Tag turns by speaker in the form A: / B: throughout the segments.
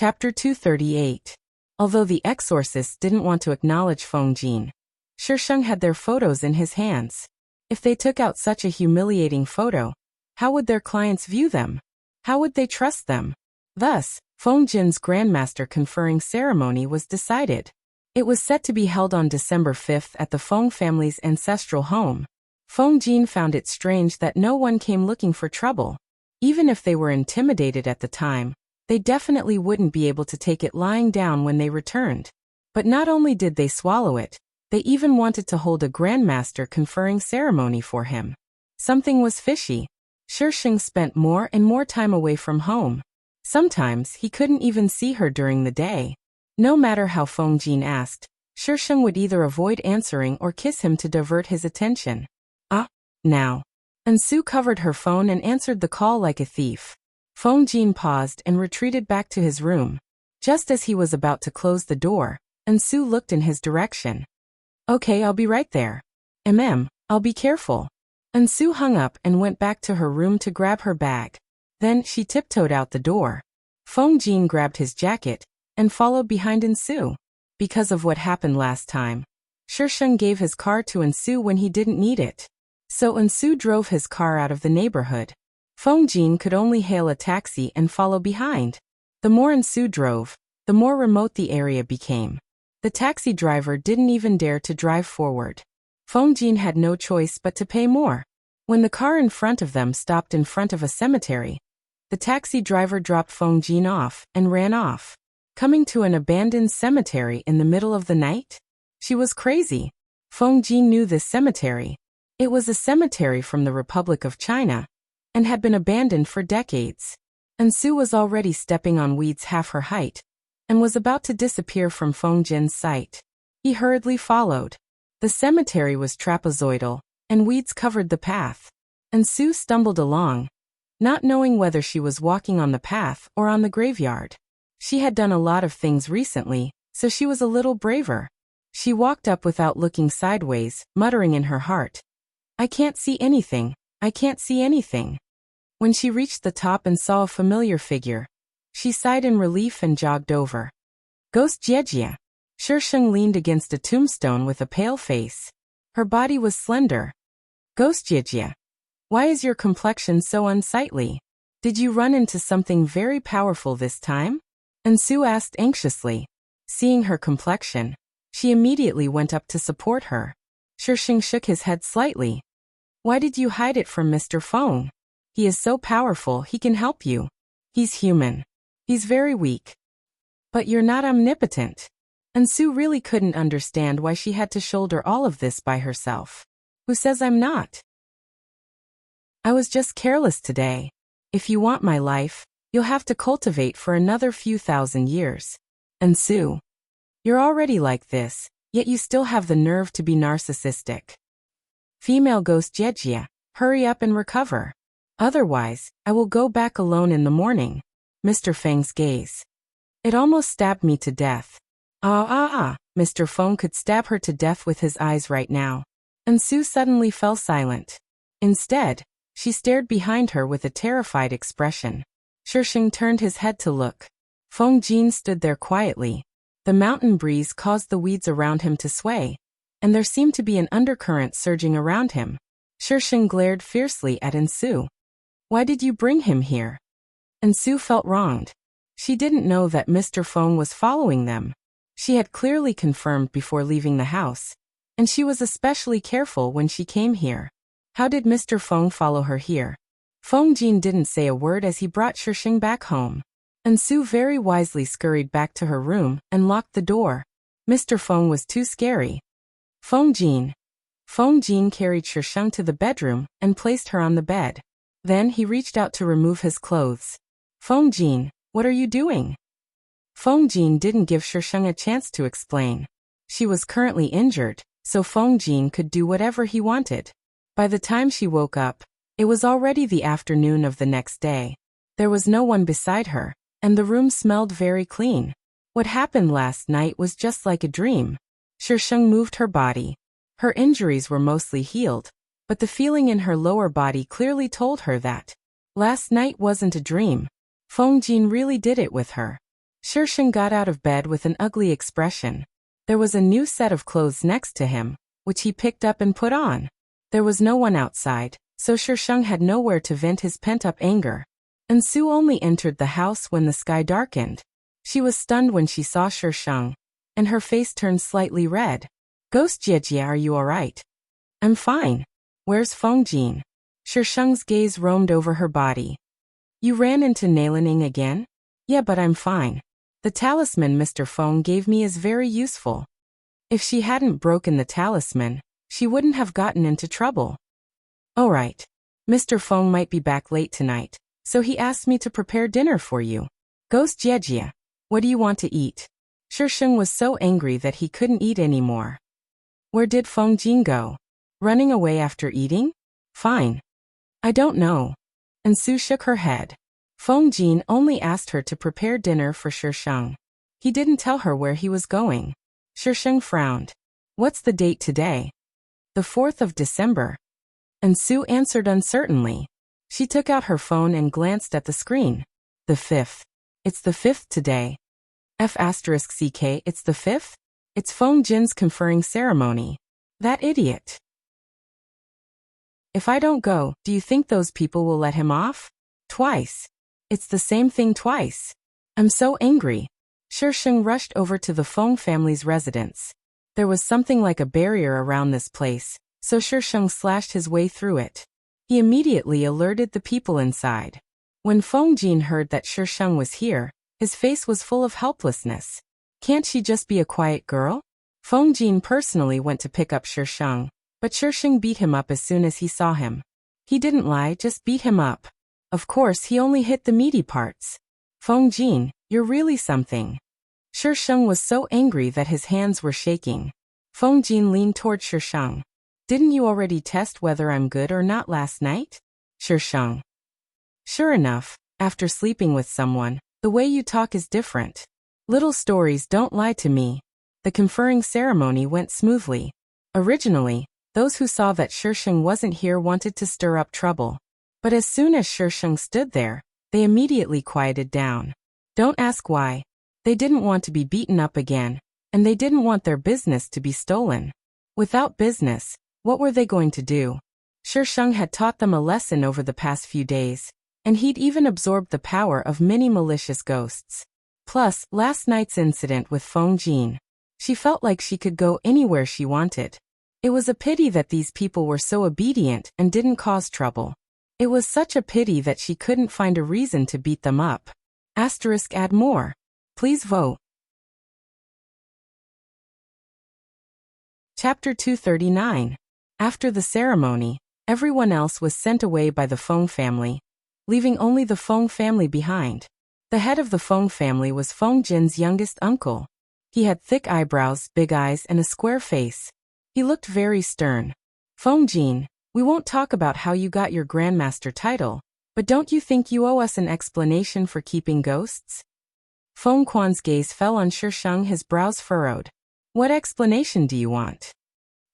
A: Chapter 238. Although the exorcists didn't want to acknowledge Feng Jin, Shisheng had their photos in his hands. If they took out such a humiliating photo, how would their clients view them? How would they trust them? Thus, Feng Jin's Grandmaster conferring ceremony was decided. It was set to be held on December 5th at the Feng family's ancestral home. Feng Jin found it strange that no one came looking for trouble. Even if they were intimidated at the time, they definitely wouldn't be able to take it lying down when they returned. But not only did they swallow it, they even wanted to hold a Grandmaster conferring ceremony for him. Something was fishy. Shisheng spent more and more time away from home. Sometimes he couldn't even see her during the day. No matter how Feng Jin asked, Shisheng would either avoid answering or kiss him to divert his attention. Now. And Sue covered her phone and answered the call like a thief. Feng Jin paused and retreated back to his room. Just as he was about to close the door, and Sue looked in his direction. Okay, I'll be right there. I'll be careful. And Sue hung up and went back to her room to grab her bag. Then she tiptoed out the door. Feng Jin grabbed his jacket and followed behind Sue. Because of what happened last time, Shisheng gave his car to Sue when he didn't need it. So Sue drove his car out of the neighborhood. Feng Jin could only hail a taxi and follow behind. The more Sue drove, the more remote the area became. The taxi driver didn't even dare to drive forward. Feng Jin had no choice but to pay more. When the car in front of them stopped in front of a cemetery, the taxi driver dropped Feng Jin off and ran off. Coming to an abandoned cemetery in the middle of the night? She was crazy. Feng Jin knew this cemetery. It was a cemetery from the Republic of China, and had been abandoned for decades. And Sue was already stepping on weeds half her height, and was about to disappear from Feng Jin's sight. He hurriedly followed. The cemetery was trapezoidal, and weeds covered the path. And Sue stumbled along, not knowing whether she was walking on the path or on the graveyard. She had done a lot of things recently, so she was a little braver. She walked up without looking sideways, muttering in her heart, I can't see anything. I can't see anything. When she reached the top and saw a familiar figure, she sighed in relief and jogged over. Ghost Jiejie. Shisheng leaned against a tombstone with a pale face. Her body was slender. Ghost Jiejie. Why is your complexion so unsightly? Did you run into something very powerful this time? And Sue asked anxiously. Seeing her complexion, she immediately went up to support her. Shisheng shook his head slightly. Why did you hide it from Mr. Feng? He is so powerful he can help you. He's human. He's very weak. But you're not omnipotent. And Sue really couldn't understand why she had to shoulder all of this by herself. Who says I'm not? I was just careless today. If you want my life, you'll have to cultivate for another few thousand years. And Sue, you're already like this, yet you still have the nerve to be narcissistic. Female Ghost Jiejie, hurry up and recover. Otherwise, I will go back alone in the morning. Mr. Feng's gaze. It almost stabbed me to death. Mr. Feng could stab her to death with his eyes right now. And Sue suddenly fell silent. Instead, she stared behind her with a terrified expression. Shisheng turned his head to look. Feng Jin stood there quietly. The mountain breeze caused the weeds around him to sway, and there seemed to be an undercurrent surging around him. Shisheng glared fiercely at Sue. Why did you bring him here? Sue felt wronged. She didn't know that Mr. Feng was following them. She had clearly confirmed before leaving the house, and she was especially careful when she came here. How did Mr. Feng follow her here? Feng Jin didn't say a word as he brought Shisheng back home. Sue very wisely scurried back to her room and locked the door. Mr. Feng was too scary. Feng Jin carried Shisheng to the bedroom and placed her on the bed. Then he reached out to remove his clothes. Feng Jin, what are you doing? Feng Jin didn't give Shisheng a chance to explain. She was currently injured, so Feng Jin could do whatever he wanted. By the time she woke up, it was already the afternoon of the next day. There was no one beside her, and the room smelled very clean. What happened last night was just like a dream. Shisheng moved her body. Her injuries were mostly healed, but the feeling in her lower body clearly told her that last night wasn't a dream. Feng Jin really did it with her. Shisheng got out of bed with an ugly expression. There was a new set of clothes next to him, which he picked up and put on. There was no one outside, so Shisheng had nowhere to vent his pent-up anger. And Su only entered the house when the sky darkened. She was stunned when she saw Shisheng, and her face turned slightly red. Ghost Jiejie, are you alright? I'm fine. Where's Fengjin? Shisheng's gaze roamed over her body. You ran into Nailaning again? Yeah, but I'm fine. The talisman Mr. Feng gave me is very useful. If she hadn't broken the talisman, she wouldn't have gotten into trouble. Alright. Mr. Feng might be back late tonight, so he asked me to prepare dinner for you. Ghost Jiejie, what do you want to eat? Shisheng was so angry that he couldn't eat anymore. Where did Fengjin go? Running away after eating? Fine. I don't know. And Su shook her head. Fengjin only asked her to prepare dinner for Shisheng. He didn't tell her where he was going. Shisheng frowned. What's the date today? The 4th of December. And Su answered uncertainly. She took out her phone and glanced at the screen. The 5th. It's the 5th today. F*CK, it's the 5th? It's Fengjin's conferring ceremony. That idiot. If I don't go, do you think those people will let him off? Twice. It's the same thing twice. I'm so angry. Shisheng rushed over to the Feng family's residence. There was something like a barrier around this place, so Shisheng slashed his way through it. He immediately alerted the people inside. When Fengjin heard that Shisheng was here, his face was full of helplessness. Can't she just be a quiet girl? Fengjin personally went to pick up Shisheng, but Shisheng beat him up as soon as he saw him. He didn't lie, just beat him up. Of course, he only hit the meaty parts. Fengjin, you're really something. Shisheng was so angry that his hands were shaking. Fengjin leaned toward Shisheng. Didn't you already test whether I'm good or not last night? Shisheng. Sure enough, after sleeping with someone, the way you talk is different. Little stories don't lie to me. The conferring ceremony went smoothly. Originally, those who saw that Shisheng wasn't here wanted to stir up trouble. But as soon as Shisheng stood there, they immediately quieted down. Don't ask why. They didn't want to be beaten up again, and they didn't want their business to be stolen. Without business, what were they going to do? Shisheng had taught them a lesson over the past few days, and he'd even absorbed the power of many malicious ghosts. Plus, last night's incident with Fengjin. She felt like she could go anywhere she wanted. It was a pity that these people were so obedient and didn't cause trouble. It was such a pity that she couldn't find a reason to beat them up. Add more. Please vote. Chapter 239. After the ceremony, everyone else was sent away by the Feng family, leaving only the Feng family behind. The head of the Feng family was Fengjin's youngest uncle. He had thick eyebrows, big eyes, and a square face. He looked very stern. Fengjin, we won't talk about how you got your grandmaster title, but don't you think you owe us an explanation for keeping ghosts? Feng Quan's gaze fell on Shisheng, his brows furrowed. What explanation do you want?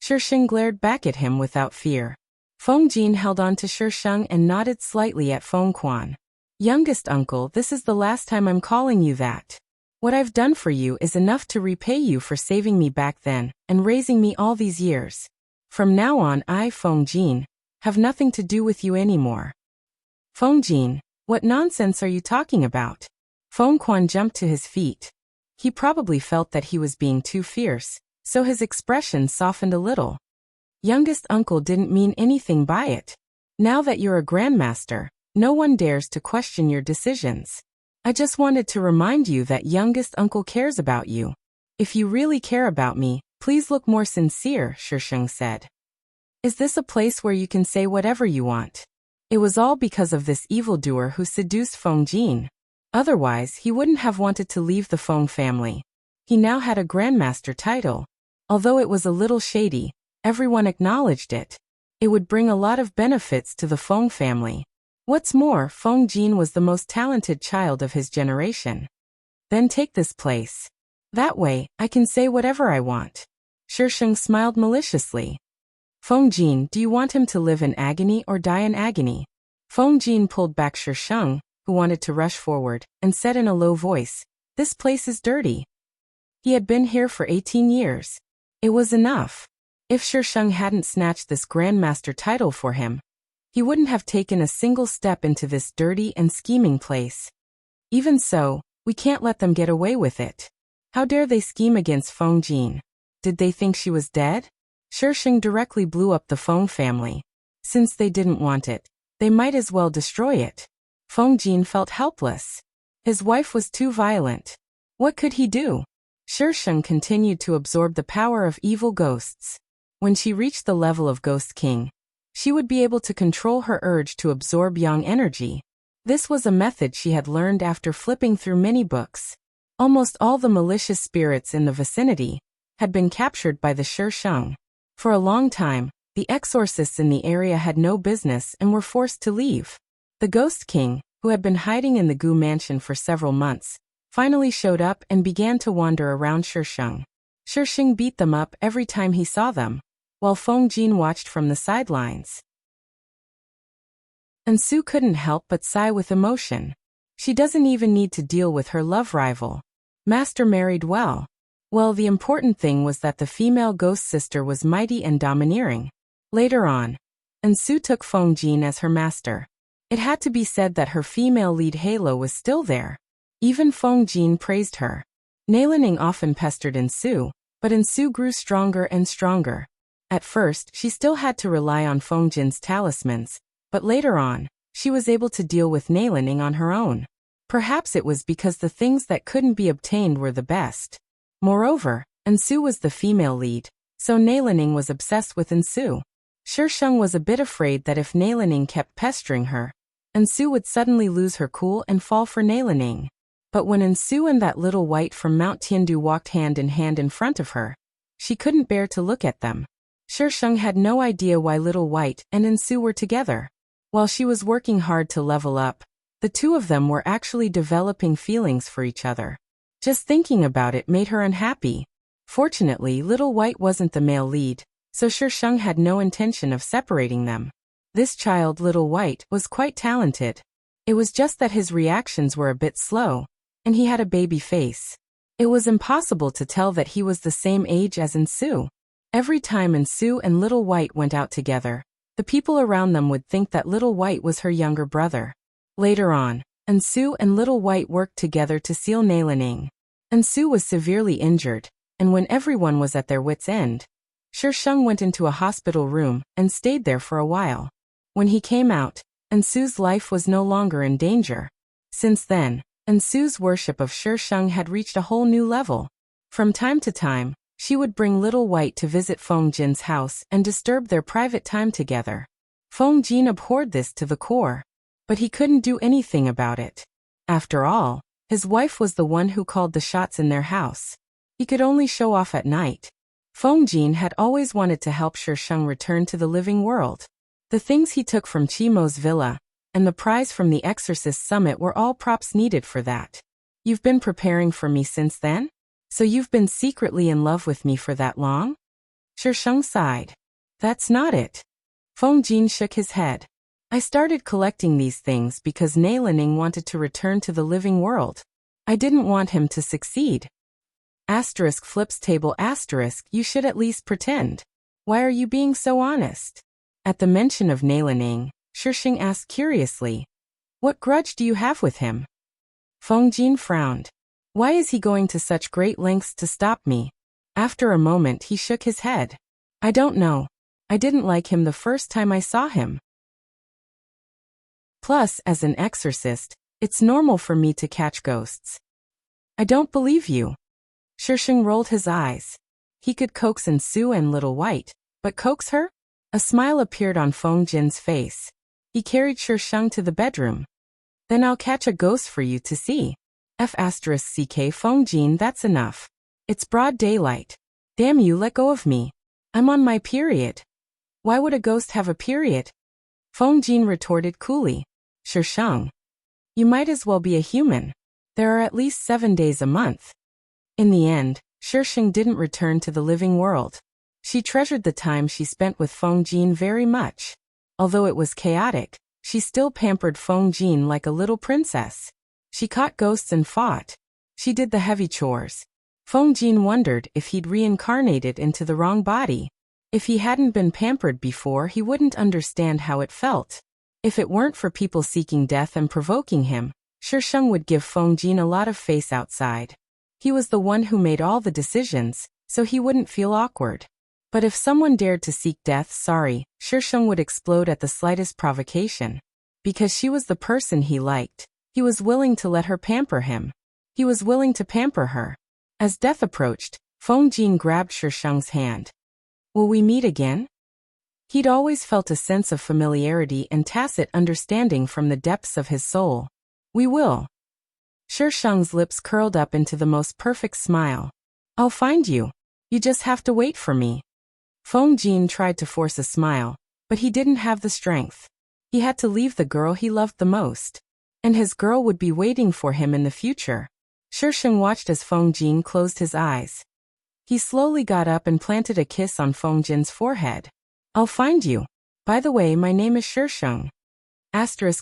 A: Shisheng glared back at him without fear. Fengjin held on to Shisheng and nodded slightly at Feng Quan. Youngest uncle, this is the last time I'm calling you that. What I've done for you is enough to repay you for saving me back then and raising me all these years. From now on, I, Fengjin, have nothing to do with you anymore. Fengjin, what nonsense are you talking about? Feng Quan jumped to his feet. He probably felt that he was being too fierce, so his expression softened a little. Youngest uncle didn't mean anything by it. Now that you're a grandmaster, no one dares to question your decisions. I just wanted to remind you that youngest uncle cares about you. If you really care about me, please look more sincere, Shisheng said. Is this a place where you can say whatever you want? It was all because of this evildoer who seduced Fengjin. Otherwise, he wouldn't have wanted to leave the Feng family. He now had a grandmaster title. Although it was a little shady, everyone acknowledged it. It would bring a lot of benefits to the Feng family. What's more, Fengjin was the most talented child of his generation. Then take this place. That way, I can say whatever I want. Shisheng smiled maliciously. Fengjin, do you want him to live in agony or die in agony? Fengjin pulled back Shisheng, who wanted to rush forward, and said in a low voice, This place is dirty. He had been here for 18 years. It was enough. If Shisheng hadn't snatched this grandmaster title for him, he wouldn't have taken a single step into this dirty and scheming place. Even so, we can't let them get away with it. How dare they scheme against Feng Jin? Did they think she was dead? Shisheng directly blew up the Feng family. Since they didn't want it, they might as well destroy it. Feng Jin felt helpless. His wife was too violent. What could he do? Shisheng continued to absorb the power of evil ghosts. When she reached the level of Ghost King, she would be able to control her urge to absorb yang energy. This was a method she had learned after flipping through many books. Almost all the malicious spirits in the vicinity had been captured by the Shisheng. For a long time, the exorcists in the area had no business and were forced to leave. The Ghost King, who had been hiding in the Gu mansion for several months, finally showed up and began to wander around Shisheng. Shisheng beat them up every time he saw them, while Feng Jin watched from the sidelines. And Su couldn't help but sigh with emotion. She doesn't even need to deal with her love rival. Master married well. Well, the important thing was that the female ghost sister was mighty and domineering. Later on, and Su took Feng Jin as her master. It had to be said that her female lead halo was still there. Even Feng Jin praised her. Neilening often pestered Su, but Su grew stronger and stronger. At first, she still had to rely on Feng Jin's talismans, but later on, she was able to deal with Neilening on her own. Perhaps it was because the things that couldn't be obtained were the best. Moreover, Su was the female lead, so Neilening was obsessed with Su. Shisheng was a bit afraid that if Neilening kept pestering her, Su would suddenly lose her cool and fall for Neilening. But when Su and that little white from Mount Tiandu walked hand in front of her, she couldn't bear to look at them. Shisheng had no idea why little white and Su were together. While she was working hard to level up, the two of them were actually developing feelings for each other. Just thinking about it made her unhappy. Fortunately, little white wasn't the male lead, so Shisheng had no intention of separating them. This child, little white, was quite talented. It was just that his reactions were a bit slow, and he had a baby face. It was impossible to tell that he was the same age as Su. Every time Su and little white went out together, the people around them would think that little white was her younger brother. Later on, Su and little white worked together to seal Neilening. Su was severely injured, and when everyone was at their wits' end, Shisheng went into a hospital room and stayed there for a while. When he came out, Su's life was no longer in danger. Since then, Su's worship of Shisheng had reached a whole new level. From time to time, she would bring little white to visit Feng Jin's house and disturb their private time together. Feng Jin abhorred this to the core, but he couldn't do anything about it. After all, his wife was the one who called the shots in their house. He could only show off at night. Feng Jin had always wanted to help Shisheng return to the living world. The things he took from Chimo's villa and the prize from the Exorcist Summit were all props needed for that. You've been preparing for me since then? So you've been secretly in love with me for that long? Shisheng sighed. That's not it. Feng Jin shook his head. I started collecting these things because Neilening wanted to return to the living world. I didn't want him to succeed. Asterisk flips table asterisk, you should at least pretend. Why are you being so honest? At the mention of Neilening, Shisheng asked curiously, what grudge do you have with him? Feng Jin frowned. Why is he going to such great lengths to stop me? After a moment he shook his head. I don't know. I didn't like him the first time I saw him. Plus, as an exorcist, it's normal for me to catch ghosts. I don't believe you. Shisheng rolled his eyes. He could coax Su and little white, but coax her? A smile appeared on Feng Jin's face. He carried Shisheng to the bedroom. Then I'll catch a ghost for you to see. F***ck Feng Jin, that's enough. It's broad daylight. Damn you, let go of me. I'm on my period. Why would a ghost have a period? Feng Jin retorted coolly. Shisheng, you might as well be a human. There are at least 7 days a month. In the end, Shisheng didn't return to the living world. She treasured the time she spent with Feng Jin very much. Although it was chaotic, she still pampered Feng Jin like a little princess. She caught ghosts and fought. She did the heavy chores. Feng Jin wondered if he'd reincarnated into the wrong body. If he hadn't been pampered before, he wouldn't understand how it felt. If it weren't for people seeking death and provoking him, Shisheng would give Feng Jin a lot of face outside. He was the one who made all the decisions, so he wouldn't feel awkward. But if someone dared to seek death, Shisheng would explode at the slightest provocation. Because she was the person he liked, he was willing to let her pamper him. He was willing to pamper her. As death approached, Feng Jin grabbed Shisheng's hand. "Will we meet again?" He'd always felt a sense of familiarity and tacit understanding from the depths of his soul. "We will." Shisheng's lips curled up into the most perfect smile. "I'll find you. You just have to wait for me." Feng Jin tried to force a smile, but he didn't have the strength. He had to leave the girl he loved the most. And his girl would be waiting for him in the future. Shisheng watched as Feng Jin closed his eyes. He slowly got up and planted a kiss on Feng Jin's forehead. "I'll find you. By the way, my name is Shisheng.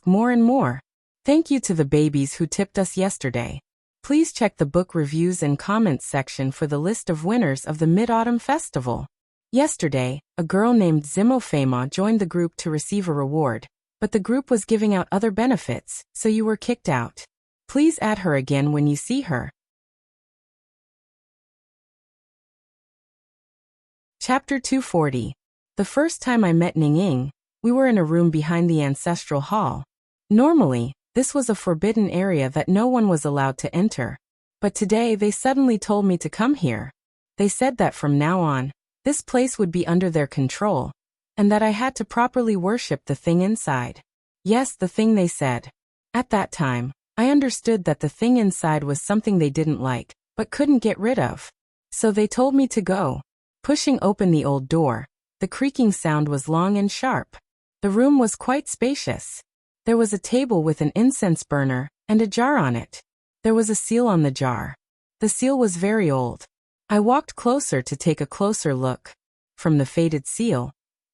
A: More and more. Thank you to the babies who tipped us yesterday. Please check the book reviews and comments section for the list of winners of the Mid-Autumn Festival." Yesterday, a girl named Zimofema joined the group to receive a reward, but the group was giving out other benefits, so you were kicked out. Please add her again when you see her. Chapter 240. The first time I met Ning Ying, we were in a room behind the ancestral hall. Normally, this was a forbidden area that no one was allowed to enter. But today they suddenly told me to come here. They said that from now on, this place would be under their control, and that I had to properly worship the thing inside. Yes, the thing, they said. At that time, I understood that the thing inside was something they didn't like, but couldn't get rid of. So they told me to go. Pushing open the old door, the creaking sound was long and sharp. The room was quite spacious. There was a table with an incense burner, and a jar on it. There was a seal on the jar. The seal was very old. I walked closer to take a closer look. From the faded seal,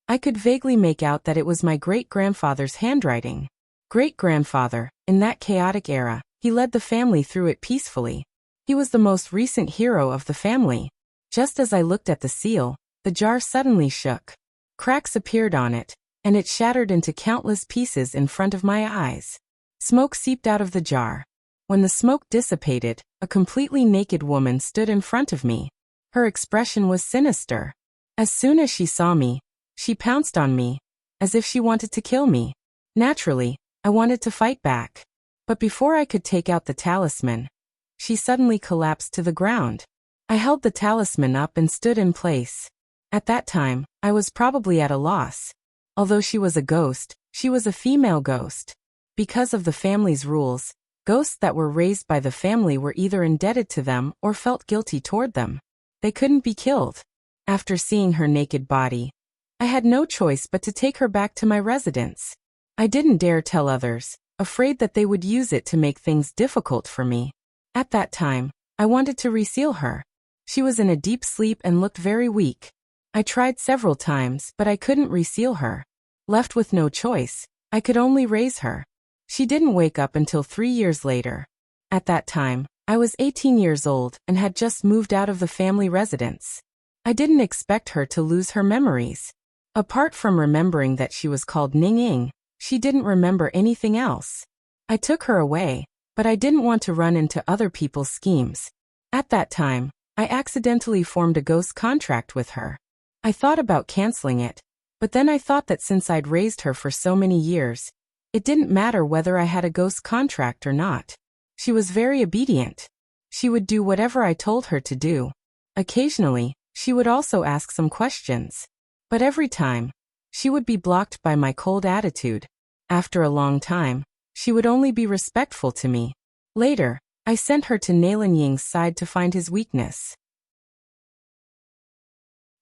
A: I could vaguely make out that it was my great-grandfather's handwriting. Great-grandfather, in that chaotic era, he led the family through it peacefully. He was the most recent hero of the family. Just as I looked at the seal, the jar suddenly shook. Cracks appeared on it, and it shattered into countless pieces in front of my eyes. Smoke seeped out of the jar. When the smoke dissipated, a completely naked woman stood in front of me. Her expression was sinister. As soon as she saw me, she pounced on me, as if she wanted to kill me. Naturally, I wanted to fight back. But before I could take out the talisman, she suddenly collapsed to the ground. I held the talisman up and stood in place. At that time, I was probably at a loss. Although she was a ghost, she was a female ghost. Because of the family's rules, ghosts that were raised by the family were either indebted to them or felt guilty toward them. They couldn't be killed. After seeing her naked body, I had no choice but to take her back to my residence. I didn't dare tell others, afraid that they would use it to make things difficult for me. At that time, I wanted to reseal her. She was in a deep sleep and looked very weak. I tried several times, but I couldn't reseal her. Left with no choice, I could only raise her. She didn't wake up until 3 years later. At that time, I was 18 years old and had just moved out of the family residence. I didn't expect her to lose her memories. Apart from remembering that she was called Ning Ying, she didn't remember anything else. I took her away, but I didn't want to run into other people's schemes. At that time, I accidentally formed a ghost contract with her. I thought about canceling it, but then I thought that since I'd raised her for so many years, it didn't matter whether I had a ghost contract or not. She was very obedient. She would do whatever I told her to do. Occasionally, she would also ask some questions. But every time, she would be blocked by my cold attitude. After a long time, she would only be respectful to me. Later, I sent her to Nalin Ying's side to find his weakness.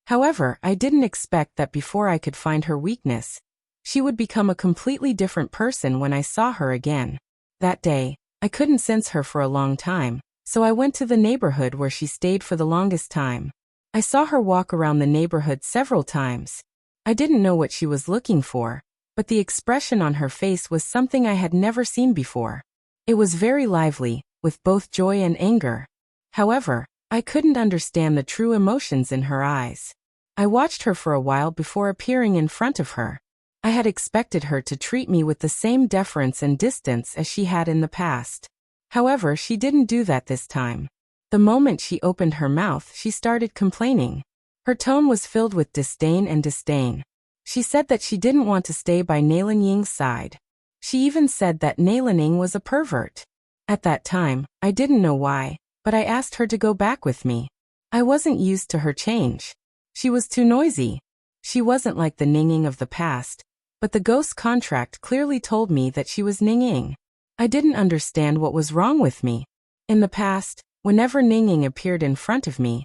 A: However, I didn't expect that before I could find her weakness, she would become a completely different person when I saw her again. That day, I couldn't sense her for a long time, so I went to the neighborhood where she stayed for the longest time. I saw her walk around the neighborhood several times. I didn't know what she was looking for, but the expression on her face was something I had never seen before. It was very lively, with both joy and anger. However, I couldn't understand the true emotions in her eyes. I watched her for a while before appearing in front of her. I had expected her to treat me with the same deference and distance as she had in the past. However, she didn't do that this time. The moment she opened her mouth, she started complaining. Her tone was filled with disdain. She said that she didn't want to stay by Nailin Ying's side. She even said that Nailin Ying was a pervert. At that time, I didn't know why, but I asked her to go back with me. I wasn't used to her change. She was too noisy. She wasn't like the Ninging of the past, but the ghost contract clearly told me that she was Ninging. I didn't understand what was wrong with me. In the past, whenever Ninging appeared in front of me,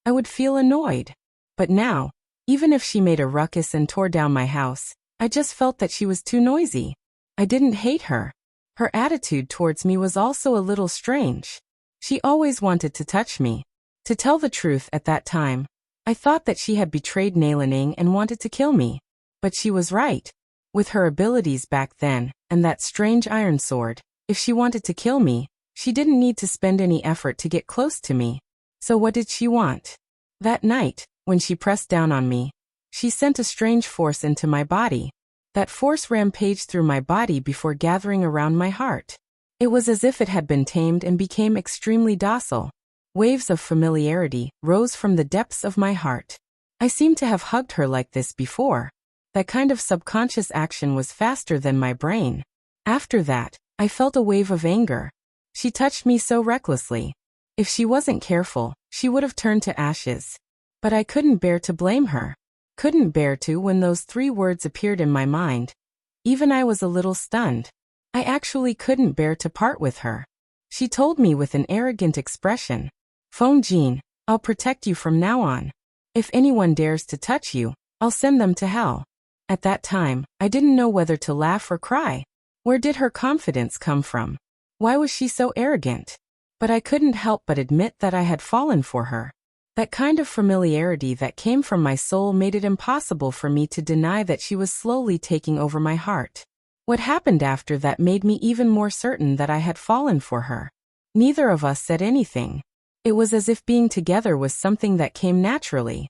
A: I would feel annoyed. But now, even if she made a ruckus and tore down my house, I just felt that she was too noisy. I didn't hate her. Her attitude towards me was also a little strange. She always wanted to touch me. To tell the truth, at that time, I thought that she had betrayed Nailin Ying and wanted to kill me. But she was right. With her abilities back then, and that strange iron sword, if she wanted to kill me, she didn't need to spend any effort to get close to me. So what did she want? That night, when she pressed down on me, she sent a strange force into my body. That force rampaged through my body before gathering around my heart. It was as if it had been tamed and became extremely docile. Waves of familiarity rose from the depths of my heart. I seemed to have hugged her like this before. That kind of subconscious action was faster than my brain. After that, I felt a wave of anger. She touched me so recklessly. If she wasn't careful, she would have turned to ashes. But I couldn't bear to blame her. Couldn't bear to when those 3 words appeared in my mind. Even I was a little stunned. I actually couldn't bear to part with her. She told me with an arrogant expression, "Feng Jin, I'll protect you from now on. If anyone dares to touch you, I'll send them to hell." At that time, I didn't know whether to laugh or cry. Where did her confidence come from? Why was she so arrogant? But I couldn't help but admit that I had fallen for her. That kind of familiarity that came from my soul made it impossible for me to deny that she was slowly taking over my heart. What happened after that made me even more certain that I had fallen for her. Neither of us said anything. It was as if being together was something that came naturally.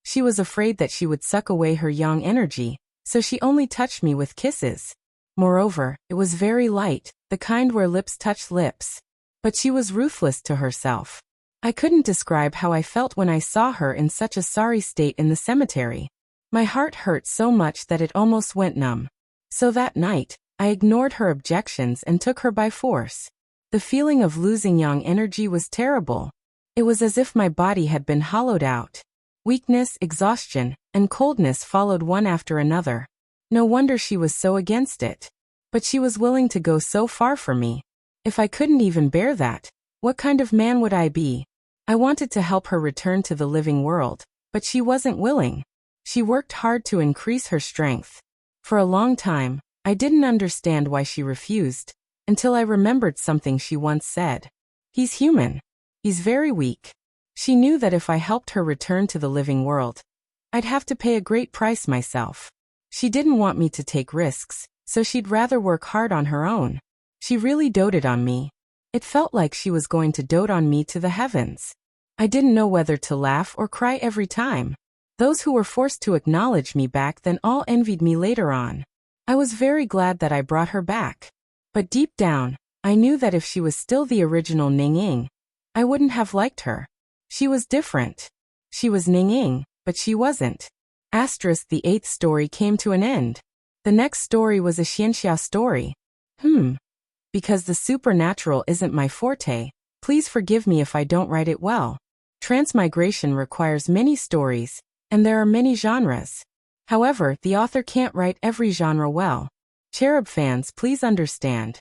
A: She was afraid that she would suck away her yang energy, so she only touched me with kisses. Moreover, it was very light, the kind where lips touch lips. But she was ruthless to herself. I couldn't describe how I felt when I saw her in such a sorry state in the cemetery. My heart hurt so much that it almost went numb. So that night, I ignored her objections and took her by force. The feeling of losing yang energy was terrible. It was as if my body had been hollowed out. Weakness, exhaustion, and coldness followed one after another. No wonder she was so against it. But she was willing to go so far for me. If I couldn't even bear that, what kind of man would I be? I wanted to help her return to the living world, but she wasn't willing. She worked hard to increase her strength. For a long time, I didn't understand why she refused, until I remembered something she once said. "He's human. He's very weak." She knew that if I helped her return to the living world, I'd have to pay a great price myself. She didn't want me to take risks, so she'd rather work hard on her own. She really doted on me. It felt like she was going to dote on me to the heavens. I didn't know whether to laugh or cry every time. Those who were forced to acknowledge me back then all envied me later on. I was very glad that I brought her back. But deep down, I knew that if she was still the original Ning Ying, I wouldn't have liked her. She was different. She was Ning Ying, but she wasn't. The 8th story came to an end. The next story was a Xianxia story. Because the supernatural isn't my forte, please forgive me if I don't write it well. Transmigration requires many stories, and there are many genres. However, the author can't write every genre well. Cherub fans, please understand.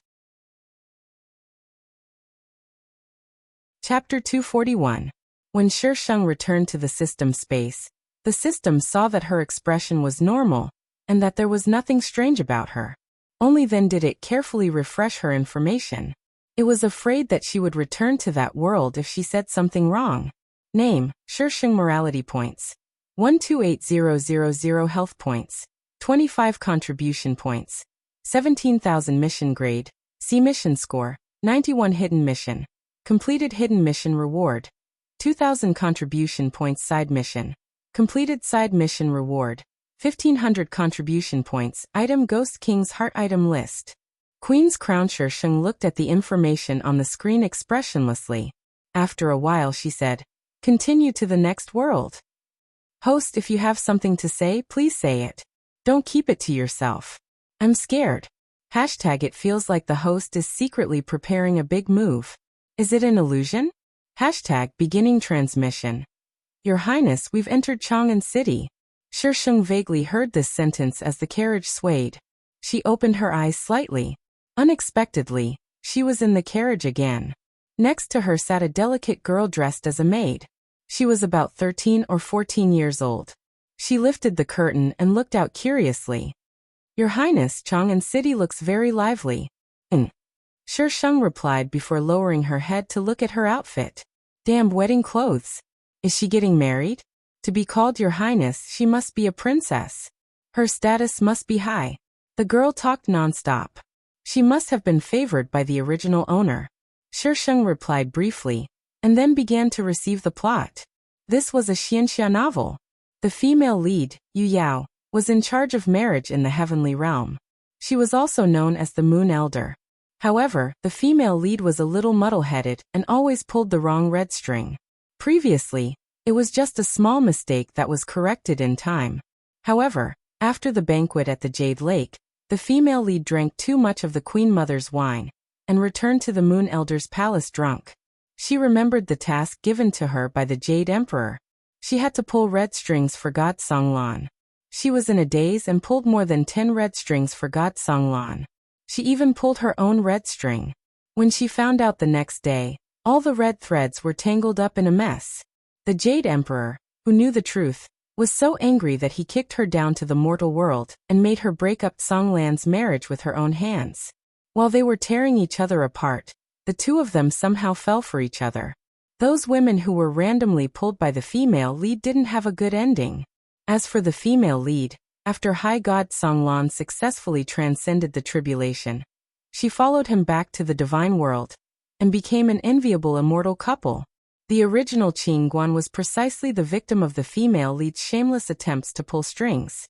A: Chapter 241. When Shisheng returned to the system space, the system saw that her expression was normal, and that there was nothing strange about her. Only then did it carefully refresh her information. It was afraid that she would return to that world if she said something wrong. Name, Shisheng morality points. 128000 health points. 25 contribution points. 17,000 mission grade. See mission score, 91 hidden mission. Completed hidden mission reward. 2000 contribution points side mission. Completed side mission reward. 1500 contribution points. Item Ghost King's Heart item list. Queen's Crown. Sheng looked at the information on the screen expressionlessly. After a while she said, "Continue to the next world. Host, if you have something to say, please say it. Don't keep it to yourself. I'm scared." Hashtag it feels like the host is secretly preparing a big move. Is it an illusion? Hashtag beginning transmission. Your Highness, we've entered Chang'an City. Sheng vaguely heard this sentence as the carriage swayed. She opened her eyes slightly. Unexpectedly, she was in the carriage again. Next to her sat a delicate girl dressed as a maid. She was about 13 or 14 years old. She lifted the curtain and looked out curiously. Your Highness, Chang'an City looks very lively. Sheng replied before lowering her head to look at her outfit. Damn wedding clothes. Is she getting married? To be called Your Highness, she must be a princess. Her status must be high. The girl talked non-stop. She must have been favored by the original owner. Sheng replied briefly, and then began to receive the plot. This was a xianxia novel. The female lead, Yu Yao, was in charge of marriage in the heavenly realm. She was also known as the Moon Elder. However, the female lead was a little muddle-headed and always pulled the wrong red string. Previously, it was just a small mistake that was corrected in time. However, after the banquet at the Jade Lake, the female lead drank too much of the Queen Mother's wine and returned to the Moon Elder's palace drunk. She remembered the task given to her by the Jade Emperor. She had to pull red strings for God Songlan. She was in a daze and pulled more than 10 red strings for God Songlan. She even pulled her own red string. When she found out the next day, all the red threads were tangled up in a mess. The Jade Emperor, who knew the truth, was so angry that he kicked her down to the mortal world and made her break up Songlan's marriage with her own hands. While they were tearing each other apart, the two of them somehow fell for each other. Those women who were randomly pulled by the female lead didn't have a good ending. As for the female lead, after High God Songlan successfully transcended the tribulation, she followed him back to the divine world and became an enviable immortal couple. The original Qing Guan was precisely the victim of the female lead's shameless attempts to pull strings.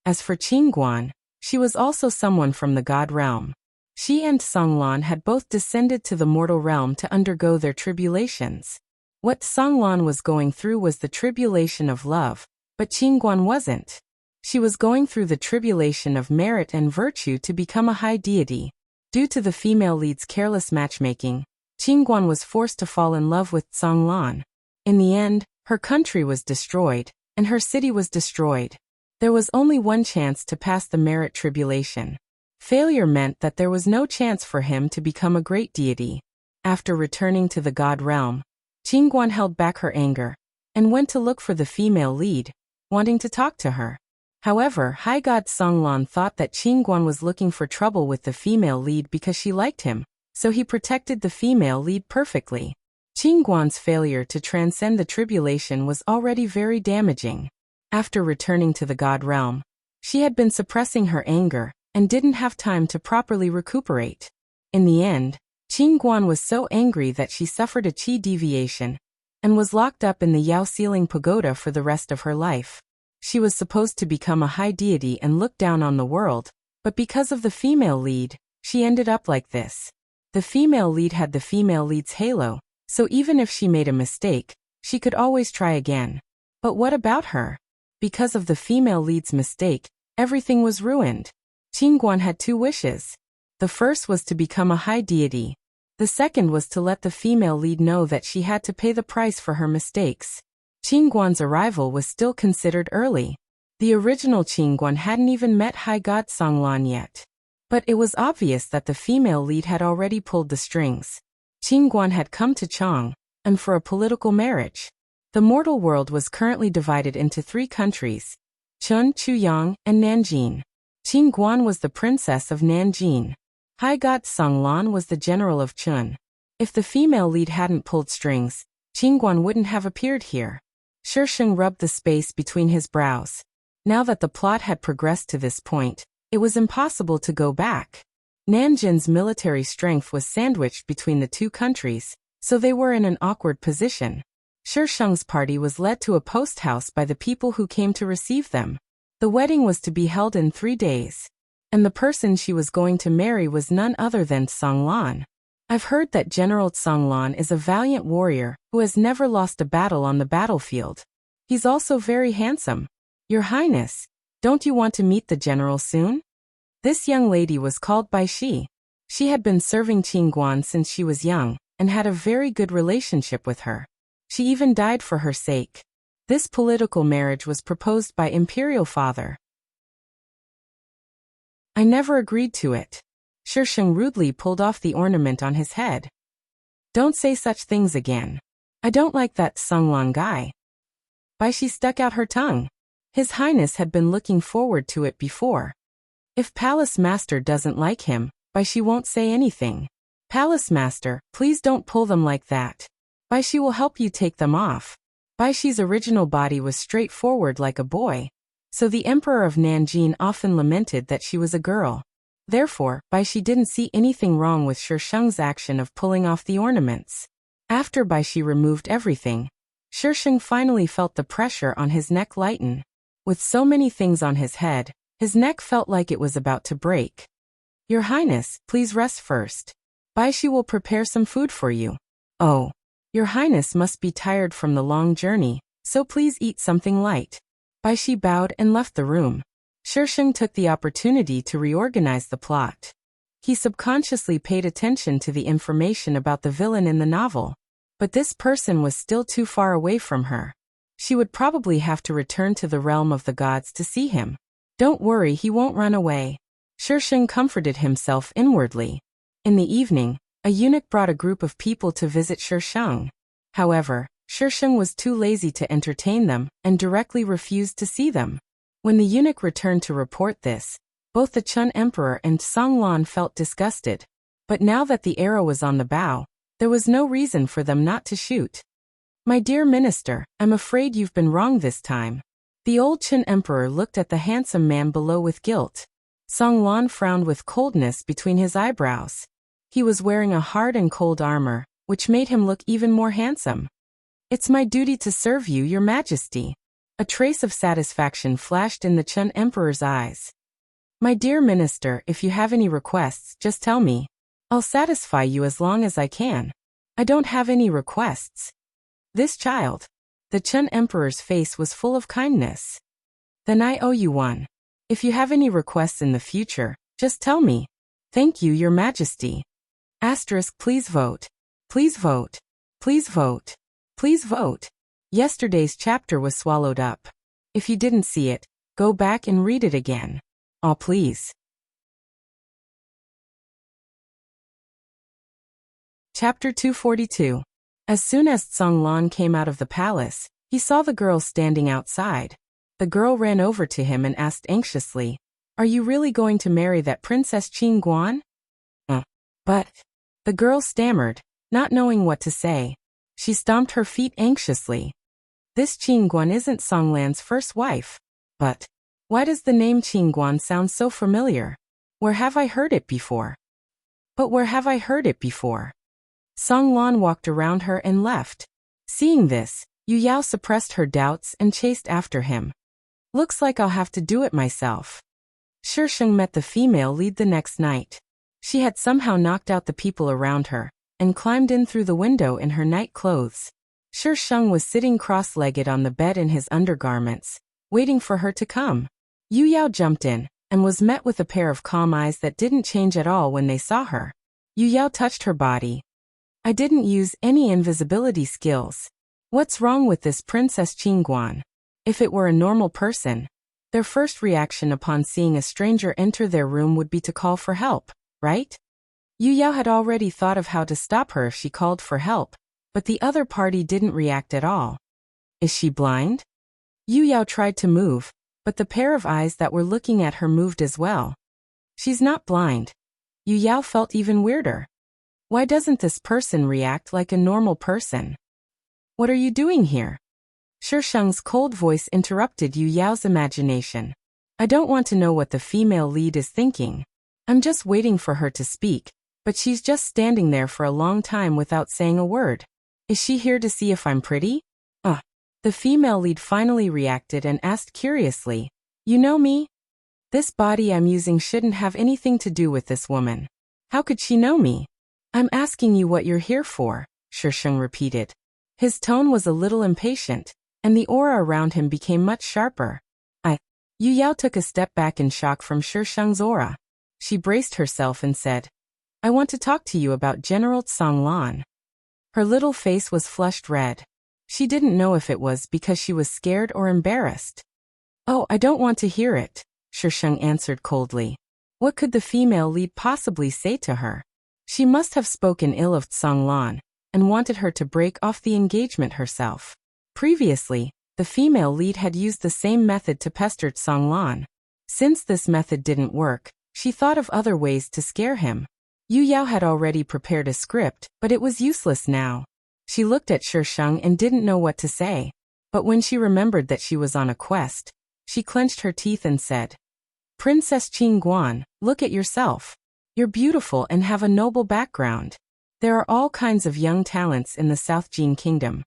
A: As for Qing Guan, she was also someone from the God realm. She and Songlan had both descended to the mortal realm to undergo their tribulations. What Songlan was going through was the tribulation of love, but Qing Guan wasn't. She was going through the tribulation of merit and virtue to become a high deity. Due to the female lead's careless matchmaking, Qing Guan was forced to fall in love with Songlan. In the end, her country was destroyed, and her city was destroyed. There was only one chance to pass the merit tribulation. Failure meant that there was no chance for him to become a great deity. After returning to the God realm, Qing Guan held back her anger and went to look for the female lead, wanting to talk to her. However, High God Songlan thought that Qing Guan was looking for trouble with the female lead because she liked him, so he protected the female lead perfectly. Qing Guan's failure to transcend the tribulation was already very damaging. After returning to the God realm, she had been suppressing her anger and didn't have time to properly recuperate. In the end, Qing Guan was so angry that she suffered a qi deviation and was locked up in the Yao Ceiling Pagoda for the rest of her life. She was supposed to become a high deity and look down on the world, but because of the female lead, she ended up like this. The female lead had the female lead's halo, so even if she made a mistake, she could always try again. But what about her? Because of the female lead's mistake, everything was ruined. Qing Guan had two wishes. The first was to become a high deity. The second was to let the female lead know that she had to pay the price for her mistakes. Qing Guan's arrival was still considered early. The original Qing Guan hadn't even met High God Songlan yet. But it was obvious that the female lead had already pulled the strings. Qing Guan had come to Chang, and for a political marriage. The mortal world was currently divided into 3 countries: Chun, Chuyang, and Nanjing. Qing Guan was the princess of Nanjing. High God Songlan was the general of Chun. If the female lead hadn't pulled strings, Qing Guan wouldn't have appeared here. Sheng rubbed the space between his brows. Now that the plot had progressed to this point, It was impossible to go back. Nanjin's military strength was sandwiched between the two countries, so they were in an awkward position. Shisheng's party was led to a post house by the people who came to receive them. The wedding was to be held in 3 days. And the person she was going to marry was none other than Songlan. I've heard that General Songlan is a valiant warrior who has never lost a battle on the battlefield. He's also very handsome. Your Highness, don't you want to meet the general soon? This young lady was called Bai Shi. She had been serving Qingguan since she was young, and had a very good relationship with her. She even died for her sake. This political marriage was proposed by Imperial Father. I never agreed to it. Shisheng rudely pulled off the ornament on his head. Don't say such things again. I don't like that Songlan guy. Bai Shi stuck out her tongue. His Highness had been looking forward to it before. If Palace Master doesn't like him, Bai Shi won't say anything. Palace Master, please don't pull them like that. Bai Shi will help you take them off. Bai Shi's original body was straightforward like a boy. So the Emperor of Nanjing often lamented that she was a girl. Therefore, Bai Shi didn't see anything wrong with Shisheng's action of pulling off the ornaments. After Bai Shi removed everything, Shisheng finally felt the pressure on his neck lighten. With so many things on his head, his neck felt like it was about to break. Your Highness, please rest first. Bai Shi will prepare some food for you. Oh, Your Highness must be tired from the long journey, so please eat something light. Bai Shi bowed and left the room. Shisheng took the opportunity to reorganize the plot. He subconsciously paid attention to the information about the villain in the novel. But this person was still too far away from her. She would probably have to return to the realm of the gods to see him. Don't worry, he won't run away. Shisheng comforted himself inwardly. In the evening, a eunuch brought a group of people to visit Shisheng. However, Shisheng was too lazy to entertain them and directly refused to see them. When the eunuch returned to report this, both the Chun Emperor and Songlan felt disgusted. But now that the arrow was on the bow, there was no reason for them not to shoot. My dear minister, I'm afraid you've been wrong this time. The old Chun Emperor looked at the handsome man below with guilt. Songlan frowned with coldness between his eyebrows. He was wearing a hard and cold armor, which made him look even more handsome. It's my duty to serve you, your majesty. A trace of satisfaction flashed in the Chun Emperor's eyes. My dear minister, if you have any requests, just tell me. I'll satisfy you as long as I can. I don't have any requests. This child. The Chun Emperor's face was full of kindness. Then I owe you one. If you have any requests in the future, just tell me. Thank you, your majesty. Asterisk, please vote. Please vote. Please vote. Please vote. Yesterday's chapter was swallowed up. If you didn't see it, go back and read it again. Aw, please. Chapter 242. As soon as Songlan came out of the palace, he saw the girl standing outside. The girl ran over to him and asked anxiously, Are you really going to marry that Princess Qingguan? But... The girl stammered, not knowing what to say. She stomped her feet anxiously. This Qingguan isn't Songlan's first wife. But... Why does the name Qingguan sound so familiar? Where have I heard it before? But where have I heard it before? Songlan walked around her and left. Seeing this, Yu Yao suppressed her doubts and chased after him. Looks like I'll have to do it myself. Shisheng met the female lead the next night. She had somehow knocked out the people around her, and climbed in through the window in her night clothes. Shisheng was sitting cross-legged on the bed in his undergarments, waiting for her to come. Yu Yao jumped in, and was met with a pair of calm eyes that didn't change at all when they saw her. Yu Yao touched her body. I didn't use any invisibility skills. What's wrong with this Princess Qingguan? If it were a normal person, their first reaction upon seeing a stranger enter their room would be to call for help, right? Yu Yao had already thought of how to stop her if she called for help, but the other party didn't react at all. Is she blind? Yu Yao tried to move, but the pair of eyes that were looking at her moved as well. She's not blind. Yu Yao felt even weirder. Why doesn't this person react like a normal person? What are you doing here? Shisheng's cold voice interrupted Yu Yao's imagination. I don't want to know what the female lead is thinking. I'm just waiting for her to speak, but she's just standing there for a long time without saying a word. Is she here to see if I'm pretty? The female lead finally reacted and asked curiously, "You know me? This body I'm using shouldn't have anything to do with this woman. How could she know me?" "I'm asking you what you're here for," Shisheng repeated. His tone was a little impatient, and the aura around him became much sharper. Yu Yao took a step back in shock from Shisheng's aura. She braced herself and said, "I want to talk to you about General Tsonglan." Her little face was flushed red. She didn't know if it was because she was scared or embarrassed. "Oh, I don't want to hear it," Shisheng answered coldly. What could the female lead possibly say to her? She must have spoken ill of Tsonglan and wanted her to break off the engagement herself. Previously, the female lead had used the same method to pester Tsonglan. Since this method didn't work, she thought of other ways to scare him. Yu Yao had already prepared a script, but it was useless now. She looked at Shisheng and didn't know what to say. But when she remembered that she was on a quest, she clenched her teeth and said, "Princess Qingguan, look at yourself. You're beautiful and have a noble background. There are all kinds of young talents in the South Jin Kingdom.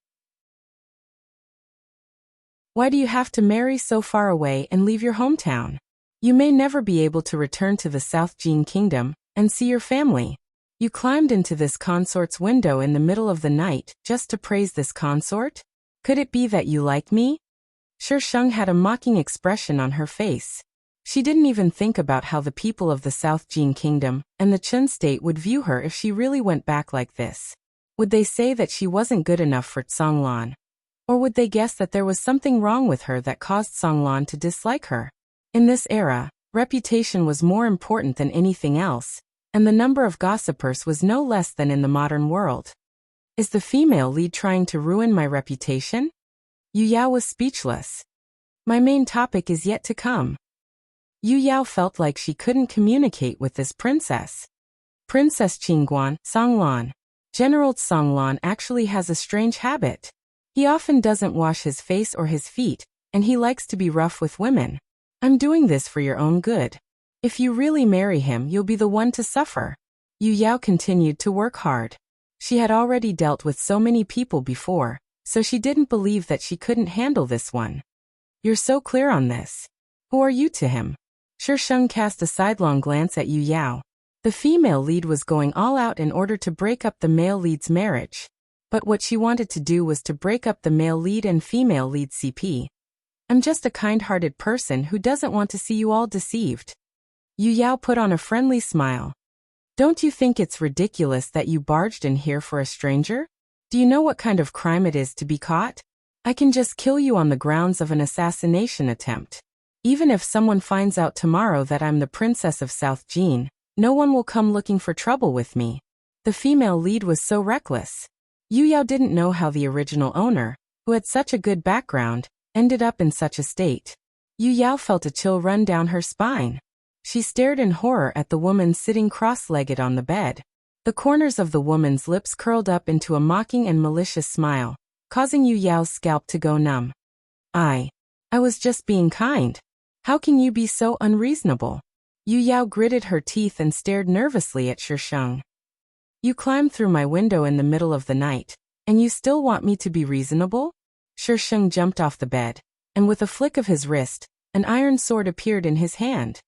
A: Why do you have to marry so far away and leave your hometown? You may never be able to return to the South Jin Kingdom and see your family. You climbed into this consort's window in the middle of the night just to praise this consort? Could it be that you like me?" Shisheng had a mocking expression on her face. She didn't even think about how the people of the South Jin Kingdom and the Chen state would view her if she really went back like this. Would they say that she wasn't good enough for Tsonglan? Or would they guess that there was something wrong with her that caused Tsonglan to dislike her? In this era, reputation was more important than anything else, and the number of gossipers was no less than in the modern world. Is the female lead trying to ruin my reputation? Yu Yao was speechless. My main topic is yet to come. Yu Yao felt like she couldn't communicate with this princess. Princess Qingguan, Tsonglan. General Tsonglan actually has a strange habit. He often doesn't wash his face or his feet, and he likes to be rough with women. I'm doing this for your own good. If you really marry him, you'll be the one to suffer. Yu Yao continued to work hard. She had already dealt with so many people before, so she didn't believe that she couldn't handle this one. You're so clear on this. Who are you to him? Shisheng cast a sidelong glance at Yu Yao. The female lead was going all out in order to break up the male lead's marriage. But what she wanted to do was to break up the male lead and female lead CP. I'm just a kind-hearted person who doesn't want to see you all deceived. Yu Yao put on a friendly smile. Don't you think it's ridiculous that you barged in here for a stranger? Do you know what kind of crime it is to be caught? I can just kill you on the grounds of an assassination attempt. Even if someone finds out tomorrow that I'm the princess of South Jin, no one will come looking for trouble with me. The female lead was so reckless. Yu Yao didn't know how the original owner, who had such a good background, ended up in such a state. Yu Yao felt a chill run down her spine. She stared in horror at the woman sitting cross-legged on the bed. The corners of the woman's lips curled up into a mocking and malicious smile, causing Yu Yao's scalp to go numb. I was just being kind. How can you be so unreasonable? Yu Yao gritted her teeth and stared nervously at Shisheng. You climbed through my window in the middle of the night, and you still want me to be reasonable? Shisheng jumped off the bed, and with a flick of his wrist, an iron sword appeared in his hand.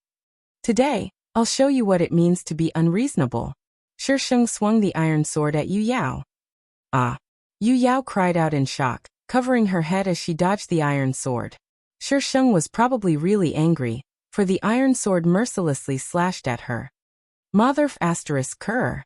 A: Today, I'll show you what it means to be unreasonable. Shisheng swung the iron sword at Yu Yao. Ah! Yu Yao cried out in shock, covering her head as she dodged the iron sword. Shisheng was probably really angry, for the iron sword mercilessly slashed at her. Motherf ****.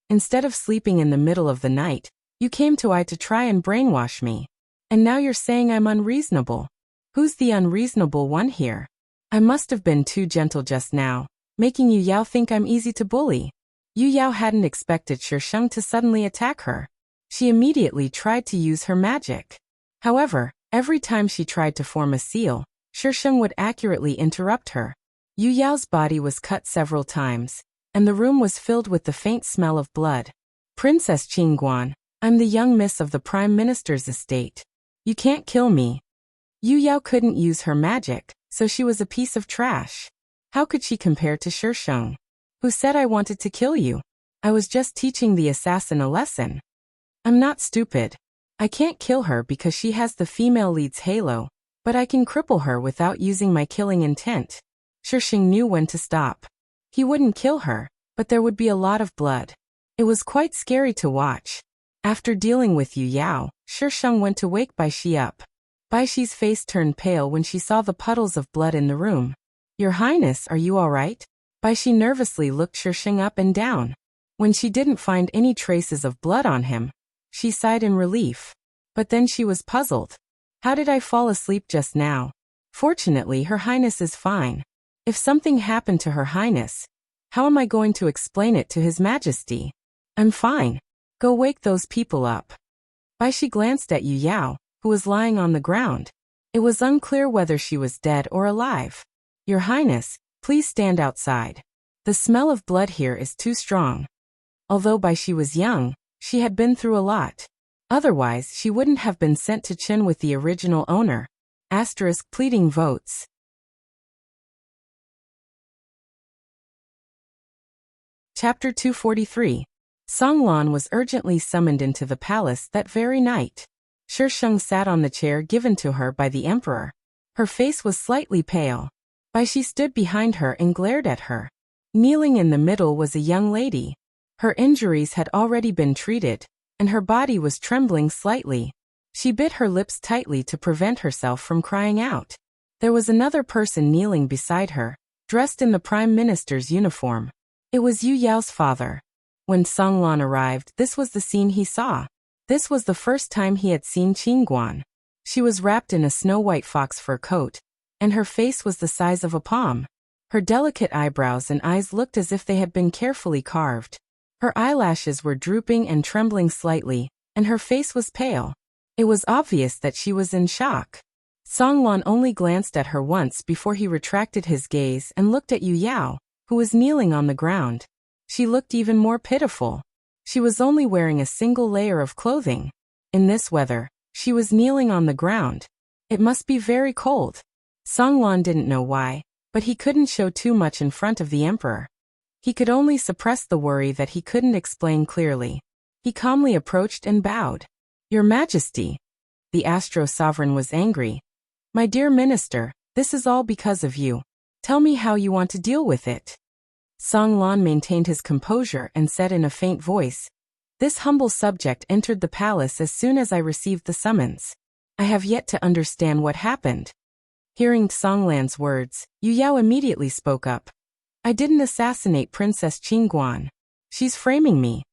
A: Instead of sleeping in the middle of the night, you came to I to try and brainwash me. And now you're saying I'm unreasonable. Who's the unreasonable one here? I must have been too gentle just now, making Yu Yao think I'm easy to bully. Yu Yao hadn't expected Shisheng to suddenly attack her. She immediately tried to use her magic. However, every time she tried to form a seal, Shisheng would accurately interrupt her. Yu Yao's body was cut several times, and the room was filled with the faint smell of blood. Princess Qingguan, I'm the young miss of the Prime Minister's estate. You can't kill me. Yu Yao couldn't use her magic, so she was a piece of trash. How could she compare to Shisheng? Who said I wanted to kill you? I was just teaching the assassin a lesson. I'm not stupid. I can't kill her because she has the female lead's halo, but I can cripple her without using my killing intent. Shisheng knew when to stop. He wouldn't kill her, but there would be a lot of blood. It was quite scary to watch. After dealing with Yu Yao, Shisheng went to wake Baishi up. Baishi's face turned pale when she saw the puddles of blood in the room. Your Highness, are you all right? Baishi nervously looked Shisheng up and down. When she didn't find any traces of blood on him, she sighed in relief. But then she was puzzled. How did I fall asleep just now? Fortunately, Her Highness is fine. If something happened to Her Highness, how am I going to explain it to His Majesty? I'm fine. Go wake those people up. Baishi glanced at Yu Yao, who was lying on the ground. It was unclear whether she was dead or alive. Your Highness, please stand outside. The smell of blood here is too strong. Although Baishi was young, she had been through a lot. Otherwise, she wouldn't have been sent to Qin with the original owner. Pleading votes. Chapter 243. Songlan was urgently summoned into the palace that very night. Shisheng sat on the chair given to her by the emperor. Her face was slightly pale. Baishi stood behind her and glared at her. Kneeling in the middle was a young lady. Her injuries had already been treated, and her body was trembling slightly. She bit her lips tightly to prevent herself from crying out. There was another person kneeling beside her, dressed in the Prime Minister's uniform. It was Yu Yao's father. When Songlan arrived, this was the scene he saw. This was the first time he had seen Qingguan. She was wrapped in a snow-white fox fur coat, and her face was the size of a palm. Her delicate eyebrows and eyes looked as if they had been carefully carved. Her eyelashes were drooping and trembling slightly, and her face was pale. It was obvious that she was in shock. Songlan only glanced at her once before he retracted his gaze and looked at Yu Yao, who was kneeling on the ground. She looked even more pitiful. She was only wearing a single layer of clothing. In this weather, she was kneeling on the ground. It must be very cold. Songlan didn't know why, but he couldn't show too much in front of the emperor. He could only suppress the worry that he couldn't explain clearly. He calmly approached and bowed. Your Majesty. The Astro Sovereign was angry. My dear Minister, this is all because of you. Tell me how you want to deal with it. Songlan maintained his composure and said in a faint voice, This humble subject entered the palace as soon as I received the summons. I have yet to understand what happened. Hearing Songlan's words, Yu Yao immediately spoke up. I didn't assassinate Princess Qingguan. She's framing me.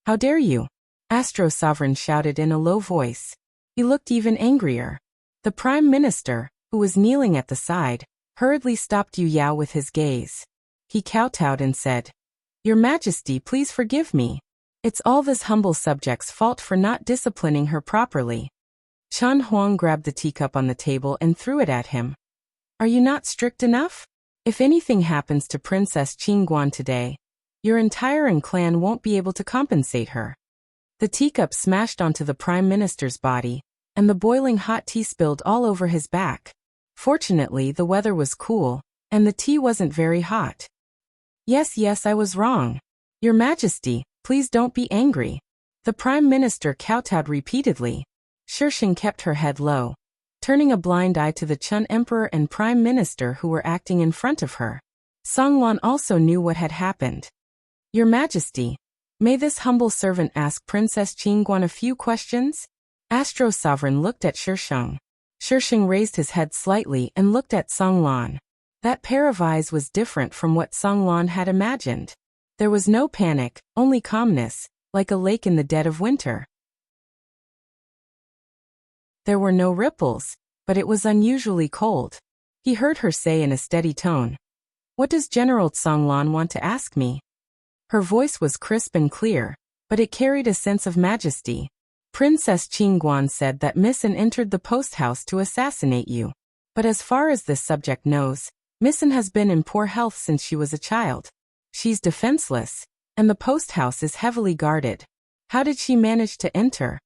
A: How dare you? Astro Sovereign shouted in a low voice. He looked even angrier. The Prime Minister, who was kneeling at the side, hurriedly stopped Yu Yao with his gaze. He kowtowed and said, Your Majesty, please forgive me. It's all this humble subject's fault for not disciplining her properly. Chen Huang grabbed the teacup on the table and threw it at him. Are you not strict enough? If anything happens to Princess Qingguan today, your entire clan won't be able to compensate her. The teacup smashed onto the Prime Minister's body, and the boiling hot tea spilled all over his back. Fortunately, the weather was cool, and the tea wasn't very hot. Yes, I was wrong. Your Majesty, please don't be angry. The Prime Minister kowtowed repeatedly. Shisheng kept her head low, turning a blind eye to the Chun Emperor and Prime Minister who were acting in front of her. Songlan also knew what had happened. Your Majesty, may this humble servant ask Princess Qingguan a few questions? Astro Sovereign looked at Shisheng. Shisheng raised his head slightly and looked at Songlan. That pair of eyes was different from what Songlan had imagined. There was no panic, only calmness, like a lake in the dead of winter. There were no ripples, but it was unusually cold. He heard her say in a steady tone, What does General Songlan want to ask me? Her voice was crisp and clear, but it carried a sense of majesty. Princess Qingguan said that Missen entered the post house to assassinate you. But as far as this subject knows, Missen has been in poor health since she was a child. She's defenseless, and the post house is heavily guarded. How did she manage to enter?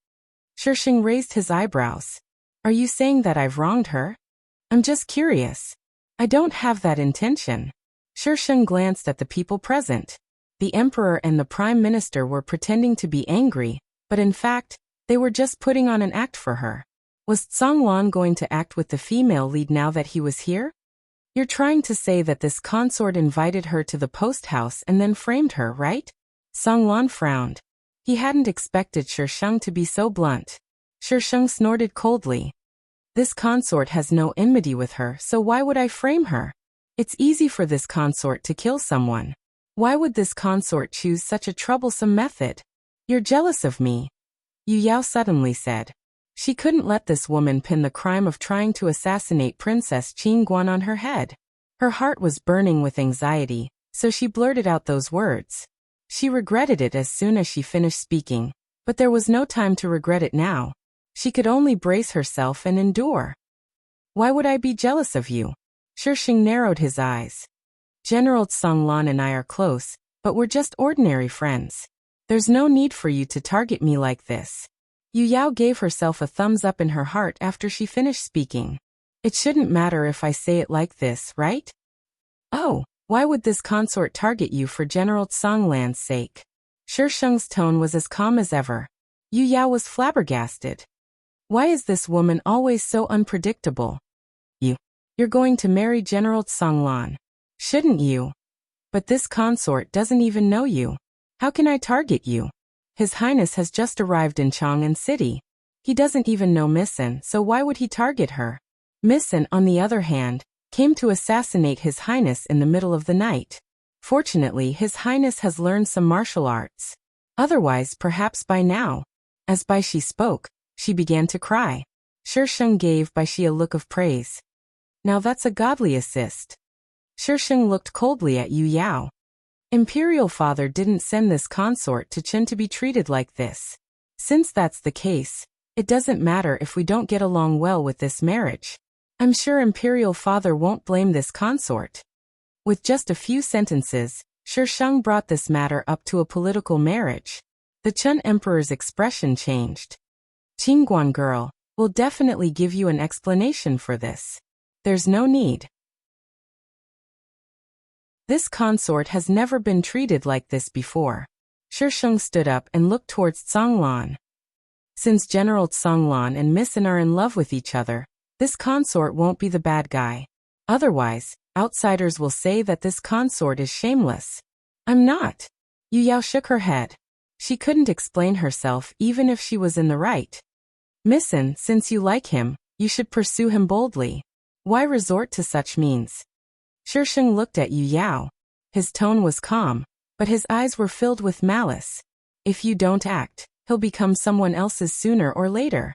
A: Shisheng raised his eyebrows. Are you saying that I've wronged her? I'm just curious. I don't have that intention. Shisheng glanced at the people present. The emperor and the prime minister were pretending to be angry, but in fact, they were just putting on an act for her. Was Songlan going to act with the female lead now that he was here? You're trying to say that this consort invited her to the post house and then framed her, right? Songlan frowned. He hadn't expected Shisheng to be so blunt. Shisheng snorted coldly. This consort has no enmity with her, so why would I frame her? It's easy for this consort to kill someone. Why would this consort choose such a troublesome method? You're jealous of me, Yu Yao suddenly said. She couldn't let this woman pin the crime of trying to assassinate Princess Qingguan on her head. Her heart was burning with anxiety, so she blurted out those words. She regretted it as soon as she finished speaking, but there was no time to regret it now. She could only brace herself and endure. Why would I be jealous of you? Shisheng narrowed his eyes. General Songlan and I are close, but we're just ordinary friends. There's no need for you to target me like this. Yu Yao gave herself a thumbs up in her heart after she finished speaking. It shouldn't matter if I say it like this, right? Oh, why would this consort target you for General Songlan's sake? Shisheng's tone was as calm as ever. Yu Yao was flabbergasted. Why is this woman always so unpredictable? You're going to marry General Songlan. Shouldn't you? But this consort doesn't even know you. How can I target you? His Highness has just arrived in Chang'an City. He doesn't even know Missen, so why would he target her? Missen, on the other hand, came to assassinate His Highness in the middle of the night. Fortunately, His Highness has learned some martial arts. Otherwise, perhaps by now. As Bai Shi spoke, she began to cry. Shisheng gave Bai Shi a look of praise. Now that's a godly assist. Shisheng looked coldly at Yu Yao. Imperial Father didn't send this consort to Qin to be treated like this. Since that's the case, it doesn't matter if we don't get along well with this marriage. I'm sure Imperial Father won't blame this consort. With just a few sentences, Shisheng brought this matter up to a political marriage. The Qin Emperor's expression changed. Qingguan girl, we'll definitely give you an explanation for this. There's no need. This consort has never been treated like this before. Shisheng stood up and looked towards Songlan. Since General Songlan and Missen are in love with each other, this consort won't be the bad guy. Otherwise, outsiders will say that this consort is shameless. I'm not. Yu Yao shook her head. She couldn't explain herself even if she was in the right. Missen, since you like him, you should pursue him boldly. Why resort to such means? Shisheng looked at Yu Yao. His tone was calm, but his eyes were filled with malice. If you don't act, he'll become someone else's sooner or later.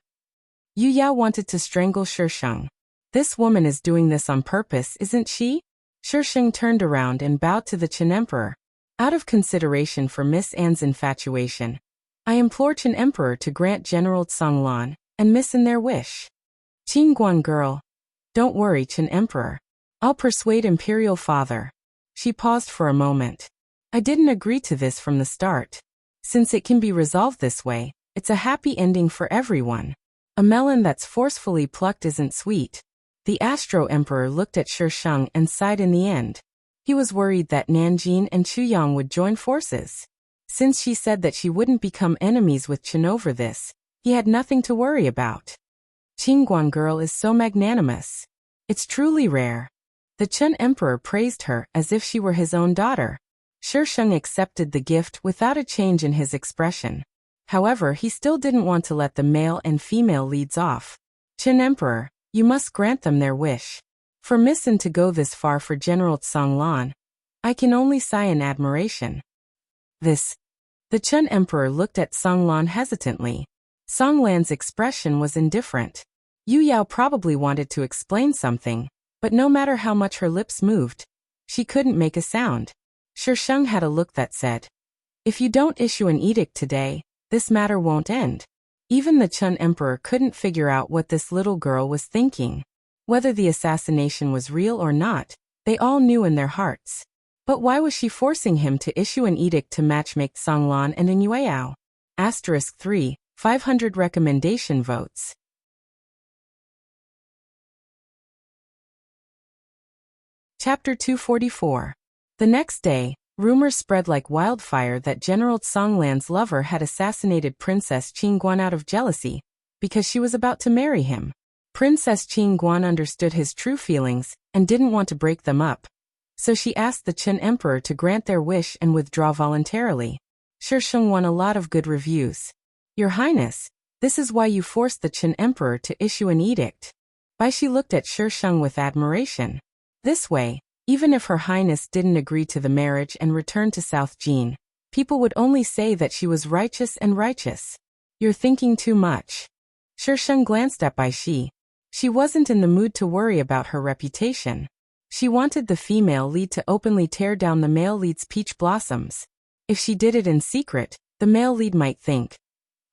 A: Yu Yao wanted to strangle Shisheng. This woman is doing this on purpose, isn't she? Shisheng turned around and bowed to the Qin Emperor. Out of consideration for Miss Anne's infatuation, I implore Qin Emperor to grant General Songlan and Missen their wish. Qingguan girl. Don't worry, Qin Emperor. I'll persuade Imperial Father. She paused for a moment. I didn't agree to this from the start. Since it can be resolved this way, it's a happy ending for everyone. A melon that's forcefully plucked isn't sweet. The Astro Emperor looked at Shisheng and sighed in the end. He was worried that Nanjing and Chuyang would join forces. Since she said that she wouldn't become enemies with Qin over this, he had nothing to worry about. Qingguan girl is so magnanimous. It's truly rare. The Qin Emperor praised her as if she were his own daughter. Shisheng accepted the gift without a change in his expression. However, he still didn't want to let the male and female leads off. Qin Emperor, you must grant them their wish. For Missen to go this far for General Songlan, I can only sigh in admiration. The Qin Emperor looked at Songlan hesitantly. Songlan's expression was indifferent. Yu Yao probably wanted to explain something, but no matter how much her lips moved, she couldn't make a sound. Shisheng had a look that said, if you don't issue an edict today, this matter won't end. Even the Qin Emperor couldn't figure out what this little girl was thinking. Whether the assassination was real or not, they all knew in their hearts. But why was she forcing him to issue an edict to matchmake Songlan and Yu Yao? *3, 500 recommendation votes. Chapter 244. The next day, rumors spread like wildfire that General Songlan's lover had assassinated Princess Qingguan out of jealousy, because she was about to marry him. Princess Qingguan understood his true feelings and didn't want to break them up, so she asked the Qin Emperor to grant their wish and withdraw voluntarily. Shisheng won a lot of good reviews. Your Highness, this is why you forced the Qin Emperor to issue an edict. Baishi looked at Shisheng with admiration. This way, even if Her Highness didn't agree to the marriage and return to South Jin, people would only say that she was righteous and righteous. You're thinking too much. Shisheng glanced at Baishi. She wasn't in the mood to worry about her reputation. She wanted the female lead to openly tear down the male lead's peach blossoms. If she did it in secret, the male lead might think,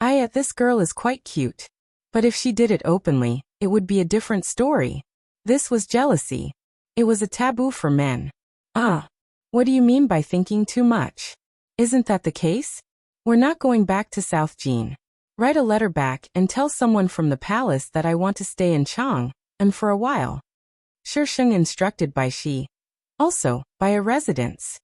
A: this girl is quite cute. But if she did it openly, it would be a different story. This was jealousy. It was a taboo for men. What do you mean by thinking too much? Isn't that the case? We're not going back to South Jin. Write a letter back and tell someone from the palace that I want to stay in Chang, and for a while. Shisheng instructed Baishi. Also, buy a residence.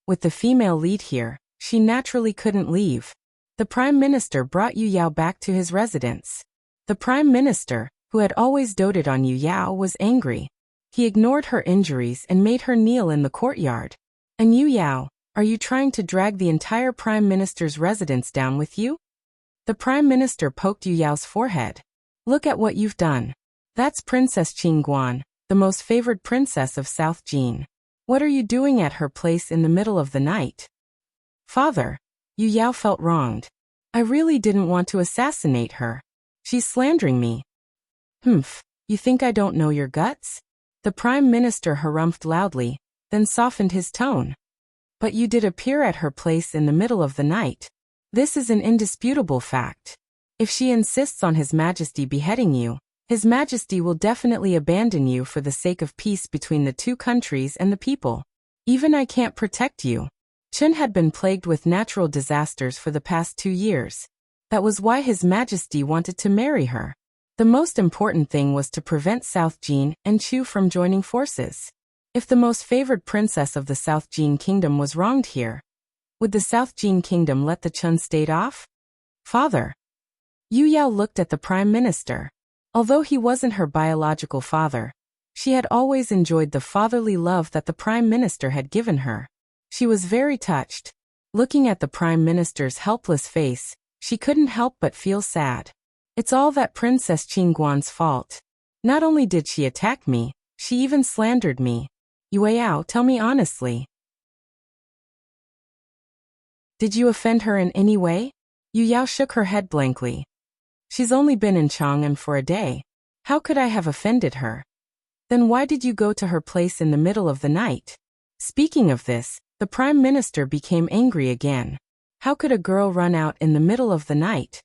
A: With the female lead here, she naturally couldn't leave. The Prime Minister brought Yu Yao back to his residence. The Prime Minister, who had always doted on Yu Yao, was angry. He ignored her injuries and made her kneel in the courtyard. And Yu Yao, are you trying to drag the entire Prime Minister's residence down with you? The Prime Minister poked Yu Yao's forehead. Look at what you've done. That's Princess Qingguan, the most favored princess of South Jin. What are you doing at her place in the middle of the night? Father, Yu Yao felt wronged. I really didn't want to assassinate her. She's slandering me. You think I don't know your guts? The Prime Minister harumphed loudly, then softened his tone. But you did appear at her place in the middle of the night. This is an indisputable fact. If she insists on His Majesty beheading you, His Majesty will definitely abandon you for the sake of peace between the two countries and the people. Even I can't protect you. Qin had been plagued with natural disasters for the past 2 years. That was why His Majesty wanted to marry her. The most important thing was to prevent South Jin and Chu from joining forces. If the most favored princess of the South Jin kingdom was wronged here, would the South Jin kingdom let the Chun stave off? Father. Yu Yao looked at the Prime Minister. Although he wasn't her biological father, she had always enjoyed the fatherly love that the Prime Minister had given her. She was very touched. Looking at the Prime Minister's helpless face, she couldn't help but feel sad. It's all that Princess Qingguan's fault. Not only did she attack me, she even slandered me. Yu Yao, tell me honestly. Did you offend her in any way? Yu Yao shook her head blankly. She's only been in Chang'an for a day. How could I have offended her? Then why did you go to her place in the middle of the night? Speaking of this, the Prime Minister became angry again. How could a girl run out in the middle of the night?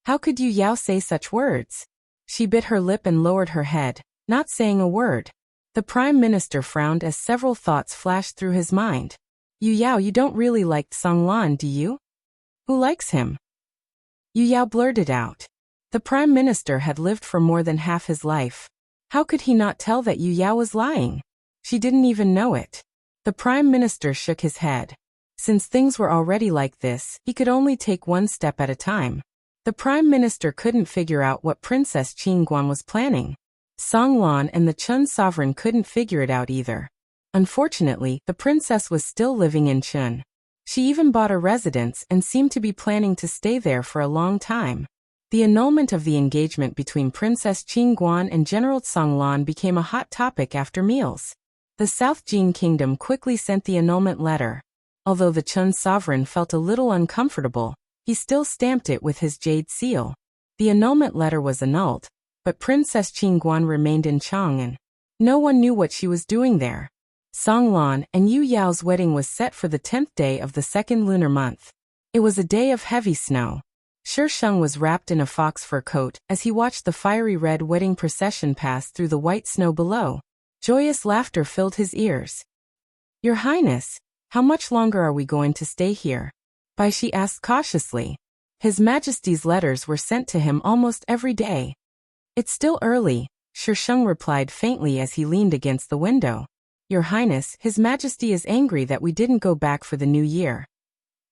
A: How could Yu Yao say such words? She bit her lip and lowered her head, not saying a word. The Prime Minister frowned as several thoughts flashed through his mind. Yu Yao, you don't really like Songlan, do you? Who likes him? Yu Yao blurted out. The Prime Minister had lived for more than half his life. How could he not tell that Yu Yao was lying? She didn't even know it. The Prime Minister shook his head. Since things were already like this, he could only take one step at a time. The Prime Minister couldn't figure out what Princess Qingguan was planning. Songlan and the Chun sovereign couldn't figure it out either. Unfortunately, the princess was still living in Chun. She even bought a residence and seemed to be planning to stay there for a long time. The annulment of the engagement between Princess Qingguan and General Songlan became a hot topic after meals. The South Jin Kingdom quickly sent the annulment letter. Although the Chun sovereign felt a little uncomfortable, he still stamped it with his jade seal. The annulment letter was annulled, but Princess Qingguan remained in Chang'an. No one knew what she was doing there. Songlan and Yu Yao's wedding was set for the 10th day of the second lunar month. It was a day of heavy snow. Shisheng was wrapped in a fox fur coat as he watched the fiery red wedding procession pass through the white snow below. Joyous laughter filled his ears. Your Highness, how much longer are we going to stay here? Baishi asked cautiously. His Majesty's letters were sent to him almost every day. It's still early, Shisheng replied faintly as he leaned against the window. Your Highness, His Majesty is angry that we didn't go back for the new year.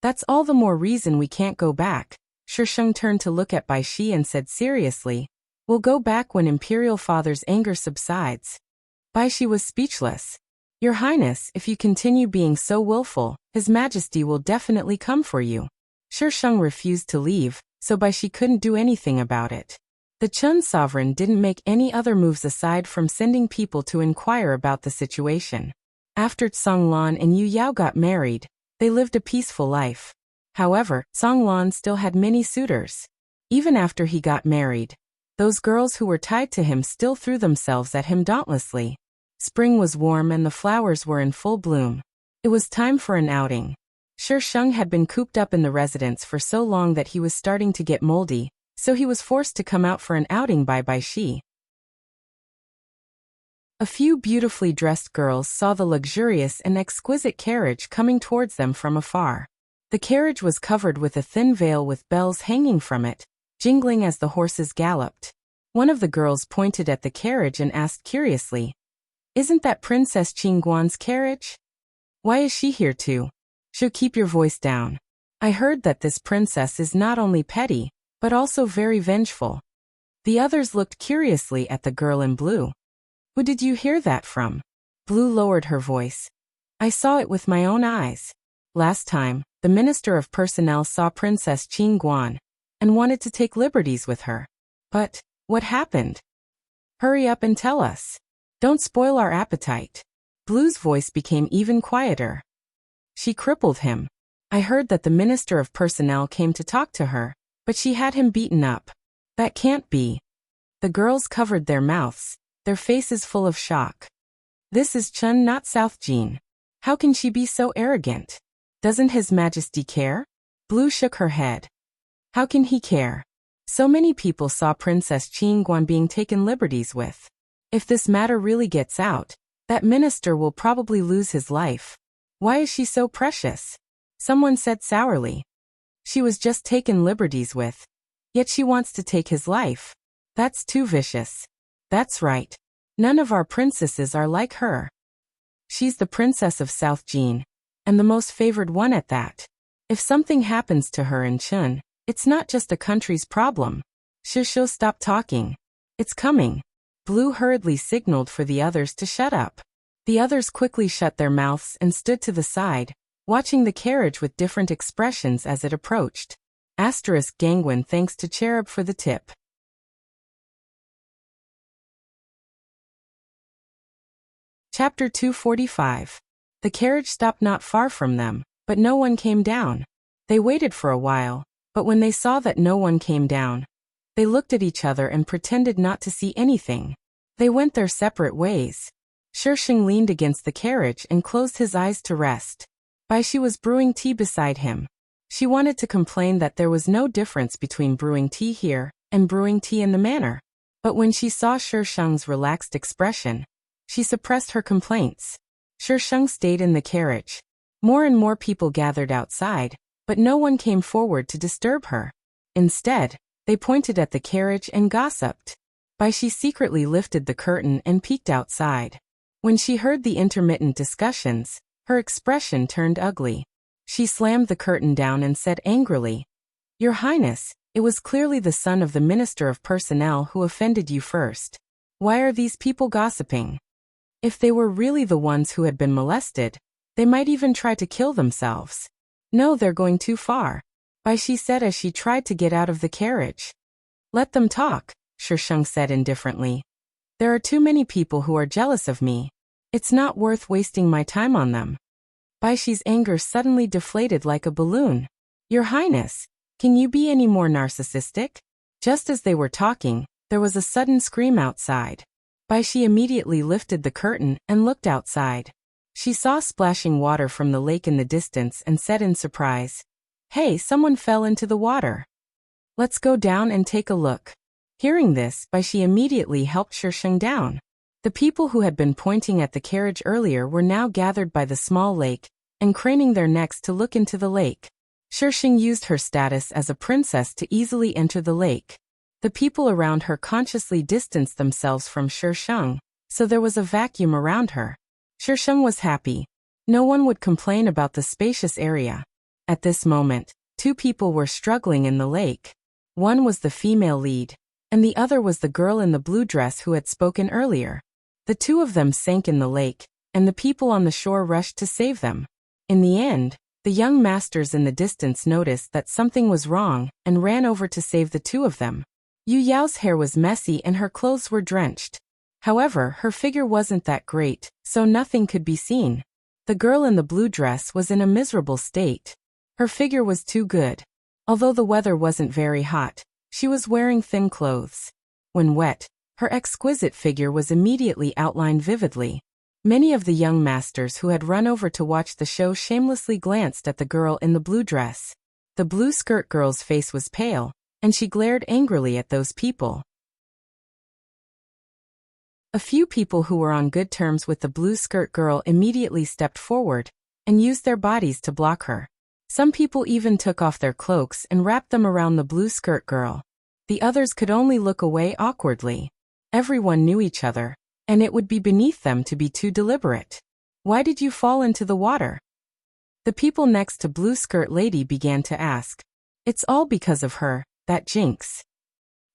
A: That's all the more reason we can't go back. Shisheng turned to look at Bai Shi and said seriously, we'll go back when Imperial Father's anger subsides. Bai Shi was speechless. Your Highness, if you continue being so willful, His Majesty will definitely come for you. Shisheng refused to leave, so Bai Shi couldn't do anything about it. The Chun sovereign didn't make any other moves aside from sending people to inquire about the situation. After Tsang Lan and Yu Yao got married, they lived a peaceful life. However, Tsang Lan still had many suitors. Even after he got married, those girls who were tied to him still threw themselves at him dauntlessly. Spring was warm and the flowers were in full bloom. It was time for an outing. Shisheng had been cooped up in the residence for so long that he was starting to get moldy, so he was forced to come out for an outing by Bai Shi. A few beautifully dressed girls saw the luxurious and exquisite carriage coming towards them from afar. The carriage was covered with a thin veil with bells hanging from it, jingling as the horses galloped. One of the girls pointed at the carriage and asked curiously, "Isn't that Princess Qingguan's carriage? Why is she here too?" "Shoo, keep your voice down. I heard that this princess is not only petty, but also very vengeful." The others looked curiously at the girl in blue. "Who did you hear that from?" Blue lowered her voice. "I saw it with my own eyes. Last time, the Minister of Personnel saw Princess Qingguan and wanted to take liberties with her. But, what happened? Hurry up and tell us. Don't spoil our appetite." Blue's voice became even quieter. "She crippled him. I heard that the Minister of Personnel came to talk to her, but she had him beaten up." "That can't be." The girls covered their mouths, their faces full of shock. "This is Chun, not South Jin. How can she be so arrogant? Doesn't His Majesty care?" Blue shook her head. "How can he care? So many people saw Princess Qingguan being taken liberties with. If this matter really gets out, that minister will probably lose his life. Why is she so precious?" Someone said sourly. "She was just taken liberties with. Yet she wants to take his life. That's too vicious." "That's right. None of our princesses are like her. She's the princess of South Jin, and the most favored one at that. If something happens to her in Chun, it's not just a country's problem." Shisho stopped talking. "It's coming." Blue hurriedly signaled for the others to shut up. The others quickly shut their mouths and stood to the side, watching the carriage with different expressions as it approached. Gangwon thanks to Cherub for the tip. Chapter 245. The carriage stopped not far from them, but no one came down. They waited for a while, but when they saw that no one came down, they looked at each other and pretended not to see anything. They went their separate ways. Shisheng leaned against the carriage and closed his eyes to rest. Bai Shi was brewing tea beside him. She wanted to complain that there was no difference between brewing tea here and brewing tea in the manor. But when she saw Shisheng's relaxed expression, she suppressed her complaints. Shisheng stayed in the carriage. More and more people gathered outside, but no one came forward to disturb her. Instead, they pointed at the carriage and gossiped. Bai Shi secretly lifted the curtain and peeked outside. When she heard the intermittent discussions, her expression turned ugly. She slammed the curtain down and said angrily, "Your Highness, it was clearly the son of the Minister of Personnel who offended you first. Why are these people gossiping? If they were really the ones who had been molested, they might even try to kill themselves. No, they're going too far," Bai Shi said as she tried to get out of the carriage. "Let them talk," Shisheng said indifferently. "There are too many people who are jealous of me. It's not worth wasting my time on them." Bai Shi's anger suddenly deflated like a balloon. "Your Highness, can you be any more narcissistic?" Just as they were talking, there was a sudden scream outside. Bai Shi immediately lifted the curtain and looked outside. She saw splashing water from the lake in the distance and said in surprise, "Hey, someone fell into the water. Let's go down and take a look." Hearing this, Bai Shi immediately helped Shisheng down. The people who had been pointing at the carriage earlier were now gathered by the small lake and craning their necks to look into the lake. Shisheng used her status as a princess to easily enter the lake. The people around her consciously distanced themselves from Shisheng, so there was a vacuum around her. Shisheng was happy. No one would complain about the spacious area. At this moment, two people were struggling in the lake. One was the female lead, and the other was the girl in the blue dress who had spoken earlier. The two of them sank in the lake, and the people on the shore rushed to save them. In the end, the young masters in the distance noticed that something was wrong and ran over to save the two of them. Yu Yao's hair was messy and her clothes were drenched. However, her figure wasn't that great, so nothing could be seen. The girl in the blue dress was in a miserable state. Her figure was too good. Although the weather wasn't very hot, she was wearing thin clothes. When wet, her exquisite figure was immediately outlined vividly. Many of the young masters who had run over to watch the show shamelessly glanced at the girl in the blue dress. The blue skirt girl's face was pale, and she glared angrily at those people. A few people who were on good terms with the blue skirt girl immediately stepped forward and used their bodies to block her. Some people even took off their cloaks and wrapped them around the blue skirt girl. The others could only look away awkwardly. Everyone knew each other, and it would be beneath them to be too deliberate. Why did you fall into the water? The people next to blue skirt lady began to ask. It's all because of her, that jinx.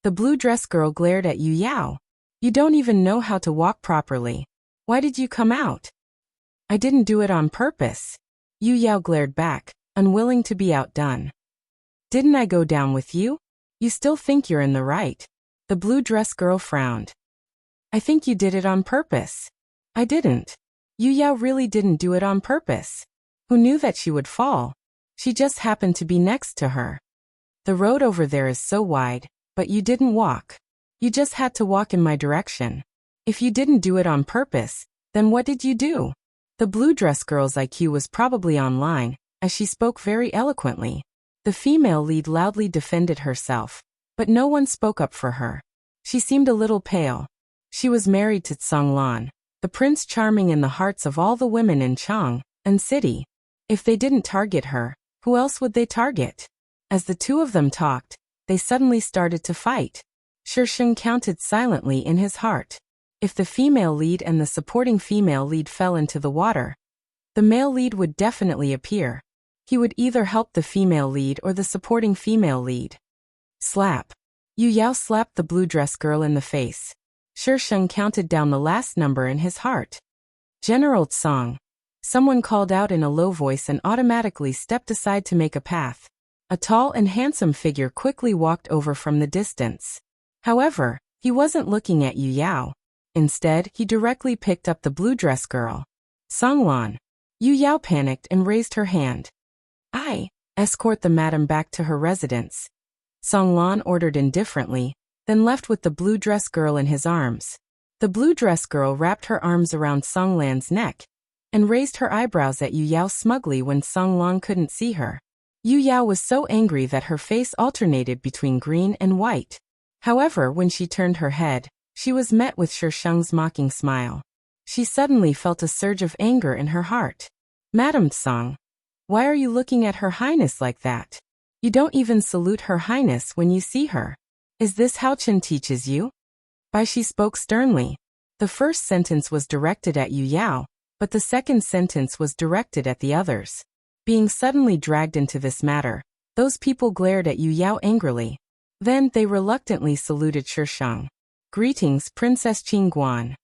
A: The blue dress girl glared at Yu Yao. You don't even know how to walk properly. Why did you come out? I didn't do it on purpose. Yu Yao glared back, unwilling to be outdone. Didn't I go down with you? You still think you're in the right. The blue dress girl frowned. I think you did it on purpose. I didn't. Yu Yao really didn't do it on purpose. Who knew that she would fall? She just happened to be next to her. The road over there is so wide, but you didn't walk. You just had to walk in my direction. If you didn't do it on purpose, then what did you do? The blue dress girl's IQ was probably online, as she spoke very eloquently. The female lead loudly defended herself, but no one spoke up for her. She seemed a little pale. She was married to Tsonglan, the prince charming in the hearts of all the women in Chang and city. If they didn't target her, who else would they target? As the two of them talked, they suddenly started to fight. Shisheng counted silently in his heart. If the female lead and the supporting female lead fell into the water, the male lead would definitely appear. He would either help the female lead or the supporting female lead. Slap. Yu Yao slapped the blue dress girl in the face. Shisheng counted down the last number in his heart. General Tsong. Someone called out in a low voice and automatically stepped aside to make a path. A tall and handsome figure quickly walked over from the distance. However, he wasn't looking at Yu Yao. Instead, he directly picked up the blue dress girl. Songlan. Yu Yao panicked and raised her hand. I escort the madam back to her residence. Songlan ordered indifferently, then left with the blue dress girl in his arms. The blue dress girl wrapped her arms around Songlan's neck and raised her eyebrows at Yu Yao smugly when Songlan couldn't see her. Yu Yao was so angry that her face alternated between green and white. However, when she turned her head, she was met with Shisheng's mocking smile. She suddenly felt a surge of anger in her heart. Madam Tsong, why are you looking at Her Highness like that? You don't even salute Her Highness when you see her. Is this how Chen teaches you? She spoke sternly. The first sentence was directed at Yu Yao, but the second sentence was directed at the others. Being suddenly dragged into this matter, those people glared at Yu Yao angrily. Then they reluctantly saluted Shisheng. Greetings, Princess Qingguan.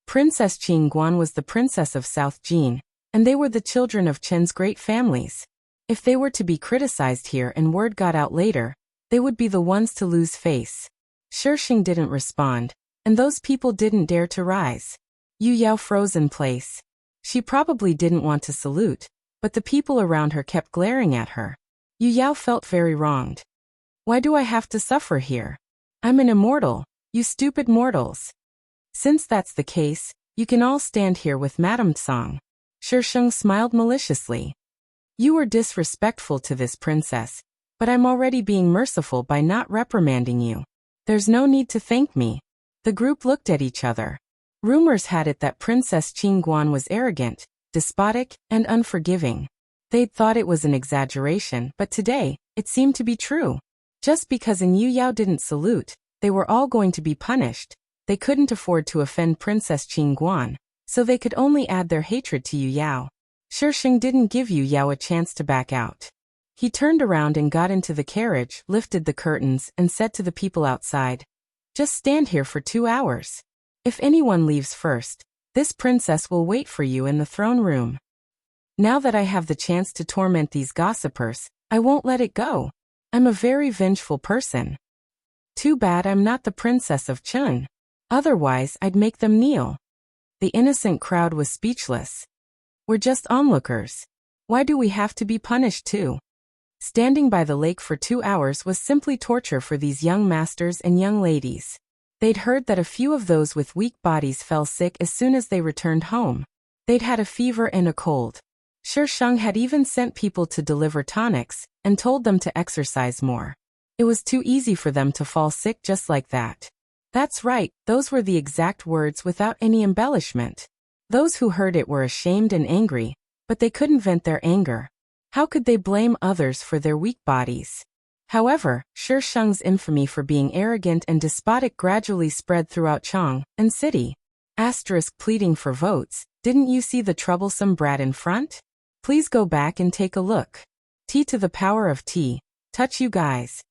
A: Princess Qingguan was the princess of South Jin, and they were the children of Chen's great families. If they were to be criticized here and word got out later, they would be the ones to lose face. Shisheng didn't respond, and those people didn't dare to rise. Yu Yao froze in place. She probably didn't want to salute, but the people around her kept glaring at her. Yu Yao felt very wronged. Why do I have to suffer here? I'm an immortal, you stupid mortals. Since that's the case, you can all stand here with Madame Tsong. Shisheng smiled maliciously. You were disrespectful to this princess, but I'm already being merciful by not reprimanding you. There's no need to thank me. The group looked at each other. Rumors had it that Princess Qingguan was arrogant, despotic, and unforgiving. They'd thought it was an exaggeration, but today, it seemed to be true. Just because Yu Yao didn't salute, they were all going to be punished. They couldn't afford to offend Princess Qing Guan, so they could only add their hatred to Yu Yao. Shisheng didn't give Yu Yao a chance to back out. He turned around and got into the carriage, lifted the curtains, and said to the people outside, "Just stand here for 2 hours. If anyone leaves first, this princess will wait for you in the throne room. Now that I have the chance to torment these gossipers, I won't let it go. I'm a very vengeful person. Too bad I'm not the princess of Chun. Otherwise, I'd make them kneel." The innocent crowd was speechless. "We're just onlookers. Why do we have to be punished too?" Standing by the lake for 2 hours was simply torture for these young masters and young ladies. They'd heard that a few of those with weak bodies fell sick as soon as they returned home. They'd had a fever and a cold. Shisheng had even sent people to deliver tonics, and told them to exercise more. It was too easy for them to fall sick just like that. That's right, those were the exact words without any embellishment. Those who heard it were ashamed and angry, but they couldn't vent their anger. How could they blame others for their weak bodies? However, Shisheng's infamy for being arrogant and despotic gradually spread throughout Chang and city. Pleading for votes, didn't you see the troublesome brat in front? Please go back and take a look. T to the power of T. Touch you guys.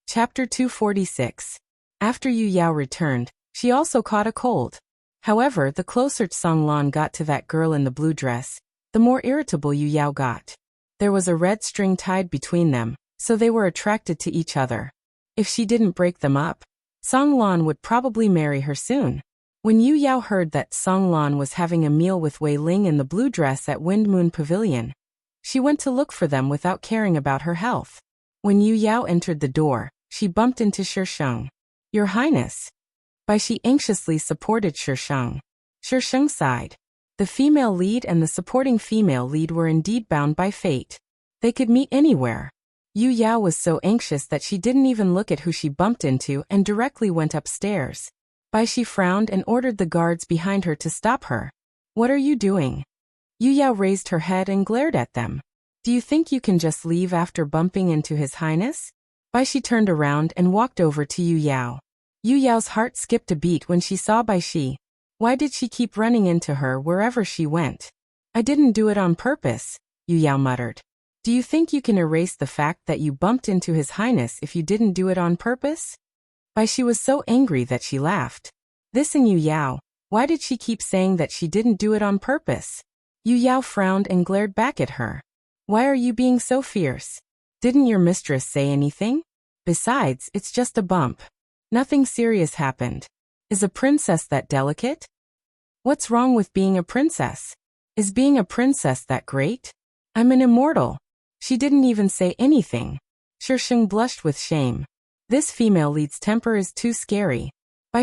A: Chapter 246. After Yu Yao returned, she also caught a cold. However, the closer Song Lan got to that girl in the blue dress, the more irritable Yu Yao got. There was a red string tied between them, so they were attracted to each other. If she didn't break them up, Song Lan would probably marry her soon. When Yu Yao heard that Song Lan was having a meal with Wei Ling in the blue dress at Wind Moon Pavilion, she went to look for them without caring about her health. When Yu Yao entered the door, she bumped into Shisheng. "Your Highness." She anxiously supported Shisheng. Shisheng sighed. The female lead and the supporting female lead were indeed bound by fate. They could meet anywhere. Yu Yao was so anxious that she didn't even look at who she bumped into and directly went upstairs. She frowned and ordered the guards behind her to stop her. "What are you doing?" Yu Yao raised her head and glared at them. "Do you think you can just leave after bumping into His Highness?" She turned around and walked over to Yu Yao. Yu Yao's heart skipped a beat when she saw Shi. Why did she keep running into her wherever she went? "I didn't do it on purpose," Yu Yao muttered. "Do you think you can erase the fact that you bumped into His Highness if you didn't do it on purpose?" She was so angry that she laughed. This in Yu Yao, why did she keep saying that she didn't do it on purpose? Yu Yao frowned and glared back at her. "Why are you being so fierce? Didn't your mistress say anything? Besides, it's just a bump. Nothing serious happened. Is a princess that delicate? What's wrong with being a princess? Is being a princess that great? I'm an immortal." She didn't even say anything. Shisheng blushed with shame. This female lead's temper is too scary.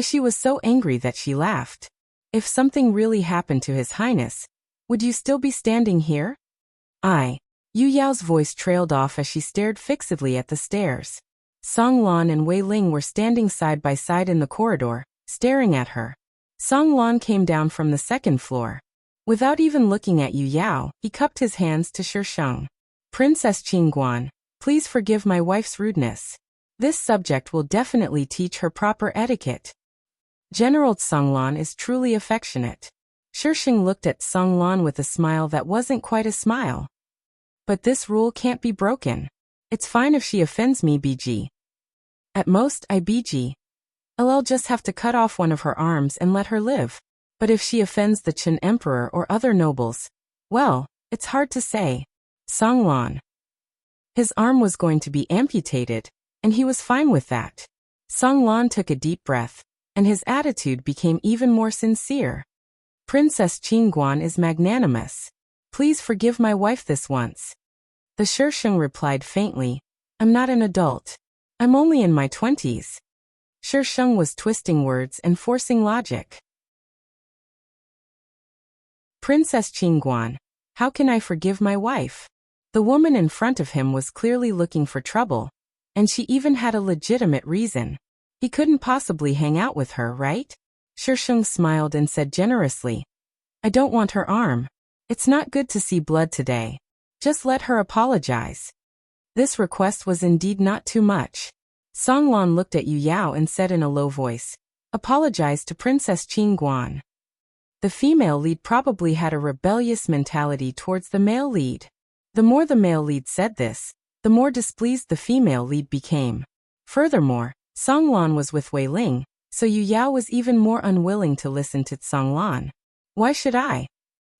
A: She was so angry that she laughed. "If something really happened to His Highness, would you still be standing here?" Yu Yao's voice trailed off as she stared fixedly at the stairs. Song Lan and Wei Ling were standing side by side in the corridor, staring at her. Song Lan came down from the second floor. Without even looking at Yu Yao, he cupped his hands to Shisheng. "Princess Qing Guan, please forgive my wife's rudeness. This subject will definitely teach her proper etiquette. General Song Lan is truly affectionate." Shisheng looked at Song Lan with a smile that wasn't quite a smile. "But this rule can't be broken. It's fine if she offends me, BG. At most, I'll just have to cut off one of her arms and let her live. But if she offends the Qin Emperor or other nobles, well, it's hard to say." Song Lan. His arm was going to be amputated, and he was fine with that. Song Lan took a deep breath, and his attitude became even more sincere. "Princess Qing Guan is magnanimous. Please forgive my wife this once." The Shisheng replied faintly, "I'm not an adult. I'm only in my 20s. Shisheng was twisting words and forcing logic. "Princess Qing Guan, how can I forgive my wife?" The woman in front of him was clearly looking for trouble, and she even had a legitimate reason. He couldn't possibly hang out with her, right? Shisheng smiled and said generously, "I don't want her arm. It's not good to see blood today. Just let her apologize. This request was indeed not too much. Songlan looked at Yu Yao and said in a low voice, "Apologize to Princess Qingguan." The female lead probably had a rebellious mentality towards the male lead. The more the male lead said this, the more displeased the female lead became. Furthermore, Songlan was with Wei Ling, so Yu Yao was even more unwilling to listen to Songlan. Why should I?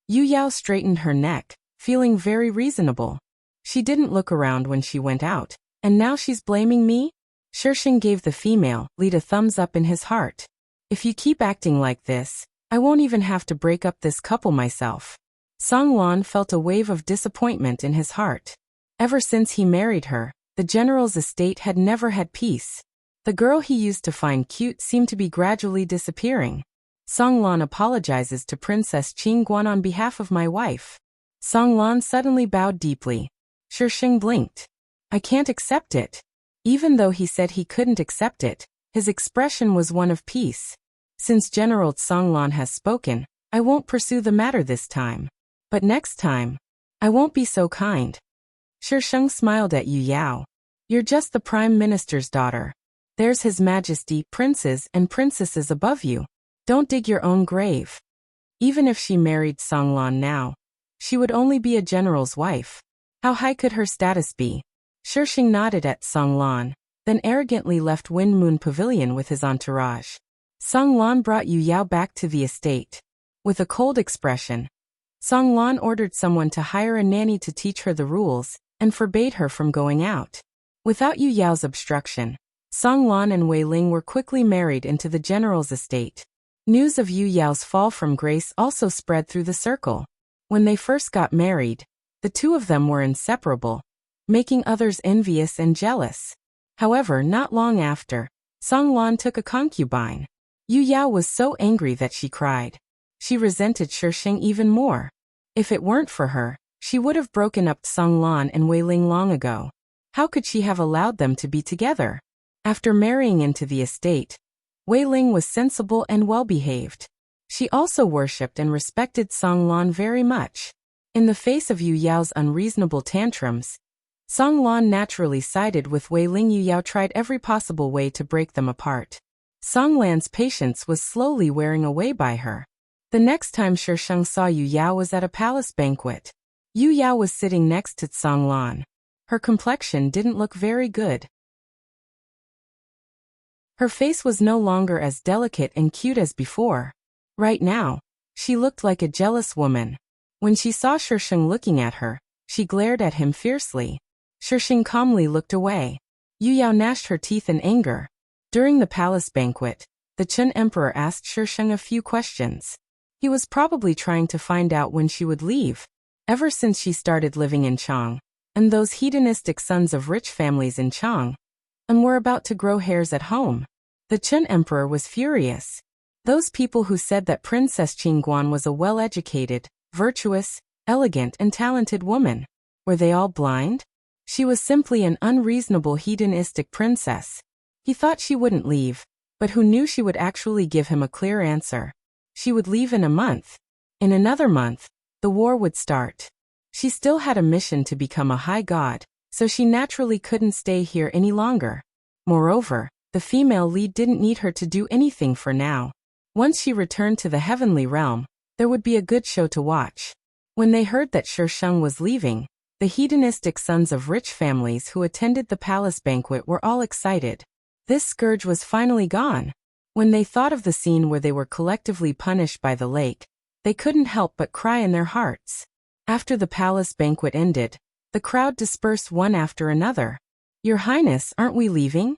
A: Yu Yao straightened her neck, feeling very reasonable. She didn't look around when she went out, and now she's blaming me? Shisheng gave the female lead a thumbs up in his heart. If you keep acting like this, I won't even have to break up this couple myself. Songlan felt a wave of disappointment in his heart. Ever since he married her, the general's estate had never had peace. The girl he used to find cute seemed to be gradually disappearing. Songlan apologizes to Princess Qingguan on behalf of my wife. Songlan suddenly bowed deeply. Shisheng blinked. I can't accept it. Even though he said he couldn't accept it, his expression was one of peace. Since General Songlan has spoken, I won't pursue the matter this time. But next time, I won't be so kind. Shisheng smiled at Yu Yao. You're just the Prime Minister's daughter. There's His Majesty, princes and princesses above you. Don't dig your own grave. Even if she married Songlan now, she would only be a general's wife. How high could her status be? Shisheng nodded at Songlan, then arrogantly left Wind Moon Pavilion with his entourage. Songlan brought Yu Yao back to the estate. With a cold expression, Songlan ordered someone to hire a nanny to teach her the rules, and forbade her from going out. Without Yu Yao's obstruction, Songlan and Wei Ling were quickly married into the general's estate. News of Yu Yao's fall from grace also spread through the circle. When they first got married, the two of them were inseparable, making others envious and jealous. However, not long after, Songlan took a concubine. Yu Yao was so angry that she cried. She resented Shisheng even more. If it weren't for her, she would have broken up Songlan and Wei Ling long ago. How could she have allowed them to be together? After marrying into the estate, Wei Ling was sensible and well-behaved. She also worshipped and respected Songlan very much. In the face of Yu Yao's unreasonable tantrums, Songlan naturally sided with Wei Ling. Yu Yao tried every possible way to break them apart. Songlan's patience was slowly wearing away by her. The next time Shisheng saw Yu Yao was at a palace banquet. Yu Yao was sitting next to Songlan. Her complexion didn't look very good. Her face was no longer as delicate and cute as before. Right now, she looked like a jealous woman. When she saw Shisheng looking at her, she glared at him fiercely. Shisheng calmly looked away. Yu Yao gnashed her teeth in anger. During the palace banquet, the Chen Emperor asked Shisheng a few questions. He was probably trying to find out when she would leave. Ever since she started living in Chang, and those hedonistic sons of rich families in Chang, and were about to grow hairs at home, the Chen Emperor was furious. Those people who said that Princess Qingguan was a well-educated, virtuous, elegant and talented woman, were they all blind? She was simply an unreasonable hedonistic princess. He thought she wouldn't leave, but who knew she would actually give him a clear answer? She would leave in a month. In another month, the war would start. She still had a mission to become a high god, so she naturally couldn't stay here any longer. Moreover, the female lead didn't need her to do anything for now. Once she returned to the heavenly realm, there would be a good show to watch. When they heard that Shisheng was leaving, the hedonistic sons of rich families who attended the palace banquet were all excited. This scourge was finally gone. When they thought of the scene where they were collectively punished by the lake, they couldn't help but cry in their hearts. After the palace banquet ended, the crowd dispersed one after another. Your Highness, aren't we leaving?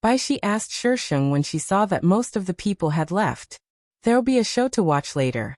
A: Baishi asked Shisheng when she saw that most of the people had left. There'll be a show to watch later.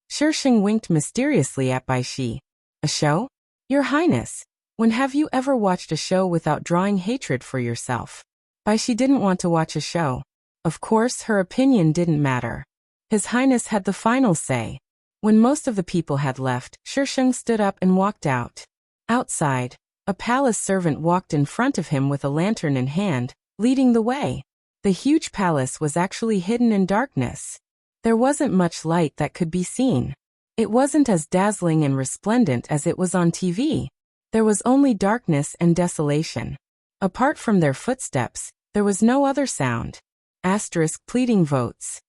A: Shisheng winked mysteriously at Baishi. A show? Your Highness, when have you ever watched a show without drawing hatred for yourself? Baishi didn't want to watch a show. Of course, her opinion didn't matter. His Highness had the final say. When most of the people had left, Shisheng stood up and walked out. Outside, a palace servant walked in front of him with a lantern in hand, leading the way. The huge palace was actually hidden in darkness. There wasn't much light that could be seen. It wasn't as dazzling and resplendent as it was on TV. There was only darkness and desolation. Apart from their footsteps, there was no other sound. Asterisk pleading votes.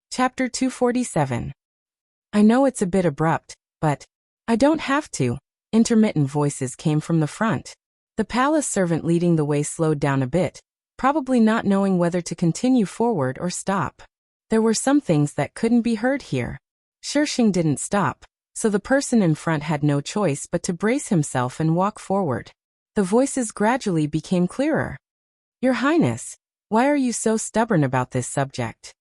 A: Chapter 247. I know it's a bit abrupt, but I don't have to. Intermittent voices came from the front. The palace servant leading the way slowed down a bit, probably not knowing whether to continue forward or stop. There were some things that couldn't be heard here. Shisheng didn't stop, so the person in front had no choice but to brace himself and walk forward. The voices gradually became clearer. Your Highness, why are you so stubborn about this subject?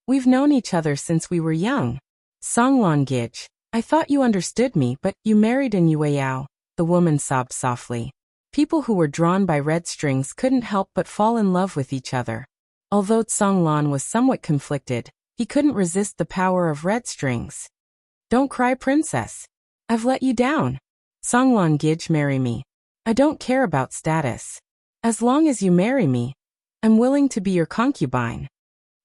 A: We've known each other since we were young. Songlon Gij, I thought you understood me, but you married in Yueyao, the woman sobbed softly. People who were drawn by red strings couldn't help but fall in love with each other. Although Songlon was somewhat conflicted, he couldn't resist the power of red strings. Don't cry, princess. I've let you down. Songlon Gij, marry me. I don't care about status. As long as you marry me, I'm willing to be your concubine.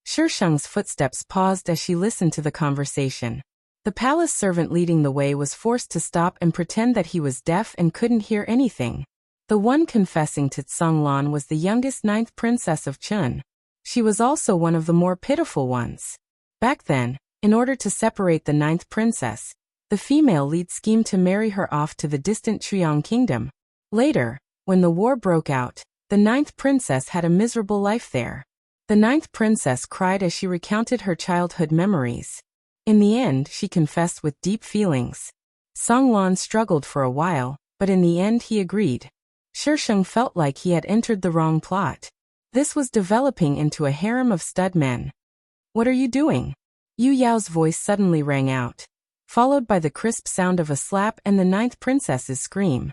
A: Shisheng's footsteps paused as she listened to the conversation. The palace servant leading the way was forced to stop and pretend that he was deaf and couldn't hear anything. The one confessing to Songlon was the youngest 9th princess of Chun. She was also one of the more pitiful ones. Back then, in order to separate the 9th princess, the female lead schemed to marry her off to the distant Triong kingdom. Later, when the war broke out, the 9th princess had a miserable life there. The 9th princess cried as she recounted her childhood memories. In the end, she confessed with deep feelings. Songlon struggled for a while, but in the end he agreed. Shisheng felt like he had entered the wrong plot. This was developing into a harem of stud men. What are you doing? Yu Yao's voice suddenly rang out, followed by the crisp sound of a slap and the 9th princess's scream.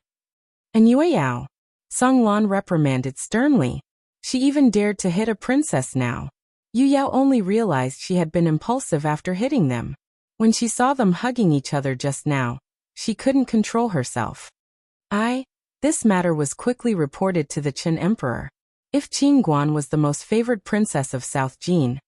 A: And Yue Yao? Songlon reprimanded sternly. She even dared to hit a princess now. Yu Yao only realized she had been impulsive after hitting them. When she saw them hugging each other just now, she couldn't control herself. This matter was quickly reported to the Qin emperor. If Qingguan was the most favored princess of South Jin,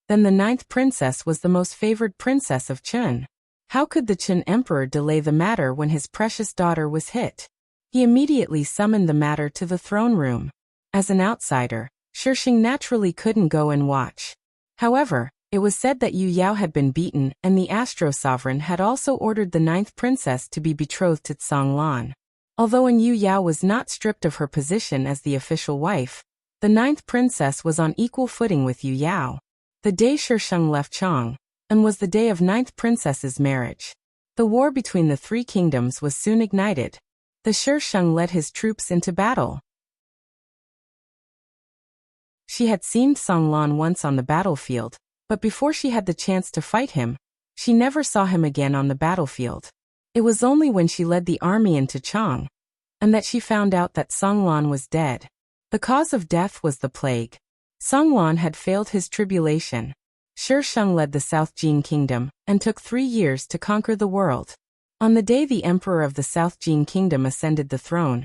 A: then the 9th princess was the most favored princess of Chun. How could the Qin emperor delay the matter when his precious daughter was hit? He immediately summoned the matter to the throne room. As an outsider, Shisheng naturally couldn't go and watch. However, it was said that Yu Yao had been beaten and the Astro Sovereign had also ordered the 9th princess to be betrothed to Songlon. Although Yu Yao was not stripped of her position as the official wife, the 9th princess was on equal footing with Yu Yao. The day Shisheng left Chang, and was the day of 9th princess's marriage. The war between the three kingdoms was soon ignited. The Shisheng led his troops into battle. She had seen Songlon once on the battlefield, but before she had the chance to fight him, she never saw him again on the battlefield. It was only when she led the army into Chang, and that she found out that Songlon was dead. The cause of death was the plague. Songlon had failed his tribulation. Shisheng led the South Jin kingdom, and took 3 years to conquer the world. On the day the emperor of the South Jin kingdom ascended the throne,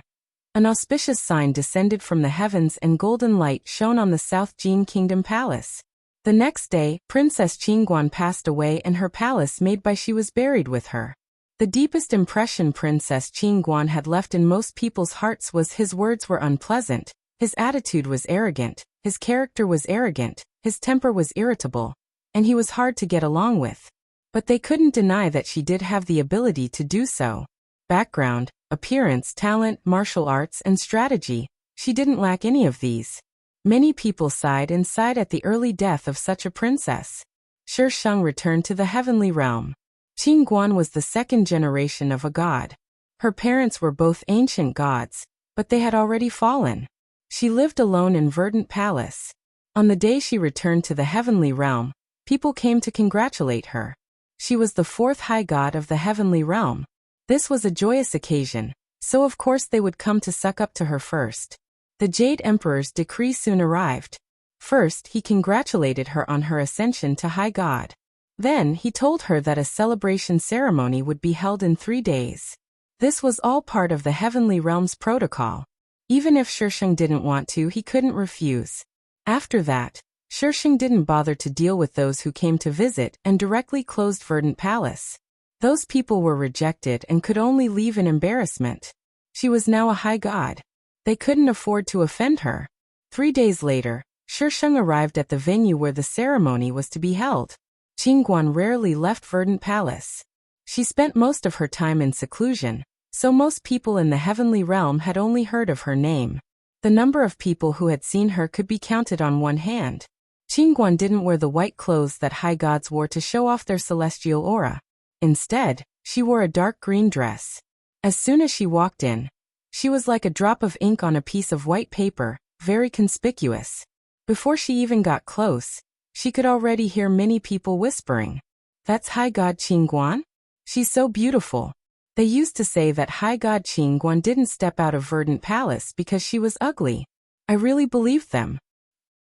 A: an auspicious sign descended from the heavens and golden light shone on the South Jin kingdom palace. The next day, Princess Qingguan passed away and her palace made by she was buried with her. The deepest impression Princess Qingguan had left in most people's hearts was his words were unpleasant, his attitude was arrogant, his character was arrogant, his temper was irritable, and he was hard to get along with. But they couldn't deny that she did have the ability to do so. Background, appearance, talent, martial arts, and strategy, she didn't lack any of these. Many people sighed and sighed at the early death of such a princess. Shisheng returned to the heavenly realm. Qingguan was the second generation of a god. Her parents were both ancient gods, but they had already fallen. She lived alone in Verdant Palace. On the day she returned to the heavenly realm, people came to congratulate her. She was the 4th high god of the heavenly realm. This was a joyous occasion, so of course they would come to suck up to her first. The Jade Emperor's decree soon arrived. First, he congratulated her on her ascension to high god. Then, he told her that a celebration ceremony would be held in 3 days. This was all part of the heavenly realm's protocol. Even if Shisheng didn't want to, he couldn't refuse. After that, Shisheng didn't bother to deal with those who came to visit and directly closed Verdant Palace. Those people were rejected and could only leave in embarrassment. She was now a high god. They couldn't afford to offend her. 3 days later, Shisheng arrived at the venue where the ceremony was to be held. Qingguan rarely left Verdant Palace. She spent most of her time in seclusion, so most people in the heavenly realm had only heard of her name. The number of people who had seen her could be counted on one hand. Qingguan didn't wear the white clothes that high gods wore to show off their celestial aura. Instead, she wore a dark green dress. As soon as she walked in, she was like a drop of ink on a piece of white paper, very conspicuous. Before she even got close, she could already hear many people whispering, "That's High God Qingguan? She's so beautiful." They used to say that High God Qingguan didn't step out of Verdant Palace because she was ugly. I really believed them.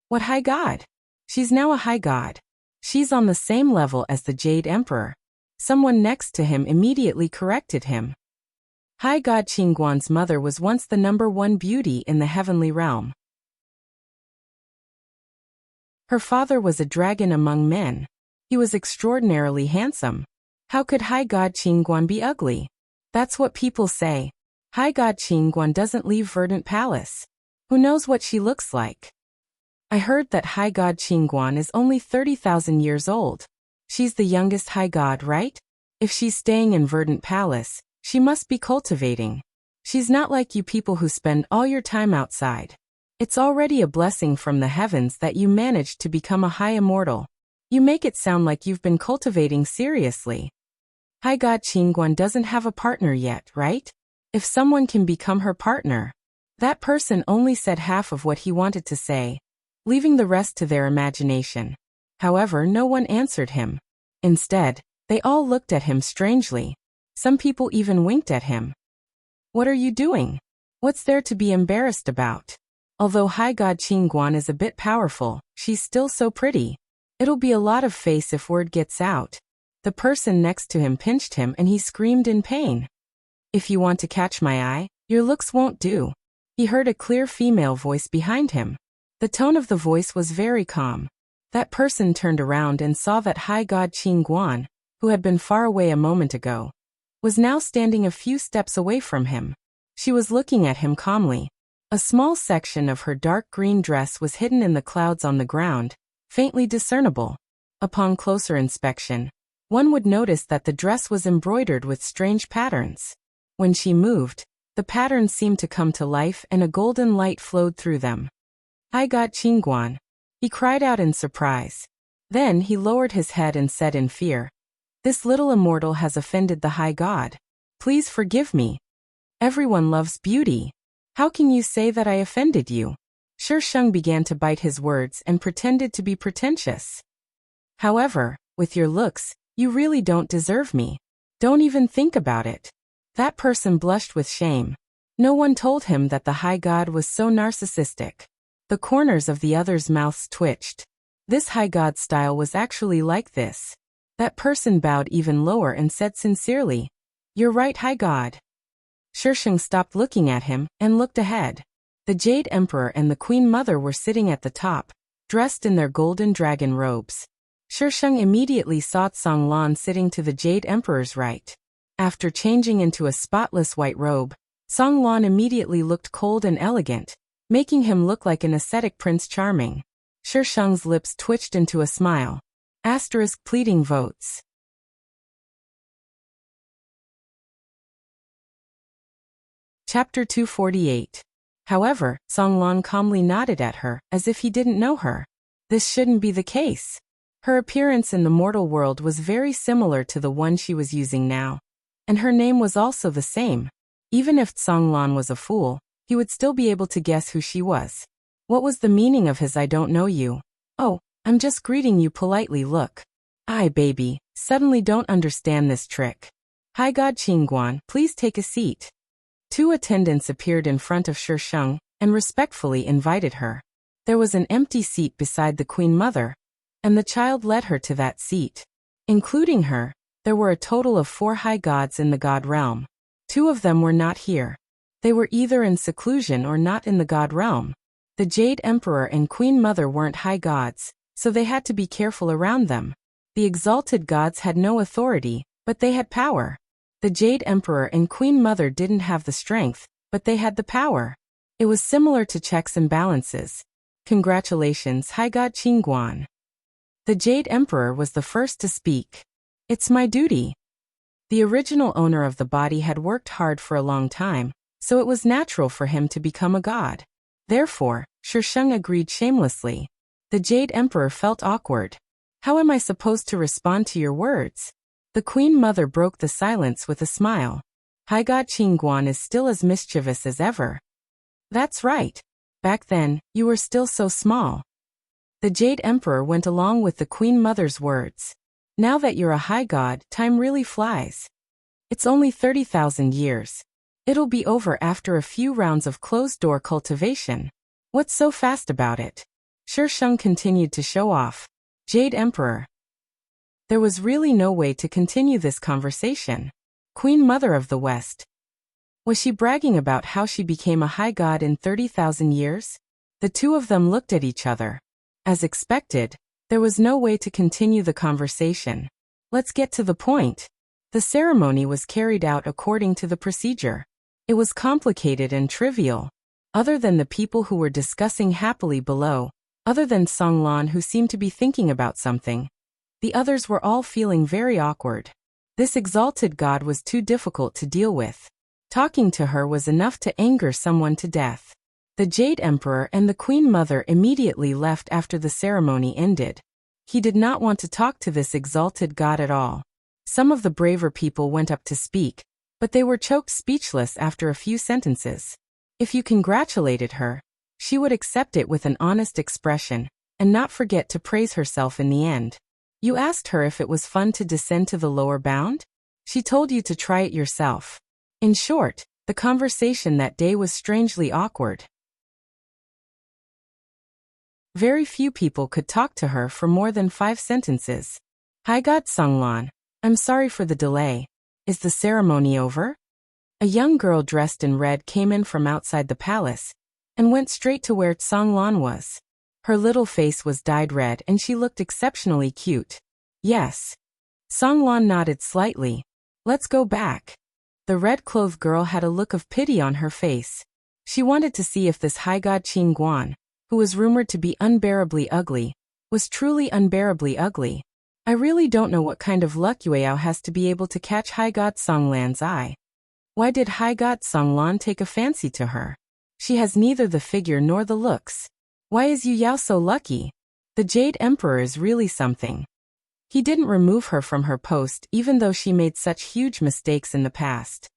A: What high god? She's now a high god. She's on the same level as the Jade Emperor. Someone next to him immediately corrected him. High God Qingguan's mother was once the #1 beauty in the heavenly realm. Her father was a dragon among men. He was extraordinarily handsome. How could High God Qingguan be ugly? That's what people say. High God Qingguan doesn't leave Verdant Palace. Who knows what she looks like? I heard that High God Qingguan is only 30,000 years old. She's the youngest high god, right? If she's staying in Verdant Palace, she must be cultivating. She's not like you people who spend all your time outside. It's already a blessing from the heavens that you managed to become a high immortal. You make it sound like you've been cultivating seriously. High God Qingguan doesn't have a partner yet, right? If someone can become her partner. That person only said half of what he wanted to say, leaving the rest to their imagination. However, no one answered him. Instead, they all looked at him strangely. Some people even winked at him. What are you doing? What's there to be embarrassed about? Although High God Qingguan is a bit powerful, she's still so pretty. It'll be a lot of face if word gets out. The person next to him pinched him and he screamed in pain. If you want to catch my eye, your looks won't do. He heard a clear female voice behind him. The tone of the voice was very calm. That person turned around and saw that High God Qingguan, who had been far away a moment ago, was now standing a few steps away from him. She was looking at him calmly. A small section of her dark green dress was hidden in the clouds on the ground, faintly discernible. Upon closer inspection, one would notice that the dress was embroidered with strange patterns. When she moved, the patterns seemed to come to life and a golden light flowed through them. High God Qingguan, he cried out in surprise. Then he lowered his head and said in fear, "This little immortal has offended the High God. Please forgive me. Everyone loves beauty. How can you say that I offended you?" Shisheng began to bite his words and pretended to be pretentious. "However, with your looks, you really don't deserve me. Don't even think about it." That person blushed with shame. No one told him that the high god was so narcissistic. The corners of the others' mouths twitched. This high god style was actually like this. That person bowed even lower and said sincerely, "You're right, high god." Shisheng stopped looking at him and looked ahead. The Jade Emperor and the Queen Mother were sitting at the top, dressed in their golden dragon robes. Shisheng immediately saw Songlan sitting to the Jade Emperor's right. After changing into a spotless white robe, Songlan immediately looked cold and elegant, making him look like an ascetic Prince Charming. Shisheng's lips twitched into a smile. * pleading votes. Chapter 248. However, Songlan calmly nodded at her, as if he didn't know her. This shouldn't be the case. Her appearance in the mortal world was very similar to the one she was using now. And her name was also the same. Even if Songlan was a fool, he would still be able to guess who she was. What was the meaning of his "I don't know you"? "Oh, I'm just greeting you politely" look? "I, baby, suddenly don't understand this trick. High God Qingguan, please take a seat." Two attendants appeared in front of Shisheng and respectfully invited her. There was an empty seat beside the Queen Mother, and the child led her to that seat. Including her, there were a total of 4 high gods in the god realm. 2 of them were not here. They were either in seclusion or not in the god realm. The Jade Emperor and Queen Mother weren't high gods, so they had to be careful around them. The exalted gods had no authority, but they had power. The Jade Emperor and Queen Mother didn't have the strength, but they had the power. It was similar to checks and balances. Congratulations, High God Qingguan. The Jade Emperor was the first to speak. It's my duty. The original owner of the body had worked hard for a long time, so it was natural for him to become a god. Therefore, Shisheng agreed shamelessly. The Jade Emperor felt awkward. How am I supposed to respond to your words? The Queen Mother broke the silence with a smile. High God Qingguan is still as mischievous as ever. That's right. Back then, you were still so small. The Jade Emperor went along with the Queen Mother's words. Now that you're a high god, time really flies. It's only 30,000 years. It'll be over after a few rounds of closed-door cultivation. What's so fast about it? Shisheng continued to show off. Jade Emperor. There was really no way to continue this conversation. Queen Mother of the West. Was she bragging about how she became a high god in 30,000 years? The two of them looked at each other. As expected, there was no way to continue the conversation. Let's get to the point. The ceremony was carried out according to the procedure. It was complicated and trivial. Other than the people who were discussing happily below, other than Songlan who seemed to be thinking about something, the others were all feeling very awkward. This exalted god was too difficult to deal with. Talking to her was enough to anger someone to death. The Jade Emperor and the Queen Mother immediately left after the ceremony ended. He did not want to talk to this exalted god at all. Some of the braver people went up to speak, but they were choked speechless after a few sentences. If you congratulated her, she would accept it with an honest expression, and not forget to praise herself in the end. You asked her if it was fun to descend to the lower bound? She told you to try it yourself. In short, the conversation that day was strangely awkward. Very few people could talk to her for more than 5 sentences. High God Songlan, I'm sorry for the delay. Is the ceremony over? A young girl dressed in red came in from outside the palace, and went straight to where Songlan was. Her little face was dyed red and she looked exceptionally cute. Yes. Songlan nodded slightly. Let's go back. The red-clothed girl had a look of pity on her face. She wanted to see if this high god Qingguan, who was rumored to be unbearably ugly, was truly unbearably ugly. I really don't know what kind of luck Yueyao has to be able to catch High God Songlan's eye. Why did High God Songlan take a fancy to her? She has neither the figure nor the looks. Why is Yueyao so lucky? The Jade Emperor is really something. He didn't remove her from her post even though she made such huge mistakes in the past.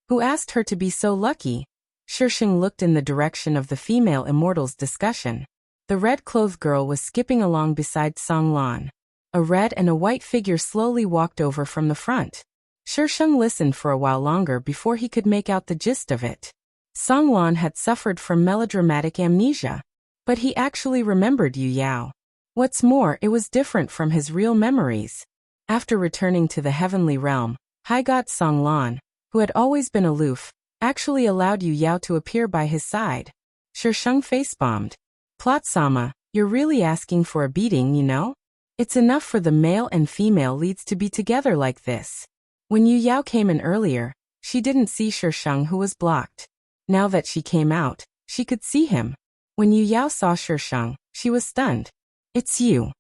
A: Who asked her to be so lucky? Shisheng looked in the direction of the female immortal's discussion. The red-clothed girl was skipping along beside Songlan. A red and a white figure slowly walked over from the front. Shisheng listened for a while longer before he could make out the gist of it. Songlan had suffered from melodramatic amnesia, but he actually remembered Yueyao. What's more, it was different from his real memories. After returning to the heavenly realm, High God Songlan, who had always been aloof, actually allowed Yueyao to appear by his side. Shisheng face-bombed. Plot-sama, you're really asking for a beating, you know? It's enough for the male and female leads to be together like this. When Yueyao came in earlier, she didn't see Shisheng who was blocked. Now that she came out, she could see him. When Yueyao saw Shisheng, she was stunned. It's you.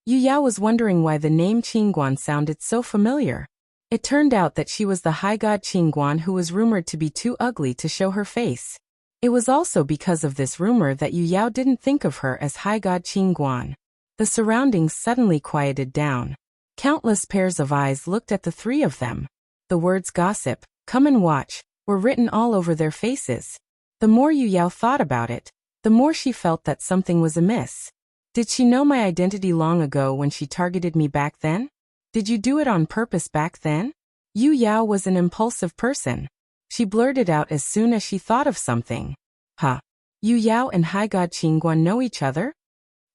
A: Yueyao was wondering why the name Qingguan sounded so familiar. It turned out that she was the high god Qingguan who was rumored to be too ugly to show her face. It was also because of this rumor that Yueyao didn't think of her as high god Qingguan. The surroundings suddenly quieted down. Countless pairs of eyes looked at the three of them. The words gossip, come and watch, were written all over their faces. The more Yueyao thought about it, the more she felt that something was amiss. Did she know my identity long ago when she targeted me back then? Did you do it on purpose back then? Yueyao was an impulsive person. She blurted out as soon as she thought of something. Huh. Yueyao and High God Qingguan know each other?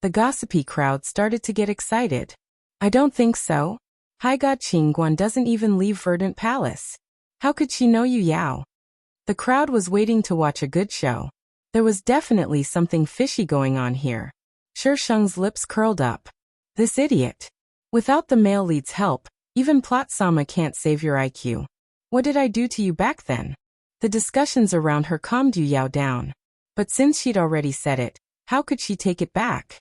A: The gossipy crowd started to get excited. I don't think so. High God Qingguan doesn't even leave Verdant Palace. How could she know Yueyao? The crowd was waiting to watch a good show. There was definitely something fishy going on here. Sheng's lips curled up. This idiot. Without the male lead's help, even plot Sama can't save your IQ. What did I do to you back then? The discussions around her calmed Yu Yao down. But since she'd already said it, how could she take it back?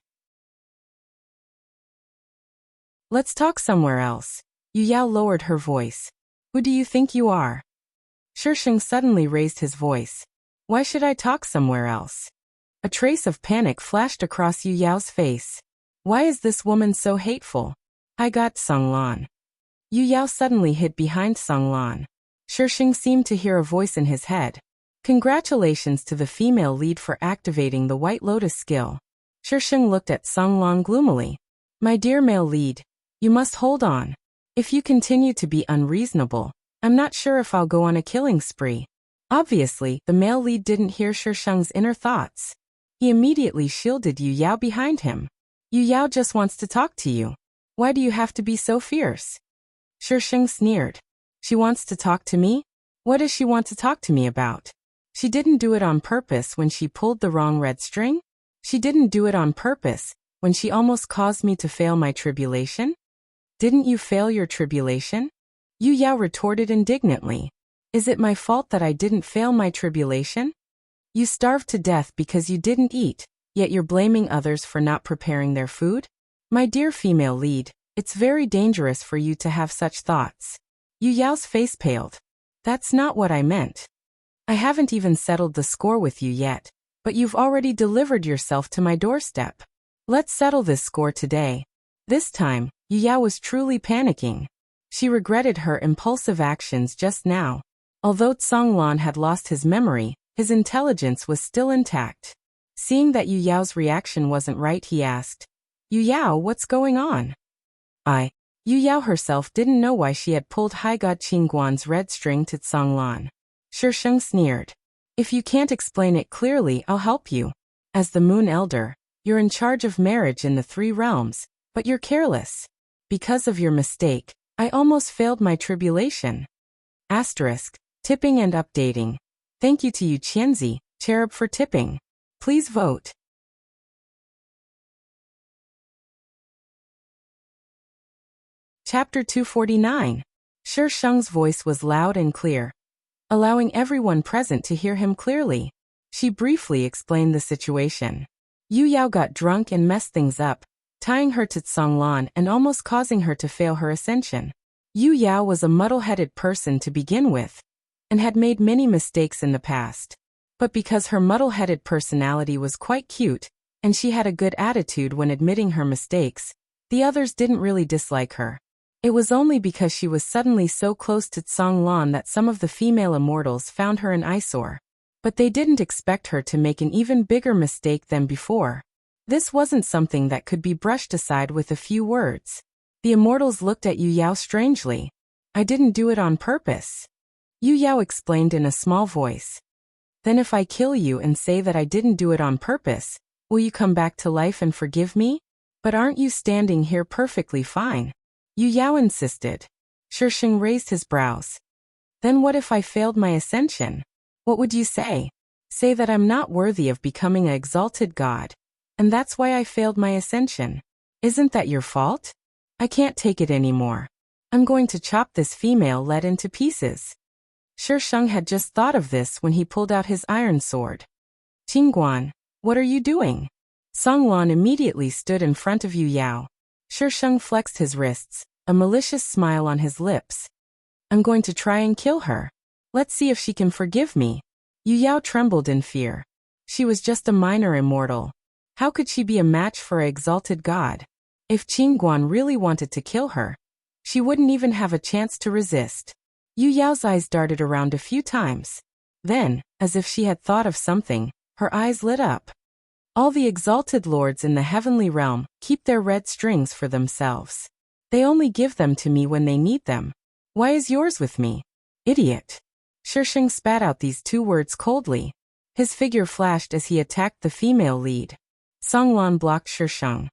A: Let's talk somewhere else. Yu Yao lowered her voice. Who do you think you are? Sheng suddenly raised his voice. Why should I talk somewhere else? A trace of panic flashed across Yu Yao's face. Why is this woman so hateful? I got Song Lan. Yu Yao suddenly hid behind Song Lan. Sheng seemed to hear a voice in his head. Congratulations to the female lead for activating the White Lotus skill. Sheng looked at Song Lan gloomily. My dear male lead, you must hold on. If you continue to be unreasonable, I'm not sure if I'll go on a killing spree. Obviously, the male lead didn't hear Sheng's inner thoughts. He immediately shielded Yu Yao behind him. Yu Yao just wants to talk to you. Why do you have to be so fierce? Sheng sneered. She wants to talk to me? What does she want to talk to me about? She didn't do it on purpose when she pulled the wrong red string? She didn't do it on purpose when she almost caused me to fail my tribulation? Didn't you fail your tribulation? Yu Yao retorted indignantly. Is it my fault that I didn't fail my tribulation? You starved to death because you didn't eat, yet you're blaming others for not preparing their food? My dear female lead, it's very dangerous for you to have such thoughts. Yu Yao's face paled. That's not what I meant. I haven't even settled the score with you yet, but you've already delivered yourself to my doorstep. Let's settle this score today. This time, Yu Yao was truly panicking. She regretted her impulsive actions just now. Although Song Lan had lost his memory, his intelligence was still intact. Seeing that Yu Yao's reaction wasn't right, he asked, Yu Yao, what's going on? Yu Yao herself didn't know why she had pulled High God Qingguan's red string to Song Lan. Sheng sneered. If you can't explain it clearly, I'll help you. As the Moon Elder, you're in charge of marriage in the 3 realms, but you're careless. Because of your mistake, I almost failed my tribulation. Asterisk, tipping and updating. Thank you to you Qianzi, Cherub for tipping. Please vote. Chapter 249. Sheng's voice was loud and clear, allowing everyone present to hear him clearly. She briefly explained the situation. Yu Yao got drunk and messed things up, tying her to Song Lan and almost causing her to fail her ascension. Yu Yao was a muddle-headed person to begin with, and had made many mistakes in the past. But because her muddle-headed personality was quite cute, and she had a good attitude when admitting her mistakes, the others didn't really dislike her. It was only because she was suddenly so close to Song Lan that some of the female immortals found her an eyesore. But they didn't expect her to make an even bigger mistake than before. This wasn't something that could be brushed aside with a few words. The immortals looked at Yu Yao strangely. I didn't do it on purpose. Yu Yao explained in a small voice. Then if I kill you and say that I didn't do it on purpose, will you come back to life and forgive me? But aren't you standing here perfectly fine? Yu Yao insisted. Sheng raised his brows. Then what if I failed my ascension? What would you say? Say that I'm not worthy of becoming an exalted god, and that's why I failed my ascension. Isn't that your fault? I can't take it anymore. I'm going to chop this female lead into pieces. Sheng had just thought of this when he pulled out his iron sword. Qingguan, what are you doing? Song Lan immediately stood in front of Yu Yao. Sheng flexed his wrists, a malicious smile on his lips. I'm going to try and kill her. Let's see if she can forgive me. Yu Yao trembled in fear. She was just a minor immortal. How could she be a match for an exalted god? If Qingguan really wanted to kill her, she wouldn't even have a chance to resist. Yu Yao's eyes darted around a few times. Then, as if she had thought of something, her eyes lit up. All the exalted lords in the heavenly realm keep their red strings for themselves. They only give them to me when they need them. Why is yours with me? Idiot. Sheng spat out these 2 words coldly. His figure flashed as he attacked the female lead. Song Lan blocked Sheng.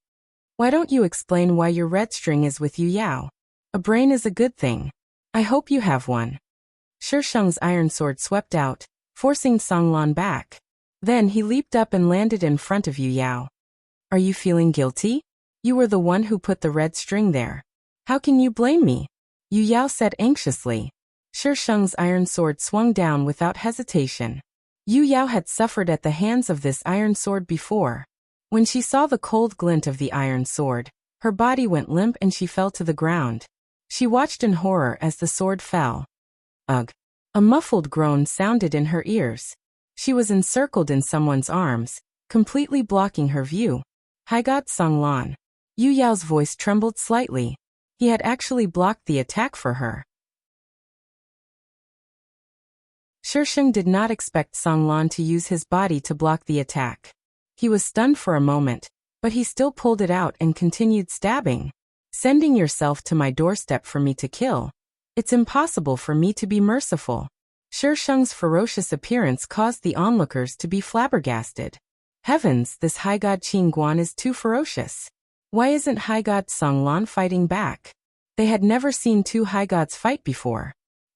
A: Why don't you explain why your red string is with Yu Yao? A brain is a good thing. I hope you have one. Sheng's iron sword swept out, forcing Song Lan back. Then he leaped up and landed in front of Yu Yao. Are you feeling guilty? You were the one who put the red string there. How can you blame me? Yu Yao said anxiously. Shi Sheng's iron sword swung down without hesitation. Yu Yao had suffered at the hands of this iron sword before. When she saw the cold glint of the iron sword, her body went limp and she fell to the ground. She watched in horror as the sword fell. Ugh! A muffled groan sounded in her ears. She was encircled in someone's arms, completely blocking her view. High God Songlan. Yu Yao's voice trembled slightly. He had actually blocked the attack for her. Shi Sheng did not expect Songlan to use his body to block the attack. He was stunned for a moment, but he still pulled it out and continued stabbing. Sending yourself to my doorstep for me to kill. It's impossible for me to be merciful. Shi Sheng's ferocious appearance caused the onlookers to be flabbergasted. Heavens, this High God Qin Guan is too ferocious. Why isn't High God Songlan fighting back? They had never seen two High Gods fight before.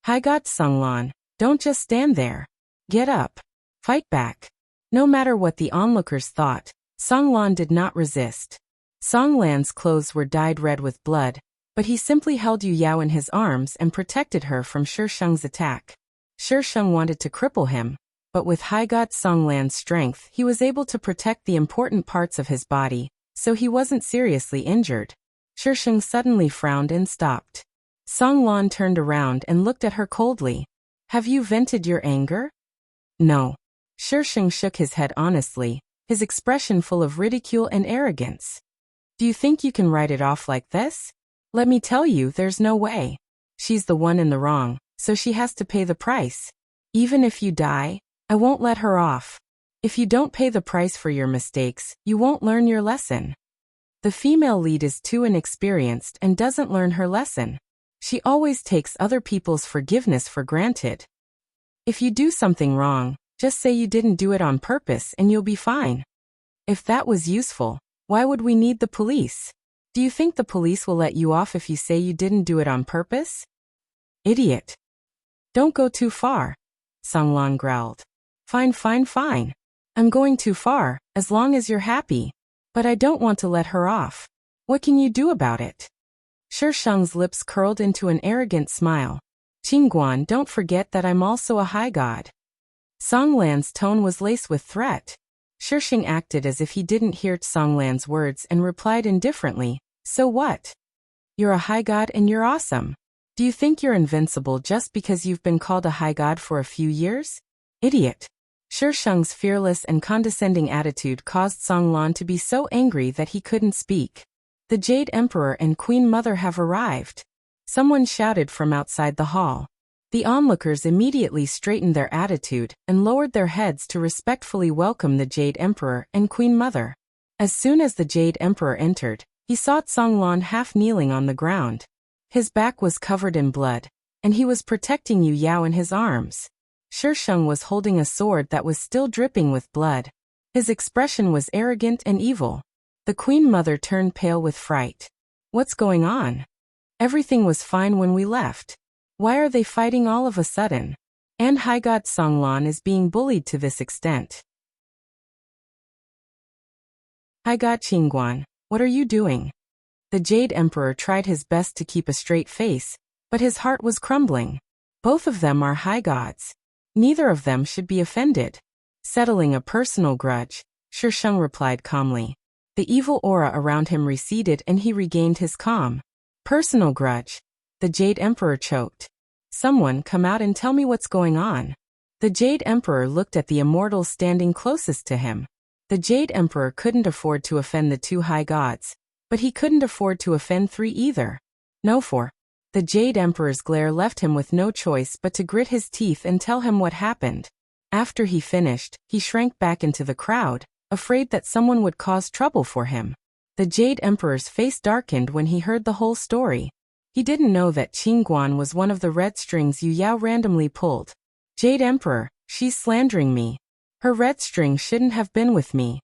A: High God Songlan, don't just stand there. Get up. Fight back. No matter what the onlookers thought, Songlan did not resist. Songlan's clothes were dyed red with blood, but he simply held Yu Yao in his arms and protected her from Shi Sheng's attack. Shi Sheng wanted to cripple him, but with High God Songlan's strength he was able to protect the important parts of his body, so he wasn't seriously injured. Shi Sheng suddenly frowned and stopped. Songlan turned around and looked at her coldly. Have you vented your anger? No. Shi Sheng shook his head honestly, his expression full of ridicule and arrogance. Do you think you can write it off like this? Let me tell you, there's no way. She's the one in the wrong, so she has to pay the price. Even if you die, I won't let her off. If you don't pay the price for your mistakes, you won't learn your lesson. The female lead is too inexperienced and doesn't learn her lesson. She always takes other people's forgiveness for granted. If you do something wrong, just say you didn't do it on purpose and you'll be fine. If that was useful, why would we need the police? Do you think the police will let you off if you say you didn't do it on purpose? Idiot. Don't go too far. Songlan growled. Fine, fine, fine. I'm going too far, as long as you're happy. But I don't want to let her off. What can you do about it? Shi Sheng's lips curled into an arrogant smile. Qingguan, don't forget that I'm also a high god. Songlan's tone was laced with threat. Shi Sheng acted as if he didn't hear Songlan's words and replied indifferently, so what? You're a high god and you're awesome. Do you think you're invincible just because you've been called a high god for a few years? Idiot. Shi Sheng's fearless and condescending attitude caused Songlan to be so angry that he couldn't speak. The Jade Emperor and Queen Mother have arrived. Someone shouted from outside the hall. The onlookers immediately straightened their attitude and lowered their heads to respectfully welcome the Jade Emperor and Queen Mother. As soon as the Jade Emperor entered, he saw Songlan half kneeling on the ground. His back was covered in blood, and he was protecting Yu Yao in his arms. Shi Sheng was holding a sword that was still dripping with blood. His expression was arrogant and evil. The Queen Mother turned pale with fright. What's going on? Everything was fine when we left. Why are they fighting all of a sudden? And High God Songlan is being bullied to this extent. High God Qingguan, what are you doing? The Jade Emperor tried his best to keep a straight face, but his heart was crumbling. Both of them are high gods. Neither of them should be offended. Settling a personal grudge, Shi Sheng replied calmly. The evil aura around him receded and he regained his calm. Personal grudge. The Jade Emperor choked. Someone come out and tell me what's going on. The Jade Emperor looked at the immortals standing closest to him. The Jade Emperor couldn't afford to offend the two high gods, but he couldn't afford to offend three either. No four. The Jade Emperor's glare left him with no choice but to grit his teeth and tell him what happened. After he finished, he shrank back into the crowd, afraid that someone would cause trouble for him. The Jade Emperor's face darkened when he heard the whole story. He didn't know that Qingguan was one of the red strings Yu Yao randomly pulled. Jade Emperor, she's slandering me. Her red string shouldn't have been with me.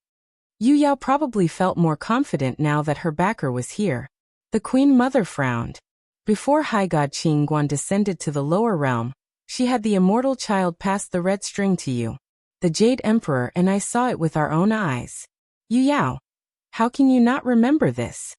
A: Yu Yao probably felt more confident now that her backer was here. The Queen Mother frowned. Before High God Qingguan descended to the lower realm, she had the immortal child pass the red string to you. The Jade Emperor and I saw it with our own eyes. Yu Yao, how can you not remember this?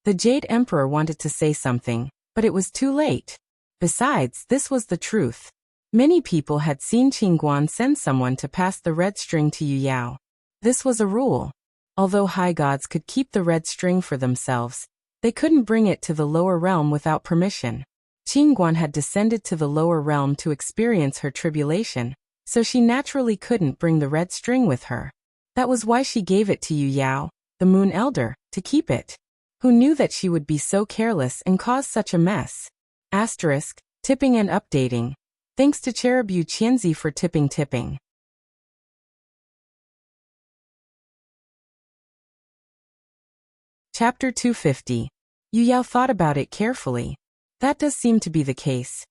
A: The Jade Emperor wanted to say something, but it was too late. Besides, this was the truth. Many people had seen Qingguan send someone to pass the red string to Yu Yao. This was a rule. Although high gods could keep the red string for themselves, they couldn't bring it to the lower realm without permission. Qingguan had descended to the lower realm to experience her tribulation, so she naturally couldn't bring the red string with her. That was why she gave it to Yu Yao, the Moon Elder, to keep it. Who knew that she would be so careless and cause such a mess? Asterisk, tipping and updating. Thanks to Cherubu Qianzi for tipping. Chapter 250. Yu Yao thought about it carefully. That does seem to be the case.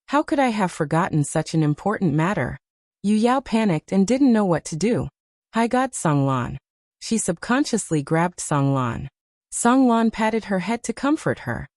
A: How could I have forgotten such an important matter? Yu Yao panicked and didn't know what to do. High God Songlan. She subconsciously grabbed Songlan. Songlan patted her head to comfort her.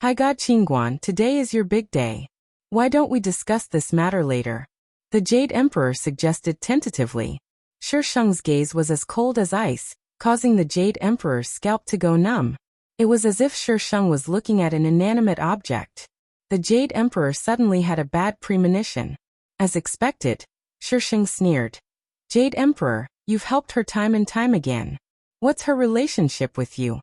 A: High God Qingguan, today is your big day. Why don't we discuss this matter later? The Jade Emperor suggested tentatively. Shisheng's gaze was as cold as ice, causing the Jade Emperor's scalp to go numb. It was as if Shisheng was looking at an inanimate object. The Jade Emperor suddenly had a bad premonition. As expected, Shisheng sneered. Jade Emperor, you've helped her time and time again. What's her relationship with you?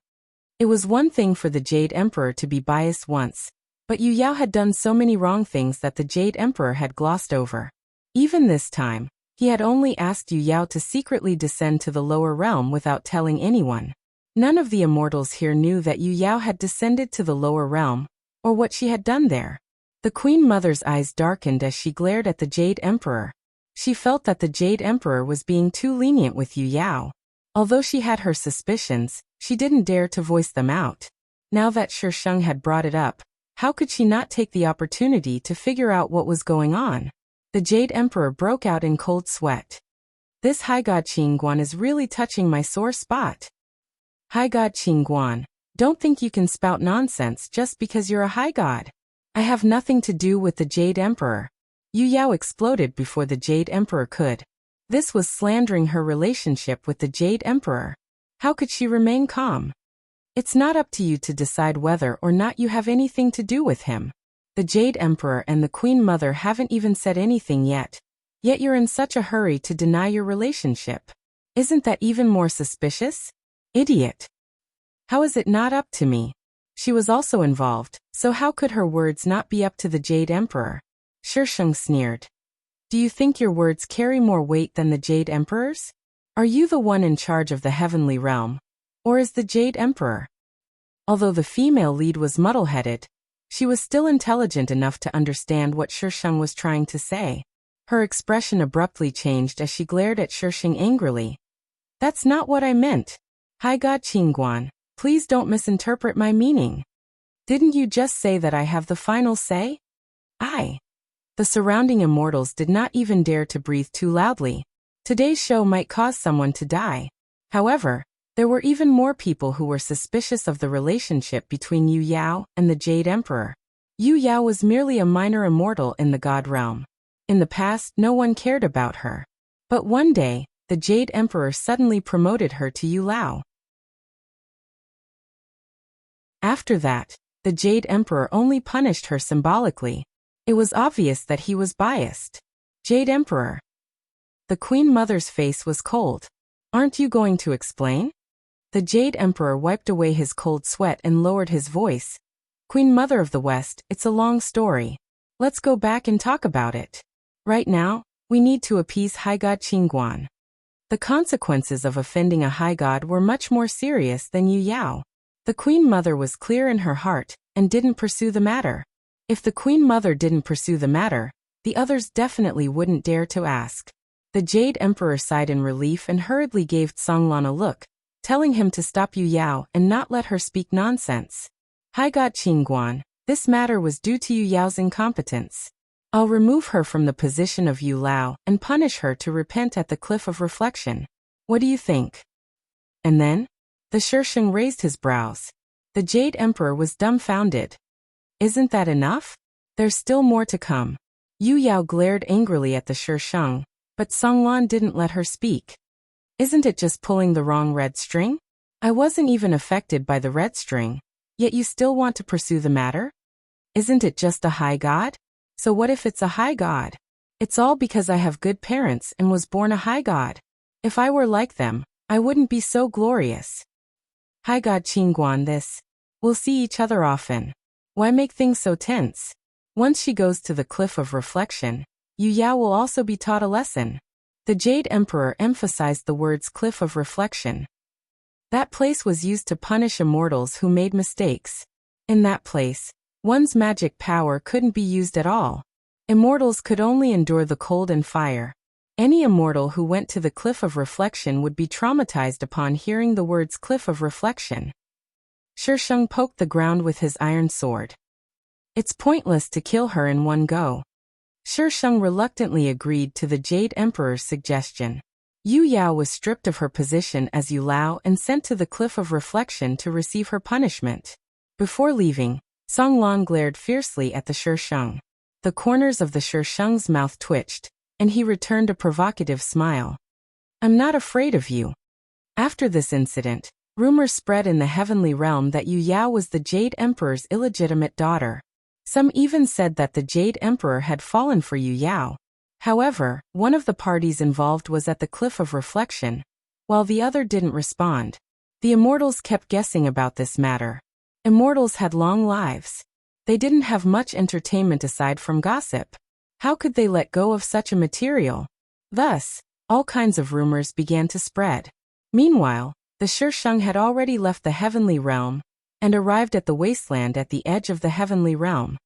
A: It was one thing for the Jade Emperor to be biased once, but Yu Yao had done so many wrong things that the Jade Emperor had glossed over. Even this time, he had only asked Yu Yao to secretly descend to the lower realm without telling anyone. None of the immortals here knew that Yu Yao had descended to the lower realm, or what she had done there. The Queen Mother's eyes darkened as she glared at the Jade Emperor. She felt that the Jade Emperor was being too lenient with Yu Yao. Although she had her suspicions, she didn't dare to voice them out. Now that Shisheng had brought it up, how could she not take the opportunity to figure out what was going on? The Jade Emperor broke out in cold sweat. This High God Qingguan is really touching my sore spot. High God Qingguan, don't think you can spout nonsense just because you're a high god. I have nothing to do with the Jade Emperor. Yu Yao exploded before the Jade Emperor could. This was slandering her relationship with the Jade Emperor. How could she remain calm? It's not up to you to decide whether or not you have anything to do with him. The Jade Emperor and the Queen Mother haven't even said anything yet. Yet you're in such a hurry to deny your relationship. Isn't that even more suspicious? Idiot. How is it not up to me? She was also involved, so how could her words not be up to the Jade Emperor? Shisheng sneered. Do you think your words carry more weight than the Jade Emperor's? Are you the one in charge of the heavenly realm? Or is the Jade Emperor? Although the female lead was muddle-headed, she was still intelligent enough to understand what Shisheng was trying to say. Her expression abruptly changed as she glared at Shisheng angrily. That's not what I meant. High God Qingguan, please don't misinterpret my meaning. Didn't you just say that I have the final say? The surrounding immortals did not even dare to breathe too loudly. Today's show might cause someone to die. However, there were even more people who were suspicious of the relationship between Yu Yao and the Jade Emperor. Yu Yao was merely a minor immortal in the god realm. In the past, no one cared about her. But one day, the Jade Emperor suddenly promoted her to Yu Lao. After that, the Jade Emperor only punished her symbolically. It was obvious that he was biased. Jade Emperor. The Queen Mother's face was cold. Aren't you going to explain? The Jade Emperor wiped away his cold sweat and lowered his voice. Queen Mother of the West, it's a long story. Let's go back and talk about it. Right now, we need to appease High God Qingguan. The consequences of offending a high god were much more serious than Yu Yao. The Queen Mother was clear in her heart and didn't pursue the matter. If the Queen Mother didn't pursue the matter, the others definitely wouldn't dare to ask. The Jade Emperor sighed in relief and hurriedly gave Songlan a look, telling him to stop Yu Yao and not let her speak nonsense. High God Qingguan, this matter was due to Yu Yao's incompetence. I'll remove her from the position of Yu Lao and punish her to repent at the cliff of reflection. What do you think? And then? The Shisheng raised his brows. The Jade Emperor was dumbfounded. Isn't that enough? There's still more to come. Yu Yao glared angrily at the Shisheng, But Songlan didn't let her speak. Isn't it just pulling the wrong red string? I wasn't even affected by the red string, yet you still want to pursue the matter? Isn't it just a high god? So what if it's a high god? It's all because I have good parents and was born a high god. If I were like them, I wouldn't be so glorious. High god Qingguan this. We'll see each other often. Why make things so tense? Once she goes to the cliff of reflection, Yu Yao will also be taught a lesson. The Jade Emperor emphasized the words cliff of reflection. That place was used to punish immortals who made mistakes. In that place, one's magic power couldn't be used at all. Immortals could only endure the cold and fire. Any immortal who went to the cliff of reflection would be traumatized upon hearing the words cliff of reflection. Shisheng poked the ground with his iron sword. It's pointless to kill her in one go. Shisheng reluctantly agreed to the Jade Emperor's suggestion. Yu Yao was stripped of her position as Yu Lao and sent to the cliff of reflection to receive her punishment. Before leaving, Songlan glared fiercely at the Shisheng. The corners of the Shisheng's mouth twitched, and he returned a provocative smile. I'm not afraid of you. After this incident, rumors spread in the heavenly realm that Yu Yao was the Jade Emperor's illegitimate daughter. Some even said that the Jade Emperor had fallen for Yu Yao. However, one of the parties involved was at the cliff of reflection, while the other didn't respond. The immortals kept guessing about this matter. Immortals had long lives. They didn't have much entertainment aside from gossip. How could they let go of such a material? Thus, all kinds of rumors began to spread. Meanwhile, the Shisheng had already left the heavenly realm and arrived at the wasteland at the edge of the heavenly realm.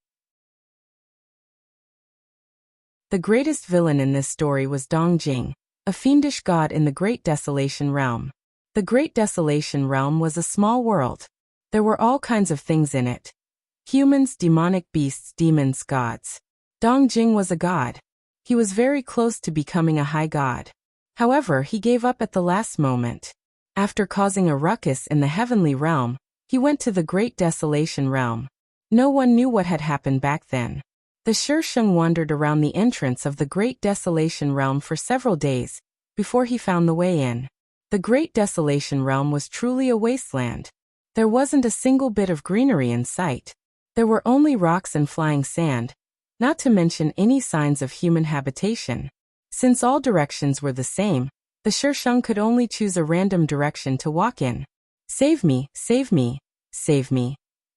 A: The greatest villain in this story was Dongjing, a fiendish god in the Great Desolation Realm. The Great Desolation Realm was a small world. There were all kinds of things in it. Humans, demonic beasts, demons, gods. Dongjing was a god. He was very close to becoming a high god. However, he gave up at the last moment. After causing a ruckus in the heavenly realm, he went to the Great Desolation Realm. No one knew what had happened back then. The Shisheng wandered around the entrance of the Great Desolation Realm for several days, before he found the way in. The Great Desolation Realm was truly a wasteland. There wasn't a single bit of greenery in sight. There were only rocks and flying sand, not to mention any signs of human habitation. Since all directions were the same, the Shisheng could only choose a random direction to walk in. Save me, save me, save me.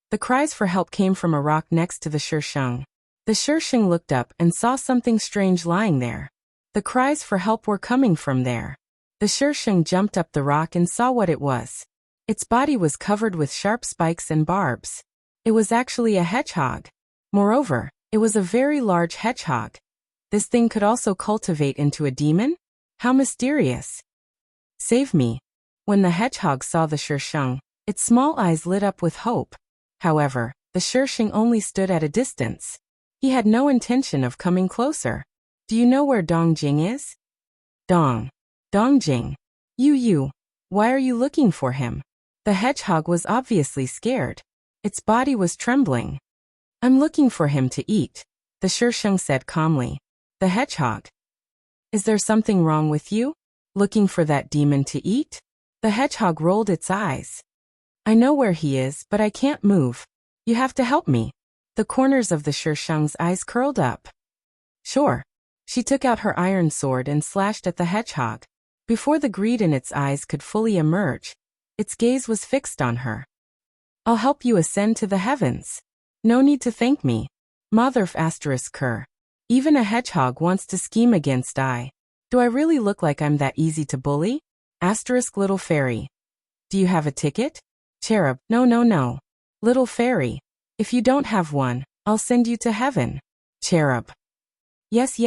A: The cries for help came from a rock next to the Shisheng. The Shisheng looked up and saw something strange lying there. The cries for help were coming from there. The Shisheng jumped up the rock and saw what it was. Its body was covered with sharp spikes and barbs. It was actually a hedgehog. Moreover, it was a very large hedgehog. This thing could also cultivate into a demon? How mysterious. Save me. When the hedgehog saw the Shisheng, its small eyes lit up with hope. However, the Shisheng only stood at a distance. He had no intention of coming closer. Do you know where Dongjing is? Dongjing. You. Why are you looking for him? The hedgehog was obviously scared. Its body was trembling. I'm looking for him to eat, the Shisheng said calmly. The hedgehog. Is there something wrong with you? Looking for that demon to eat? The hedgehog rolled its eyes. I know where he is, but I can't move. You have to help me. The corners of the Shisheng's eyes curled up. Sure. She took out her iron sword and slashed at the hedgehog. Before the greed in its eyes could fully emerge, its gaze was fixed on her. I'll help you ascend to the heavens. No need to thank me. Motherf ***. Even a hedgehog wants to scheme against I. Do I really look like I'm that easy to bully? Little fairy. Do you have a ticket? Cherub. No. Little fairy. If you don't have one, I'll send you to heaven. Cherub. Yes.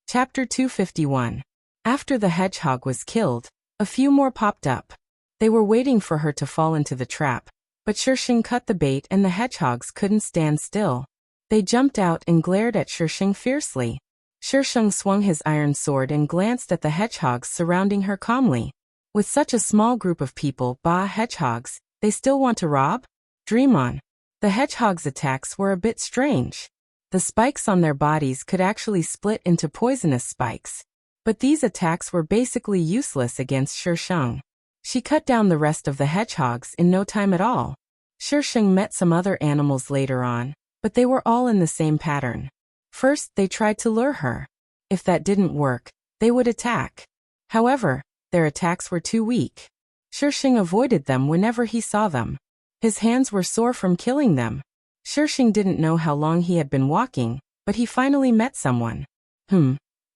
A: Chapter 251. After the hedgehog was killed, a few more popped up. They were waiting for her to fall into the trap, but Shisheng cut the bait and the hedgehogs couldn't stand still. They jumped out and glared at Shisheng fiercely. Shisheng swung his iron sword and glanced at the hedgehogs surrounding her calmly. With such a small group of people, hedgehogs, they still want to rob? Dream on. The hedgehogs' attacks were a bit strange. The spikes on their bodies could actually split into poisonous spikes. But these attacks were basically useless against Shisheng. She cut down the rest of the hedgehogs in no time at all. Shisheng met some other animals later on, but they were all in the same pattern. First, they tried to lure her. If that didn't work, they would attack. However, their attacks were too weak. Shisheng avoided them whenever he saw them. His hands were sore from killing them. Shisheng didn't know how long he had been walking, but he finally met someone.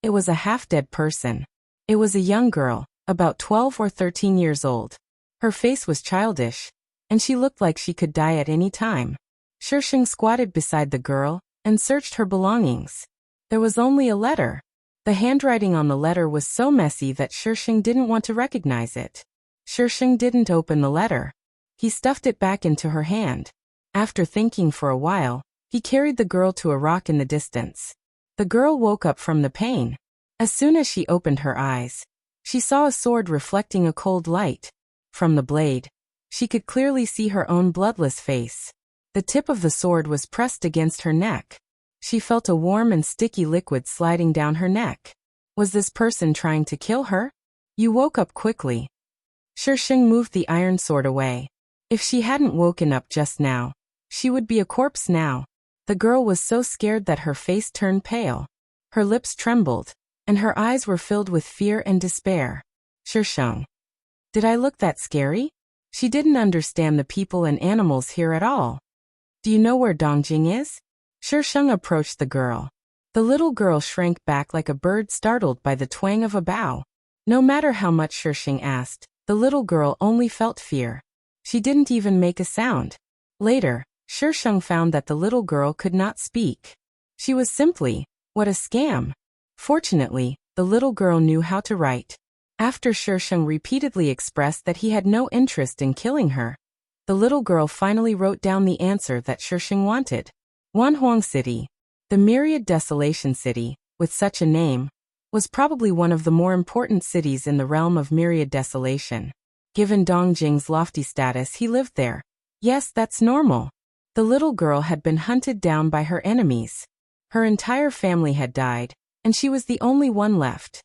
A: It was a half-dead person. It was a young girl, about 12 or 13 years old. Her face was childish, and she looked like she could die at any time. Shisheng squatted beside the girl and searched her belongings. There was only a letter. The handwriting on the letter was so messy that Shisheng didn't want to recognize it. Shisheng didn't open the letter. He stuffed it back into her hand. After thinking for a while, he carried the girl to a rock in the distance. The girl woke up from the pain. As soon as she opened her eyes, she saw a sword reflecting a cold light. From the blade, she could clearly see her own bloodless face. The tip of the sword was pressed against her neck. She felt a warm and sticky liquid sliding down her neck. Was this person trying to kill her? You woke up quickly. Shisheng moved the iron sword away. If she hadn't woken up just now, she would be a corpse now. The girl was so scared that her face turned pale. Her lips trembled, and her eyes were filled with fear and despair. Shisheng. Did I look that scary? She didn't understand the people and animals here at all. Do you know where Dongjing is? Shisheng approached the girl. The little girl shrank back like a bird startled by the twang of a bow. No matter how much Shisheng asked, the little girl only felt fear. She didn't even make a sound. Later, Shisheng found that the little girl could not speak. She was simply, what a scam. Fortunately, the little girl knew how to write. After Shisheng repeatedly expressed that he had no interest in killing her, the little girl finally wrote down the answer that Shisheng wanted. Wanhuang City, the Myriad Desolation City, with such a name, was probably one of the more important cities in the realm of Myriad Desolation. Given Dongjing's lofty status, he lived there. Yes, that's normal. The little girl had been hunted down by her enemies. Her entire family had died, and she was the only one left.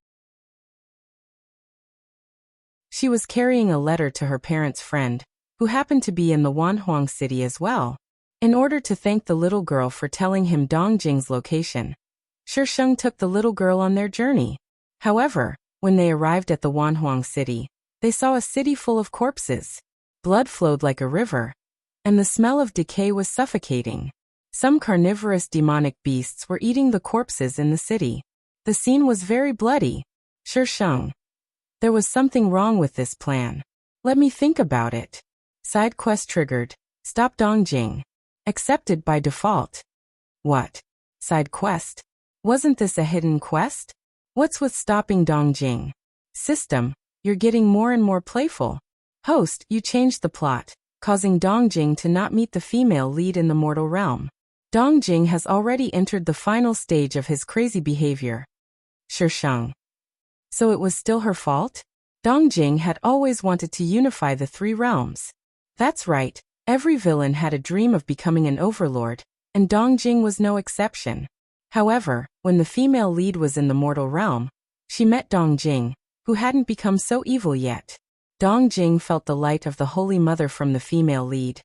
A: She was carrying a letter to her parents' friend, who happened to be in the Wanhuang City as well. In order to thank the little girl for telling him Dongjing's location, Shisheng took the little girl on their journey. However, when they arrived at the Wanhuang City, they saw a city full of corpses. Blood flowed like a river, and the smell of decay was suffocating. Some carnivorous demonic beasts were eating the corpses in the city. The scene was very bloody. Shisheng. There was something wrong with this plan. Let me think about it. Side quest triggered. Stop Dongjing. Accepted by default. What? Side quest? Wasn't this a hidden quest? What's with stopping Dongjing? System, you're getting more and more playful. Host, you changed the plot, causing Dongjing to not meet the female lead in the mortal realm. Dongjing has already entered the final stage of his crazy behavior. Shisheng. So it was still her fault? Dongjing had always wanted to unify the three realms. That's right, every villain had a dream of becoming an overlord, and Dongjing was no exception. However, when the female lead was in the mortal realm, she met Dongjing, who hadn't become so evil yet. Dongjing felt the light of the Holy Mother from the female lead,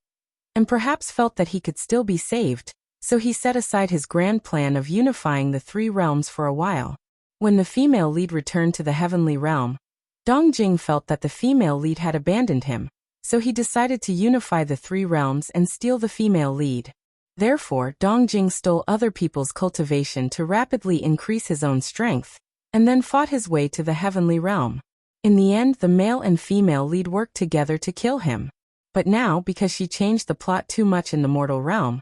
A: and perhaps felt that he could still be saved, so he set aside his grand plan of unifying the three realms for a while. When the female lead returned to the heavenly realm, Dongjing felt that the female lead had abandoned him, so he decided to unify the three realms and steal the female lead. Therefore, Dongjing stole other people's cultivation to rapidly increase his own strength, and then fought his way to the heavenly realm. In the end, the male and female lead worked together to kill him. But now, because she changed the plot too much in the mortal realm,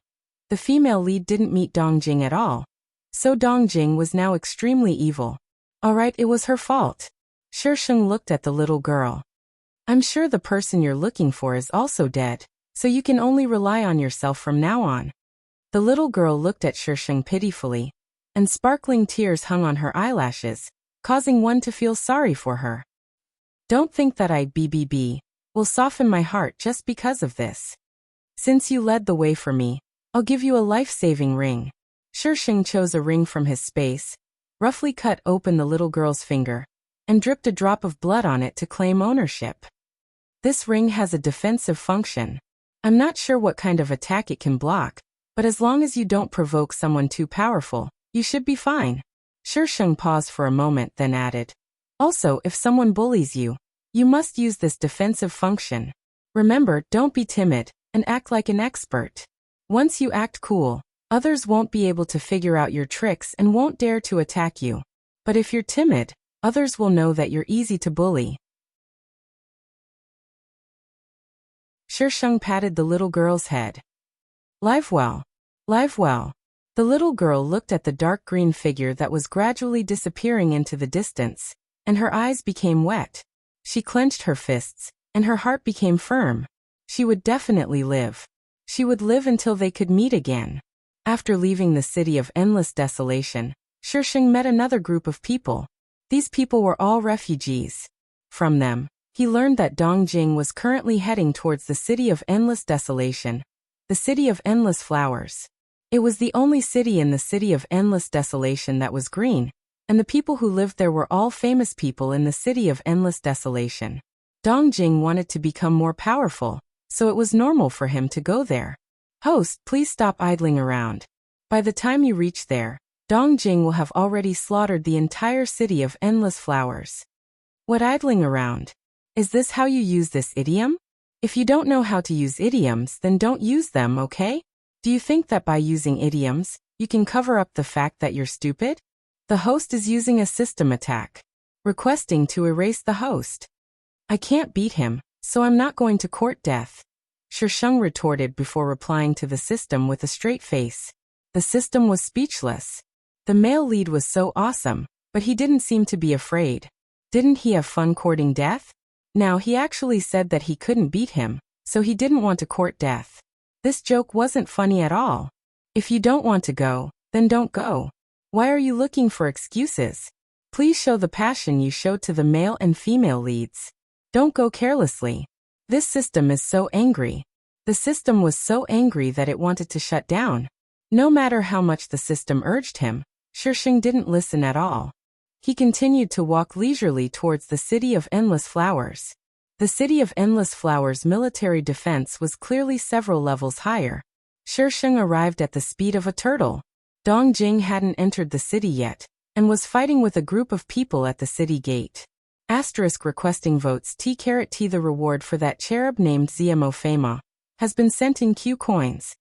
A: the female lead didn't meet Dongjing at all. So Dongjing was now extremely evil. Alright, it was her fault. Shisheng looked at the little girl. I'm sure the person you're looking for is also dead, so you can only rely on yourself from now on. The little girl looked at Shisheng pitifully, and sparkling tears hung on her eyelashes, causing one to feel sorry for her. Don't think that I will soften my heart just because of this. Since you led the way for me, I'll give you a life-saving ring. Shisheng chose a ring from his space, roughly cut open the little girl's finger, and dripped a drop of blood on it to claim ownership. This ring has a defensive function. I'm not sure what kind of attack it can block, but as long as you don't provoke someone too powerful, you should be fine. Shisheng paused for a moment, then added, also, if someone bullies you, you must use this defensive function. Remember, don't be timid, and act like an expert. Once you act cool, others won't be able to figure out your tricks and won't dare to attack you. But if you're timid, others will know that you're easy to bully. Shisheng patted the little girl's head. Live well. Live well. The little girl looked at the dark green figure that was gradually disappearing into the distance, and her eyes became wet. She clenched her fists, and her heart became firm. She would definitely live. She would live until they could meet again. After leaving the city of endless desolation, Shisheng met another group of people. These people were all refugees. From them, he learned that Dongjing was currently heading towards the city of endless desolation, the city of endless flowers. It was the only city in the city of endless desolation that was green, and the people who lived there were all famous people in the city of endless desolation. Dongjing wanted to become more powerful, so it was normal for him to go there. Host, please stop idling around. By the time you reach there, Dongjing will have already slaughtered the entire city of endless flowers. What idling around? Is this how you use this idiom? If you don't know how to use idioms, then don't use them, okay? Do you think that by using idioms, you can cover up the fact that you're stupid? The host is using a system attack, requesting to erase the host. I can't beat him, so I'm not going to court death. Shisheng retorted before replying to the system with a straight face. The system was speechless. The male lead was so awesome, but he didn't seem to be afraid. Didn't he have fun courting death? Now he actually said that he couldn't beat him, so he didn't want to court death. This joke wasn't funny at all. If you don't want to go, then don't go. Why are you looking for excuses? Please show the passion you showed to the male and female leads. Don't go carelessly. This system is so angry. The system was so angry that it wanted to shut down. No matter how much the system urged him, Shisheng didn't listen at all. He continued to walk leisurely towards the city of endless flowers. The city of endless flowers' military defense was clearly several levels higher. Shisheng arrived at the speed of a turtle. Dongjing hadn't entered the city yet, and was fighting with a group of people at the city gate. Asterisk requesting votes T*T. The reward for that cherub named Ziamo Fama has been sent in Q coins.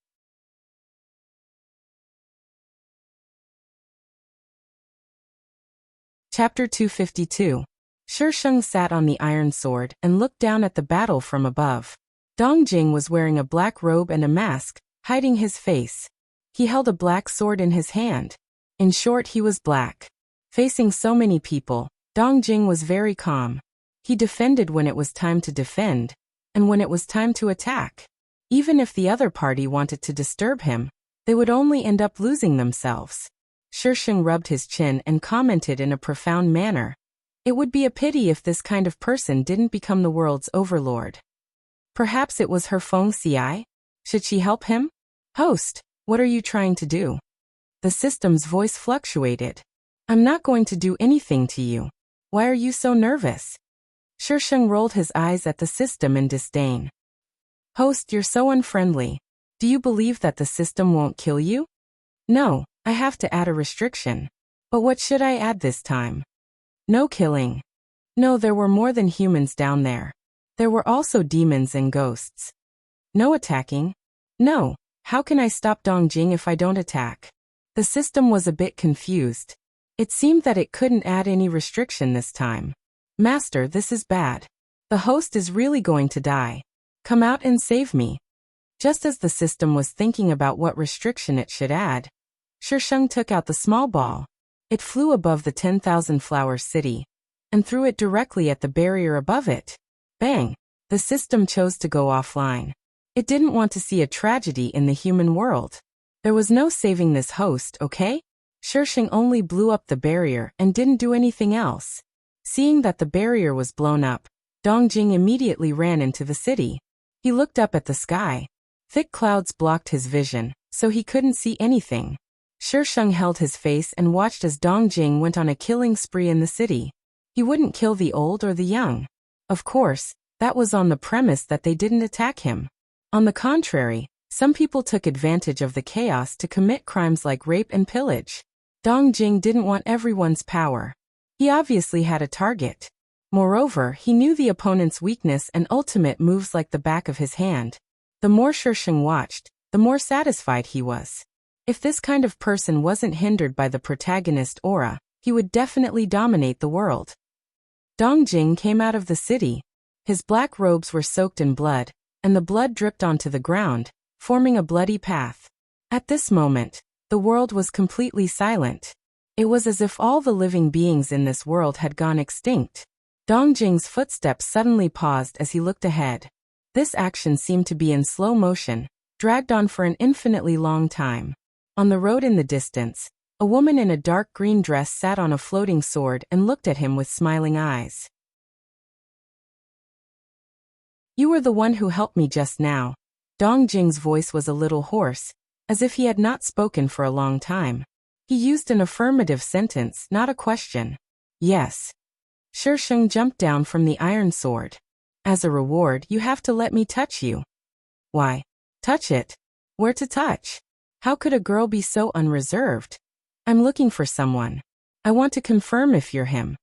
A: Chapter 252. Shisheng sat on the iron sword and looked down at the battle from above. Dongjing was wearing a black robe and a mask, hiding his face. He held a black sword in his hand. In short, he was black. Facing so many people, Dongjing was very calm. He defended when it was time to defend, and when it was time to attack. Even if the other party wanted to disturb him, they would only end up losing themselves. Shisheng rubbed his chin and commented in a profound manner. It would be a pity if this kind of person didn't become the world's overlord. Perhaps it was her Feng Xi? Should she help him? Host, what are you trying to do? The system's voice fluctuated. I'm not going to do anything to you. Why are you so nervous? Shisheng rolled his eyes at the system in disdain. Host, you're so unfriendly. Do you believe that the system won't kill you? No, I have to add a restriction. But what should I add this time? No killing. No, there were more than humans down there. There were also demons and ghosts. No attacking? No, how can I stop Dongjing if I don't attack? The system was a bit confused. It seemed that it couldn't add any restriction this time. Master, this is bad. The host is really going to die. Come out and save me. Just as the system was thinking about what restriction it should add, Shisheng took out the small ball. It flew above the 10,000 flower city, and threw it directly at the barrier above it. Bang! The system chose to go offline. It didn't want to see a tragedy in the human world. There was no saving this host, okay? Shisheng only blew up the barrier and didn't do anything else. Seeing that the barrier was blown up, Dongjing immediately ran into the city. He looked up at the sky. Thick clouds blocked his vision, so he couldn't see anything. Shisheng held his face and watched as Dong Jing went on a killing spree in the city. He wouldn't kill the old or the young. Of course, that was on the premise that they didn't attack him. On the contrary, some people took advantage of the chaos to commit crimes like rape and pillage. Dong Jing didn't want everyone's power. He obviously had a target. Moreover, he knew the opponent's weakness and ultimate moves like the back of his hand. The more Shisheng watched, the more satisfied he was. If this kind of person wasn't hindered by the protagonist aura, he would definitely dominate the world. Dong Jing came out of the city. His black robes were soaked in blood, and the blood dripped onto the ground, forming a bloody path. At this moment, the world was completely silent. It was as if all the living beings in this world had gone extinct. Dong Jing's footsteps suddenly paused as he looked ahead. This action seemed to be in slow motion, dragged on for an infinitely long time. On the road in the distance, a woman in a dark green dress sat on a floating sword and looked at him with smiling eyes. "You were the one who helped me just now." Dong Jing's voice was a little hoarse, as if he had not spoken for a long time. He used an affirmative sentence, not a question. "Yes." Shisheng jumped down from the iron sword. "As a reward, you have to let me touch you." "Why? Touch it? Where to touch? How could a girl be so unreserved?" "I'm looking for someone. I want to confirm if you're him."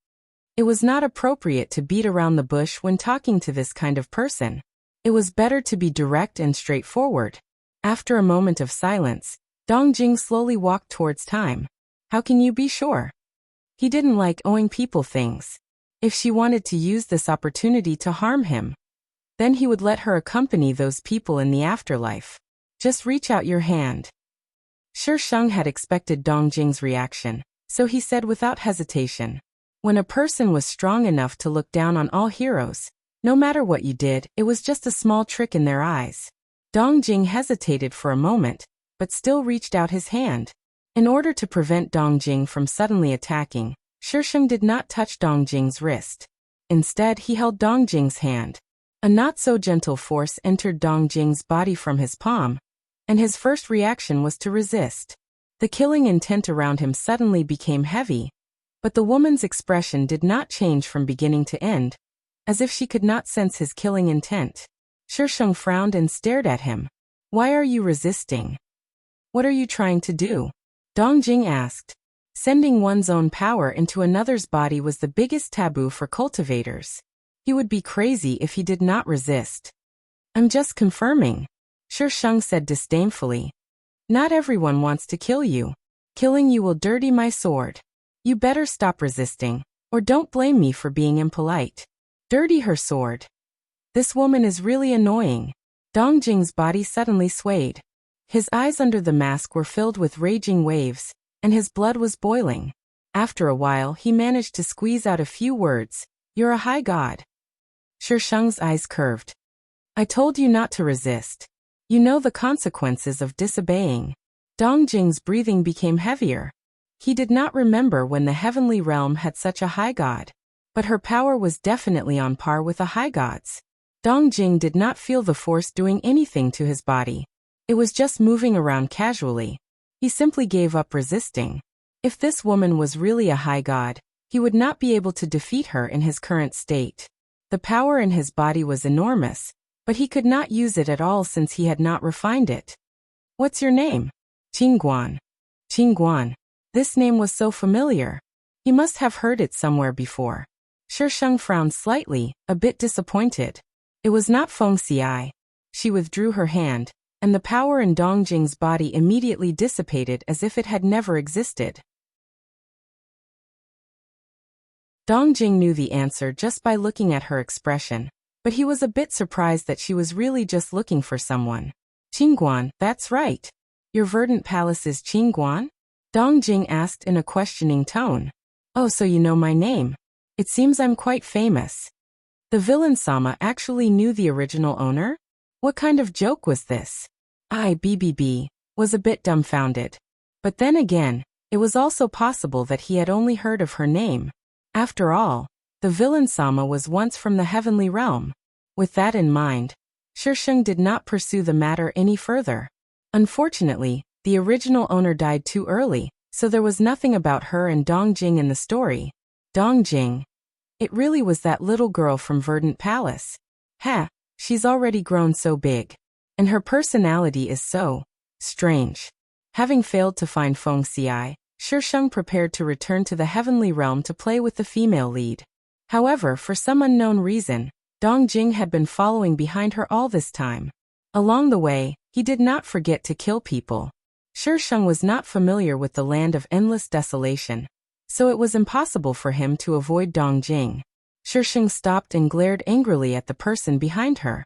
A: It was not appropriate to beat around the bush when talking to this kind of person. It was better to be direct and straightforward. After a moment of silence, Dong Jing slowly walked towards Time. "How can you be sure?" He didn't like owing people things. If she wanted to use this opportunity to harm him, then he would let her accompany those people in the afterlife. "Just reach out your hand." Shisheng had expected Dong Jing's reaction, so he said without hesitation. When a person was strong enough to look down on all heroes, no matter what you did, it was just a small trick in their eyes. Dong Jing hesitated for a moment, but still reached out his hand. In order to prevent Dong Jing from suddenly attacking, Shisheng did not touch Dong Jing's wrist. Instead, he held Dong Jing's hand. A not-so-gentle force entered Dong Jing's body from his palm, and his first reaction was to resist. The killing intent around him suddenly became heavy, but the woman's expression did not change from beginning to end, as if she could not sense his killing intent. Shisheng frowned and stared at him. "Why are you resisting? What are you trying to do?" Dong Jing asked. Sending one's own power into another's body was the biggest taboo for cultivators. He would be crazy if he did not resist. "I'm just confirming," Shisheng said disdainfully. "Not everyone wants to kill you. Killing you will dirty my sword. You better stop resisting, or don't blame me for being impolite." Dirty her sword. This woman is really annoying. Dong Jing's body suddenly swayed. His eyes under the mask were filled with raging waves, and his blood was boiling. After a while, he managed to squeeze out a few words. "You're a high god." Shisheng's eyes curved. "I told you not to resist. You know the consequences of disobeying." Dong Jing's breathing became heavier. He did not remember when the heavenly realm had such a high god, but her power was definitely on par with a high god's. Dong Jing did not feel the force doing anything to his body. It was just moving around casually. He simply gave up resisting. If this woman was really a high god, he would not be able to defeat her in his current state. The power in his body was enormous, but he could not use it at all since he had not refined it. "What's your name?" "Qingguan." "Qingguan." This name was so familiar. He must have heard it somewhere before. Shisheng frowned slightly, a bit disappointed. It was not Feng Xiai. She withdrew her hand, and the power in Dong Jing's body immediately dissipated as if it had never existed. Dong Jing knew the answer just by looking at her expression, but he was a bit surprised that she was really just looking for someone. "Qingguan, that's right. Your verdant palace is Qingguan?" Dong Jing asked in a questioning tone. "Oh, so you know my name. It seems I'm quite famous." The villain Sama actually knew the original owner? What kind of joke was this? BBB was a bit dumbfounded. But then again, it was also possible that he had only heard of her name. After all, the villain Sama was once from the heavenly realm. With that in mind, Shisheng did not pursue the matter any further. Unfortunately, the original owner died too early, so there was nothing about her and Dongjing in the story. Dongjing. It really was that little girl from Verdant Palace. She's already grown so big. And her personality is so strange. Having failed to find Feng Xiai, Shisheng prepared to return to the heavenly realm to play with the female lead. However, for some unknown reason, Dongjing had been following behind her all this time. Along the way, he did not forget to kill people. Shisheng was not familiar with the land of endless desolation, so it was impossible for him to avoid Dongjing. Shisheng stopped and glared angrily at the person behind her.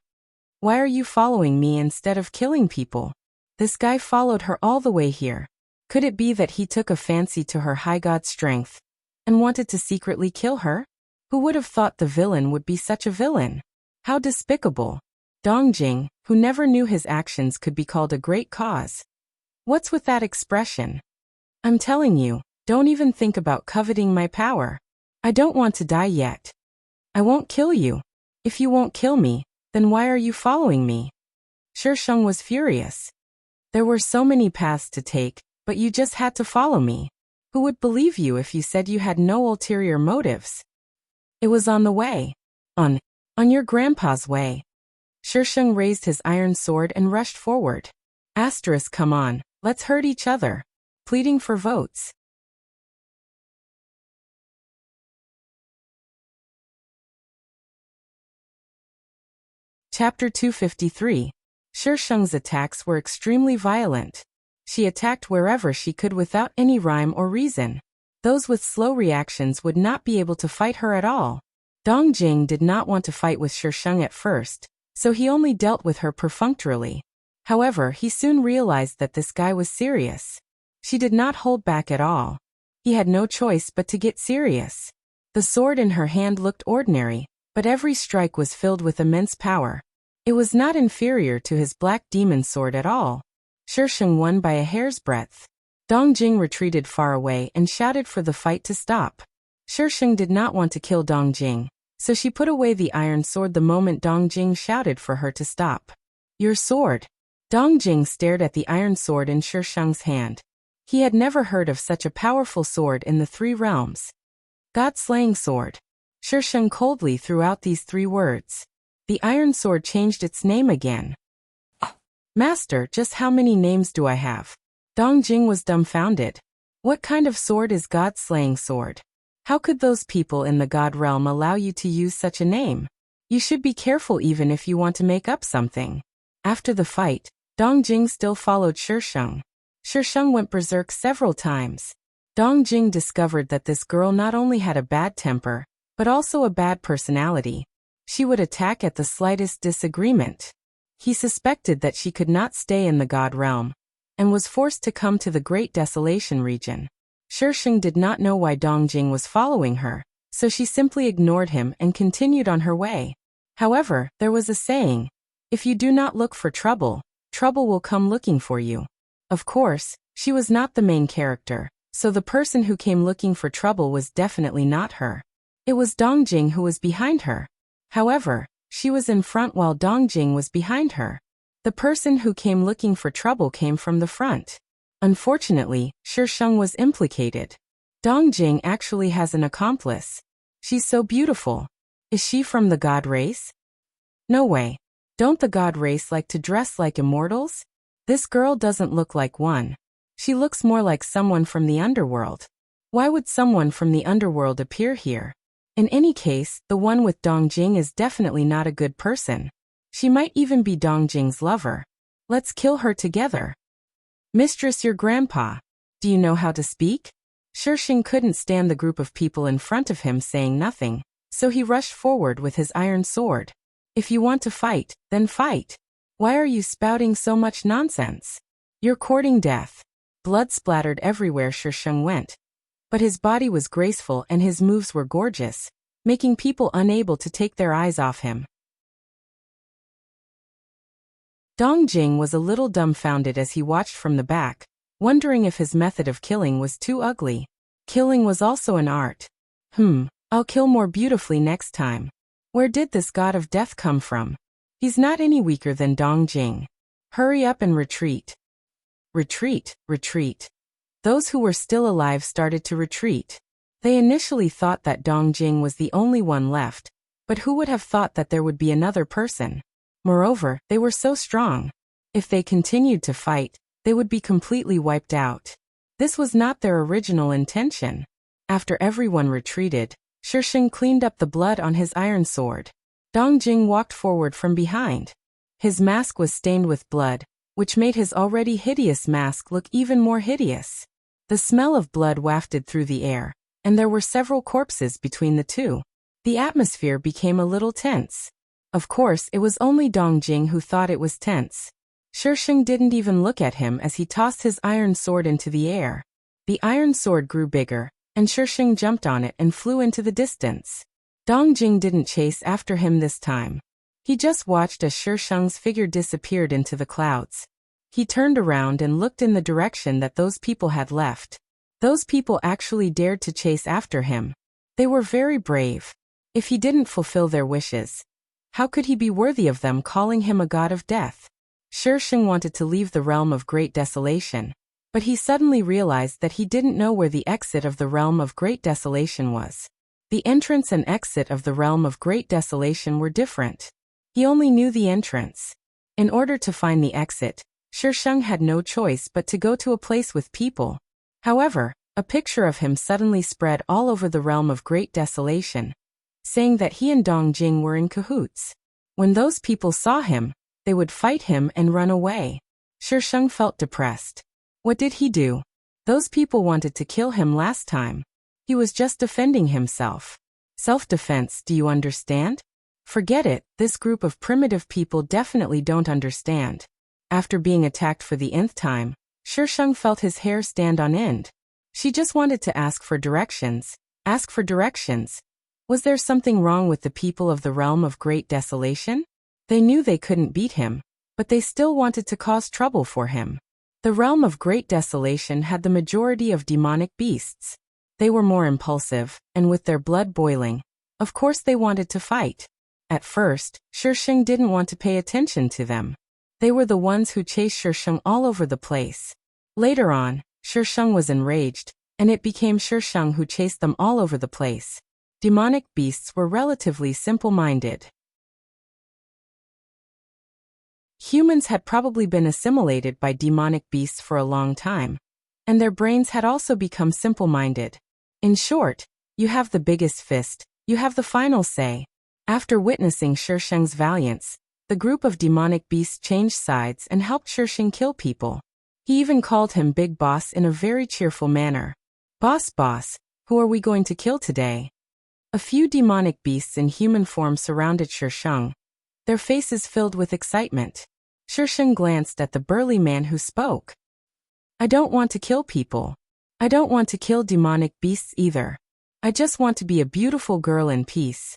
A: Why are you following me instead of killing people? This guy followed her all the way here. Could it be that he took a fancy to her high god strength and wanted to secretly kill her? Who would have thought the villain would be such a villain? How despicable. Dongjing, who never knew his actions could be called a great cause. What's with that expression? I'm telling you, don't even think about coveting my power. I don't want to die yet. I won't kill you. If you won't kill me, then why are you following me? Shisheng was furious. There were so many paths to take, but you just had to follow me. Who would believe you if you said you had no ulterior motives? It was on the way. On your grandpa's way. Shisheng raised his iron sword and rushed forward. Come on, let's hurt each other. Pleading for votes. Chapter 253. Shisheng's attacks were extremely violent. She attacked wherever she could without any rhyme or reason. Those with slow reactions would not be able to fight her at all. Dongjing did not want to fight with Shisheng at first, so he only dealt with her perfunctorily. However, he soon realized that this guy was serious. She did not hold back at all. He had no choice but to get serious. The sword in her hand looked ordinary, but every strike was filled with immense power. It was not inferior to his black demon sword at all. Shisheng won by a hair's breadth. Dongjing retreated far away and shouted for the fight to stop. Shisheng did not want to kill Dongjing, so she put away the iron sword the moment Dongjing shouted for her to stop. Your sword. Dongjing stared at the iron sword in Shisheng's hand. He had never heard of such a powerful sword in the three realms. God-slaying sword. Shisheng coldly threw out these three words. The iron sword changed its name again. Master, just how many names do I have? Dongjing was dumbfounded. What kind of sword is God-slaying sword? How could those people in the God realm allow you to use such a name? You should be careful even if you want to make up something. After the fight, Dongjing still followed Shisheng. Shisheng went berserk several times. Dongjing discovered that this girl not only had a bad temper, but also a bad personality. She would attack at the slightest disagreement. He suspected that she could not stay in the God realm, and was forced to come to the Great Desolation region. Shisheng did not know why Dongjing was following her, so she simply ignored him and continued on her way. However, there was a saying, if you do not look for trouble, trouble will come looking for you. Of course, she was not the main character, so the person who came looking for trouble was definitely not her. It was Dongjing who was behind her. However, she was in front while Dongjing was behind her. The person who came looking for trouble came from the front. Unfortunately, Shisheng was implicated. Dongjing actually has an accomplice. She's so beautiful. Is she from the god race? No way. Don't the god race like to dress like immortals? This girl doesn't look like one. She looks more like someone from the underworld. Why would someone from the underworld appear here? In any case, the one with Dongjing is definitely not a good person. She might even be Dongjing's lover. Let's kill her together. Mistress, your grandpa. Do you know how to speak? Shisheng couldn't stand the group of people in front of him saying nothing, so he rushed forward with his iron sword. If you want to fight, then fight. Why are you spouting so much nonsense? You're courting death. Blood splattered everywhere Shisheng went. But his body was graceful and his moves were gorgeous, making people unable to take their eyes off him. Dongjing was a little dumbfounded as he watched from the back, wondering if his method of killing was too ugly. Killing was also an art. I'll kill more beautifully next time. Where did this god of death come from? He's not any weaker than Dong Jing. Hurry up and retreat. Retreat, retreat. Those who were still alive started to retreat. They initially thought that Dong Jing was the only one left, but who would have thought that there would be another person? Moreover, they were so strong. If they continued to fight, they would be completely wiped out. This was not their original intention. After everyone retreated, Shisheng cleaned up the blood on his iron sword. Dong Jing walked forward from behind. His mask was stained with blood, which made his already hideous mask look even more hideous. The smell of blood wafted through the air, and there were several corpses between the two. The atmosphere became a little tense. Of course, it was only Dong Jing who thought it was tense. Shisheng didn't even look at him as he tossed his iron sword into the air. The iron sword grew bigger, and Shisheng jumped on it and flew into the distance. Dong Jing didn't chase after him this time. He just watched as Shisheng's figure disappeared into the clouds. He turned around and looked in the direction that those people had left. Those people actually dared to chase after him. They were very brave. If he didn't fulfill their wishes, how could he be worthy of them calling him a god of death? Shisheng wanted to leave the realm of great desolation, but he suddenly realized that he didn't know where the exit of the realm of great desolation was. The entrance and exit of the realm of great desolation were different. He only knew the entrance. In order to find the exit, Shisheng had no choice but to go to a place with people. However, a picture of him suddenly spread all over the realm of great desolation, saying that he and Dong Jing were in cahoots. When those people saw him, they would fight him and run away. Shisheng felt depressed. What did he do? Those people wanted to kill him last time. He was just defending himself. Self-defense, do you understand? Forget it, this group of primitive people definitely don't understand. After being attacked for the nth time, Shisheng felt his hair stand on end. She just wanted to ask for directions. Ask for directions. Was there something wrong with the people of the realm of great desolation? They knew they couldn't beat him, but they still wanted to cause trouble for him. The realm of great desolation had the majority of demonic beasts. They were more impulsive, and with their blood boiling, of course they wanted to fight. At first, Shisheng didn't want to pay attention to them. They were the ones who chased Shisheng all over the place. Later on, Shisheng was enraged, and it became Shisheng who chased them all over the place. Demonic beasts were relatively simple-minded. Humans had probably been assimilated by demonic beasts for a long time, and their brains had also become simple-minded. In short, you have the biggest fist, you have the final say. After witnessing Shisheng's valiance, the group of demonic beasts changed sides and helped Shisheng kill people. He even called him Big Boss in a very cheerful manner. Boss, boss, who are we going to kill today? A few demonic beasts in human form surrounded Shisheng, their faces filled with excitement. Shisheng glanced at the burly man who spoke. I don't want to kill people. I don't want to kill demonic beasts either. I just want to be a beautiful girl in peace.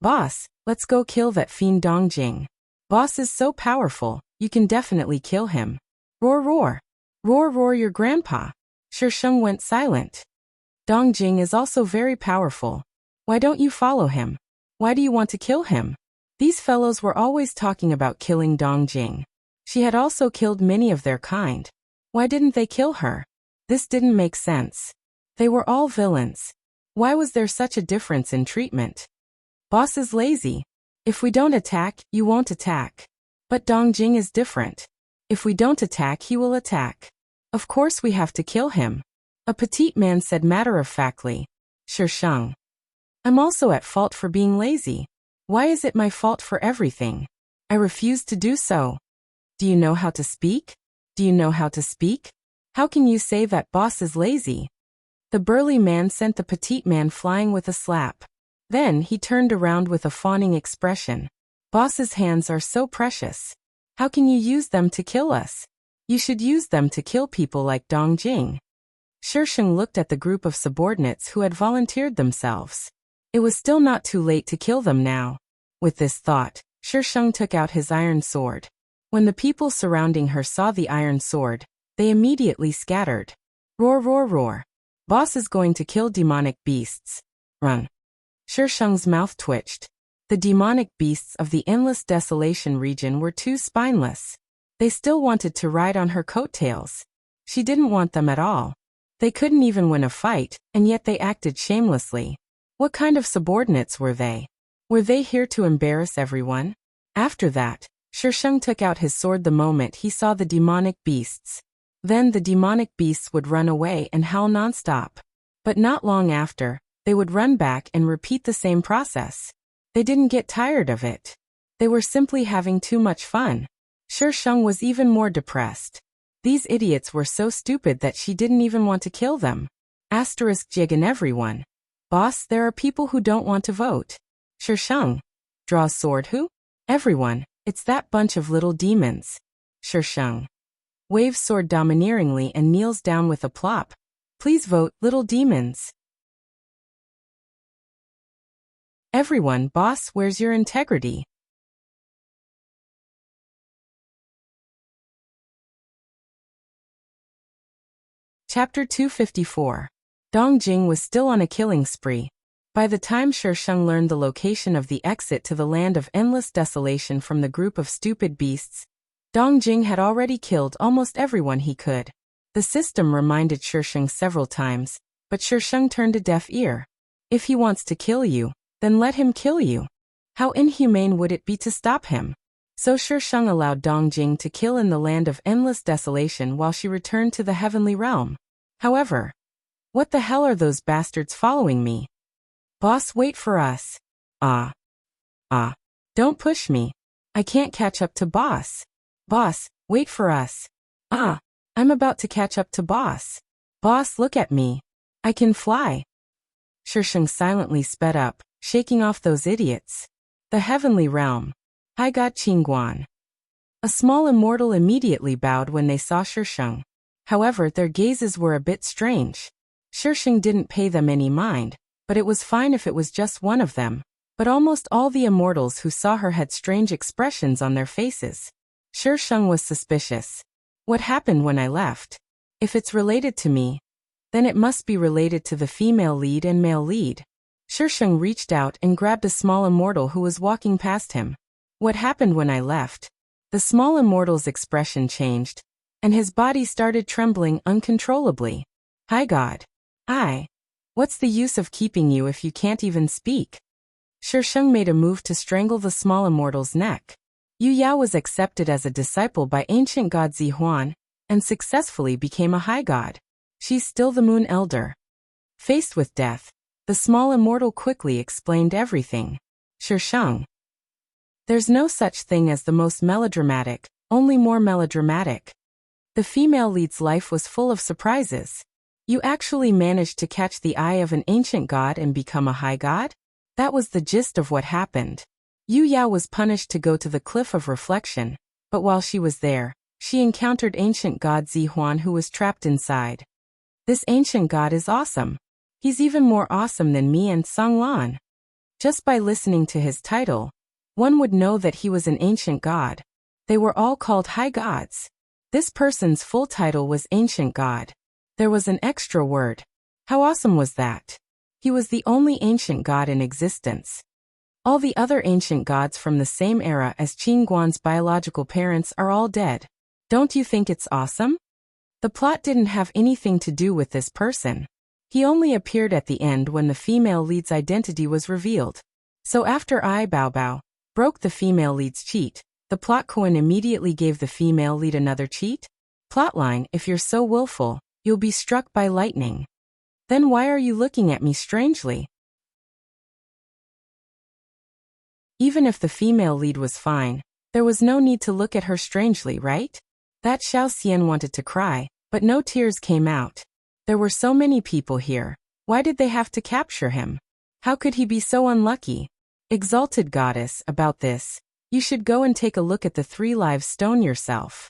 A: Boss, let's go kill that fiend Dong Jing. Boss is so powerful, you can definitely kill him. Roar roar. Roar roar your grandpa. Shisheng went silent. Dong Jing is also very powerful. Why don't you follow him? Why do you want to kill him? These fellows were always talking about killing Dong Jing. She had also killed many of their kind. Why didn't they kill her? This didn't make sense. They were all villains. Why was there such a difference in treatment? Boss is lazy. If we don't attack, you won't attack. But Dong Jing is different. If we don't attack, he will attack. Of course we have to kill him. A petite man said matter-of-factly. Shisheng. I'm also at fault for being lazy. Why is it my fault for everything? I refuse to do so. Do you know how to speak? Do you know how to speak? How can you say that boss is lazy? The burly man sent the petite man flying with a slap. Then he turned around with a fawning expression. Boss's hands are so precious. How can you use them to kill us? You should use them to kill people like Dong Jing. Shisheng looked at the group of subordinates who had volunteered themselves. It was still not too late to kill them now. With this thought, Shisheng took out his iron sword. When the people surrounding her saw the iron sword, they immediately scattered. Roar roar roar. Boss is going to kill demonic beasts. Run. Shisheng's mouth twitched. The demonic beasts of the endless desolation region were too spineless. They still wanted to ride on her coattails. She didn't want them at all. They couldn't even win a fight, and yet they acted shamelessly. What kind of subordinates were they? Were they here to embarrass everyone? After that, Shisheng took out his sword the moment he saw the demonic beasts. Then the demonic beasts would run away and howl nonstop. But not long after, they would run back and repeat the same process. They didn't get tired of it. They were simply having too much fun. Shisheng was even more depressed. These idiots were so stupid that she didn't even want to kill them. Jig and everyone. Boss, there are people who don't want to vote. Shisheng. Draw sword who? Everyone, it's that bunch of little demons. Shisheng. Waves sword domineeringly and kneels down with a plop. Please vote, little demons. Everyone, boss, where's your integrity? Chapter 254. Dong Jing was still on a killing spree. By the time Shisheng learned the location of the exit to the land of endless desolation from the group of stupid beasts, Dong Jing had already killed almost everyone he could. The system reminded Shisheng several times, but Shisheng turned a deaf ear. If he wants to kill you, then let him kill you. How inhumane would it be to stop him? So Shisheng allowed Dong Jing to kill in the land of endless desolation while she returned to the heavenly realm. However, what the hell are those bastards following me? Boss, wait for us. Don't push me. I can't catch up to boss. Boss, wait for us. I'm about to catch up to boss. Boss, look at me. I can fly. Shisheng silently sped up, shaking off those idiots. The heavenly realm. High God Qingguan. A small immortal immediately bowed when they saw Shisheng. However, their gazes were a bit strange. Shisheng didn't pay them any mind, but it was fine if it was just one of them. But almost all the immortals who saw her had strange expressions on their faces. Shisheng was suspicious. What happened when I left? If it's related to me, then it must be related to the female lead and male lead. Shisheng reached out and grabbed a small immortal who was walking past him. What happened when I left? The small immortal's expression changed, and his body started trembling uncontrollably. Hi God. What's the use of keeping you if you can't even speak? Shisheng made a move to strangle the small immortal's neck. Yu Yao was accepted as a disciple by ancient god Zihuan, and successfully became a high god. She's still the Moon Elder. Faced with death, the small immortal quickly explained everything. Shisheng. There's no such thing as the most melodramatic, only more melodramatic. The female lead's life was full of surprises. You actually managed to catch the eye of an ancient god and become a high god? That was the gist of what happened. Yu Yao was punished to go to the cliff of reflection, but while she was there, she encountered ancient god Zihuan who was trapped inside. This ancient god is awesome. He's even more awesome than me and Song Lan. Just by listening to his title, one would know that he was an ancient god. They were all called high gods. This person's full title was ancient god. There was an extra word. How awesome was that? He was the only ancient god in existence. All the other ancient gods from the same era as Qingguan's biological parents are all dead. Don't you think it's awesome? The plot didn't have anything to do with this person. He only appeared at the end when the female lead's identity was revealed. So after I Bao broke the female lead's cheat, the plot koan immediately gave the female lead another cheat? Plotline, if you're so willful, you'll be struck by lightning. Then why are you looking at me strangely? Even if the female lead was fine, there was no need to look at her strangely, right? That Xiao Xian wanted to cry, but no tears came out. There were so many people here. Why did they have to capture him? How could he be so unlucky? Exalted goddess, about this, you should go and take a look at the 3 live stone yourself.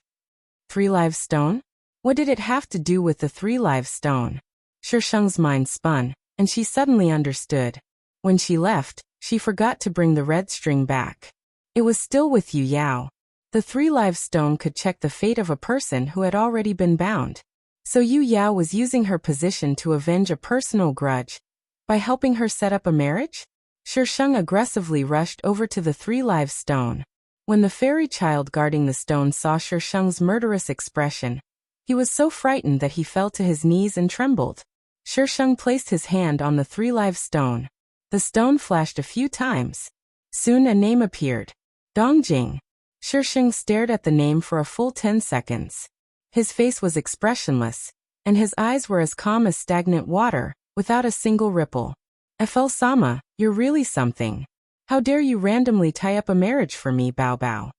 A: 3 live stone? What did it have to do with the 3 live stone? Shisheng's mind spun, and she suddenly understood. When she left, she forgot to bring the red string back. It was still with Yu Yao. The 3 live stone could check the fate of a person who had already been bound. So Yu Yao was using her position to avenge a personal grudge by helping her set up a marriage? Shisheng aggressively rushed over to the Three Lives Stone. When the fairy child guarding the stone saw Shisheng's murderous expression, he was so frightened that he fell to his knees and trembled. Shisheng placed his hand on the Three Lives Stone. The stone flashed a few times. Soon a name appeared. Dongjing. Shisheng stared at the name for a full 10 seconds. His face was expressionless, and his eyes were as calm as stagnant water, without a single ripple. FL-sama, you're really something. How dare you randomly tie up a marriage for me, Bao Bao.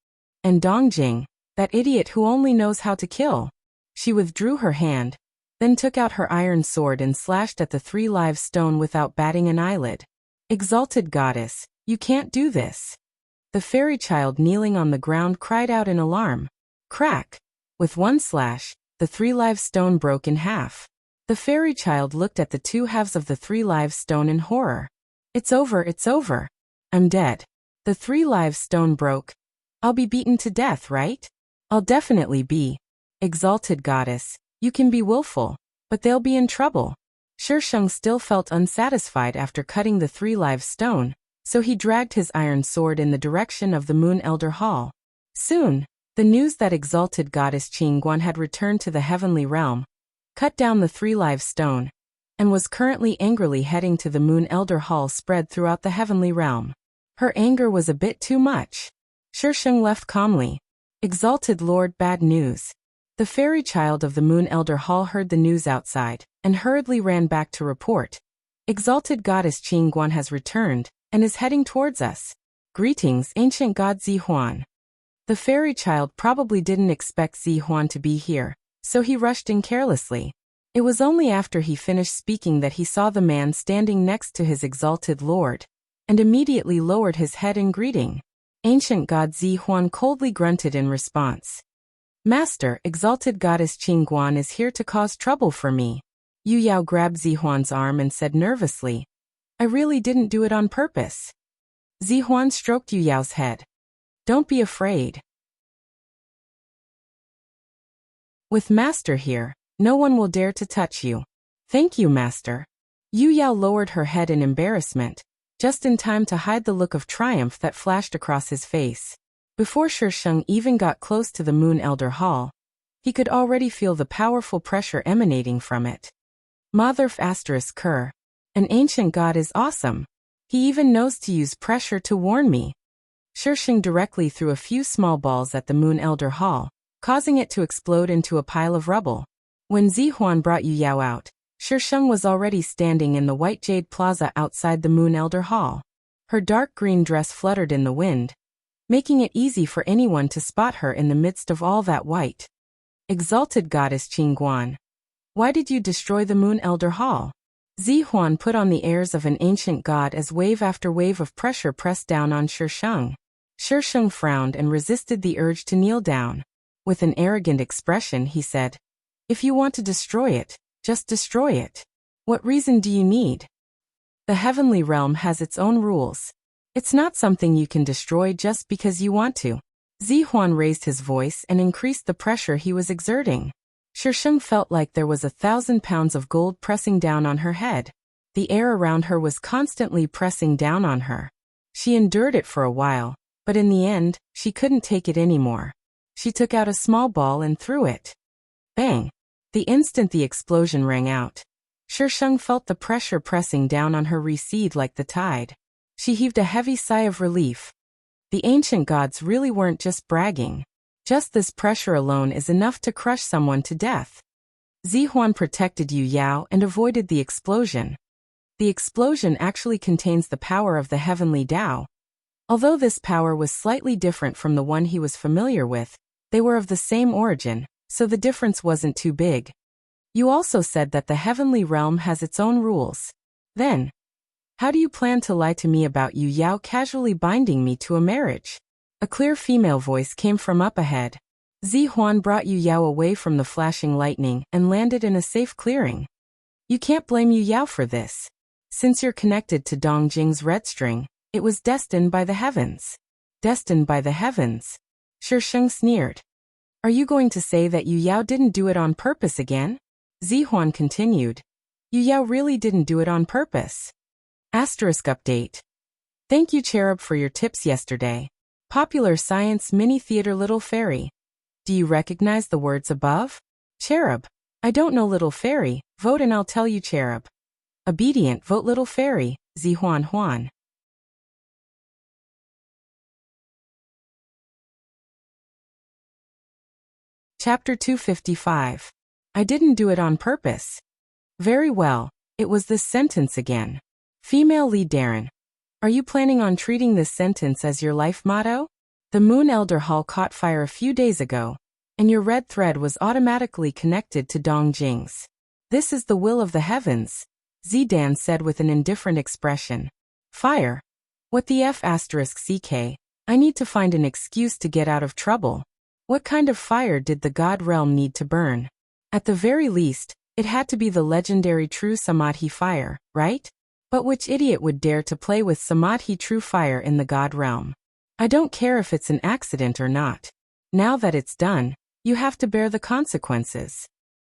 A: And Dongjing, that idiot who only knows how to kill. She withdrew her hand, then took out her iron sword and slashed at the Three Lives Stone without batting an eyelid. Exalted goddess, you can't do this. The fairy child kneeling on the ground cried out in alarm. Crack! With one slash, the Three Lives Stone broke in half. The fairy child looked at the two halves of the Three Lives Stone in horror. It's over, it's over. I'm dead. The Three Lives Stone broke. I'll be beaten to death, right? I'll definitely be. Exalted goddess, you can be willful, but they'll be in trouble. Shisheng still felt unsatisfied after cutting the Three Lives Stone, so he dragged his iron sword in the direction of the Moon Elder Hall. Soon, the news that exalted goddess Qingguan had returned to the heavenly realm, cut down the Three Lives Stone, and was currently angrily heading to the Moon Elder Hall spread throughout the heavenly realm. Her anger was a bit too much. Shisheng left calmly. Exalted Lord, bad news. The fairy child of the Moon Elder Hall heard the news outside, and hurriedly ran back to report. Exalted goddess Qingguan has returned, and is heading towards us. Greetings, ancient god Zihuan. The fairy child probably didn't expect Zihuan to be here, so he rushed in carelessly. It was only after he finished speaking that he saw the man standing next to his exalted lord, and immediately lowered his head in greeting. Ancient god Zihuan coldly grunted in response. Master, exalted goddess Qingguan is here to cause trouble for me. Yu Yao grabbed Zihuan's arm and said nervously, I really didn't do it on purpose. Zihuan stroked Yu Yao's head. Don't be afraid. With Master here, no one will dare to touch you. Thank you, Master. Yu Yao lowered her head in embarrassment, just in time to hide the look of triumph that flashed across his face. Before Shisheng even got close to the Moon Elder Hall, he could already feel the powerful pressure emanating from it. Mother ****, an ancient god is awesome. He even knows to use pressure to warn me. Shisheng directly threw a few small balls at the Moon Elder Hall, causing it to explode into a pile of rubble. When Zihuan brought Yu Yao out, Shisheng was already standing in the White Jade Plaza outside the Moon Elder Hall. Her dark green dress fluttered in the wind, making it easy for anyone to spot her in the midst of all that white. Exalted goddess Qingguan, why did you destroy the Moon Elder Hall? Zihuan put on the airs of an ancient god as wave after wave of pressure pressed down on Shisheng. Shisheng frowned and resisted the urge to kneel down. With an arrogant expression, he said, If you want to destroy it, just destroy it. What reason do you need? The heavenly realm has its own rules. It's not something you can destroy just because you want to. Zihuan raised his voice and increased the pressure he was exerting. Shisheng felt like there was 1,000 pounds of gold pressing down on her head. The air around her was constantly pressing down on her. She endured it for a while, but in the end, she couldn't take it anymore. She took out a small ball and threw it. Bang! The instant the explosion rang out, Shisheng felt the pressure pressing down on her recede like the tide. She heaved a heavy sigh of relief. The ancient gods really weren't just bragging. Just this pressure alone is enough to crush someone to death. Zihuan protected Yu Yao and avoided the explosion. The explosion actually contains the power of the heavenly Tao. Although this power was slightly different from the one he was familiar with, they were of the same origin, so the difference wasn't too big. You also said that the heavenly realm has its own rules. Then, how do you plan to lie to me about Yu Yao casually binding me to a marriage? A clear female voice came from up ahead. Zihuan brought Yu Yao away from the flashing lightning and landed in a safe clearing. You can't blame Yu Yao for this. Since you're connected to Dongjing's red string, it was destined by the heavens. Destined by the heavens? Shisheng sneered. Are you going to say that Yu Yao didn't do it on purpose again? Zihuan continued. Yu Yao really didn't do it on purpose. Asterisk update. Thank you, Cherub, for your tips yesterday. Popular Science Mini Theater Little Fairy. Do you recognize the words above? Cherub. I don't know, Little Fairy. Vote and I'll tell you, Cherub. Obedient, vote Little Fairy. Juan Juan. Chapter 255. I didn't do it on purpose. Very well, it was this sentence again. Female lead Darren. Are you planning on treating this sentence as your life motto? The Moon Elder Hall caught fire a few days ago, and your red thread was automatically connected to Dong Jing's. This is the will of the heavens, Zidan said with an indifferent expression. Fire? What the F***CK? I need to find an excuse to get out of trouble. What kind of fire did the God realm need to burn? At the very least, it had to be the legendary true Samadhi fire, right? But which idiot would dare to play with Samadhi true fire in the God realm? I don't care if it's an accident or not. Now that it's done, you have to bear the consequences.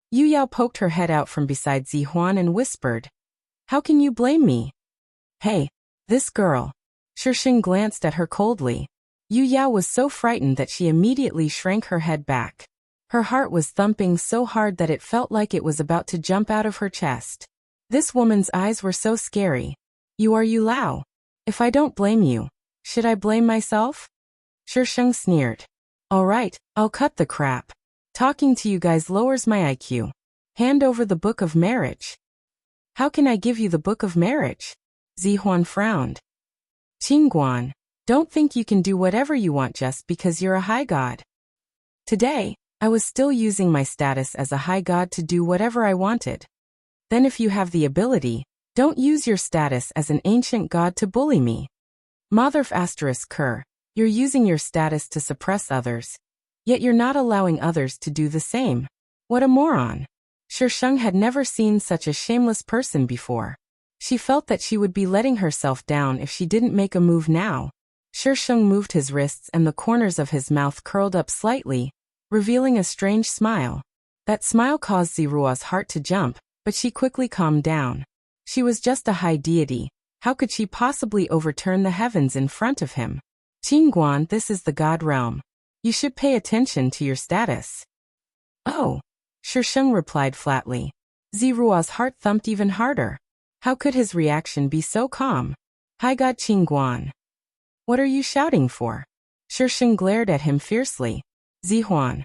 A: Yu Yao poked her head out from beside Zihuan and whispered, How can you blame me? Hey, this girl. Shisheng glanced at her coldly. Yu Yao was so frightened that she immediately shrank her head back. Her heart was thumping so hard that it felt like it was about to jump out of her chest. This woman's eyes were so scary. You are Yu Lao. If I don't blame you, should I blame myself? Shisheng sneered. All right, I'll cut the crap. Talking to you guys lowers my IQ. Hand over the book of marriage. How can I give you the book of marriage? Zihuan frowned. Qingguan, don't think you can do whatever you want just because you're a high god. Today, I was still using my status as a high god to do whatever I wanted. Then if you have the ability, don't use your status as an ancient god to bully me. Motherf *Ker, you're using your status to suppress others. Yet you're not allowing others to do the same. What a moron. Shisheng had never seen such a shameless person before. She felt that she would be letting herself down if she didn't make a move now. Shisheng moved his wrists and the corners of his mouth curled up slightly, revealing a strange smile. That smile caused Zirua's heart to jump, but she quickly calmed down. She was just a high deity. How could she possibly overturn the heavens in front of him? Qingguan, this is the God realm. You should pay attention to your status. Oh, Shisheng replied flatly. Zirua's heart thumped even harder. How could his reaction be so calm? High God Qingguan. What are you shouting for? Shisheng glared at him fiercely. Zihuan.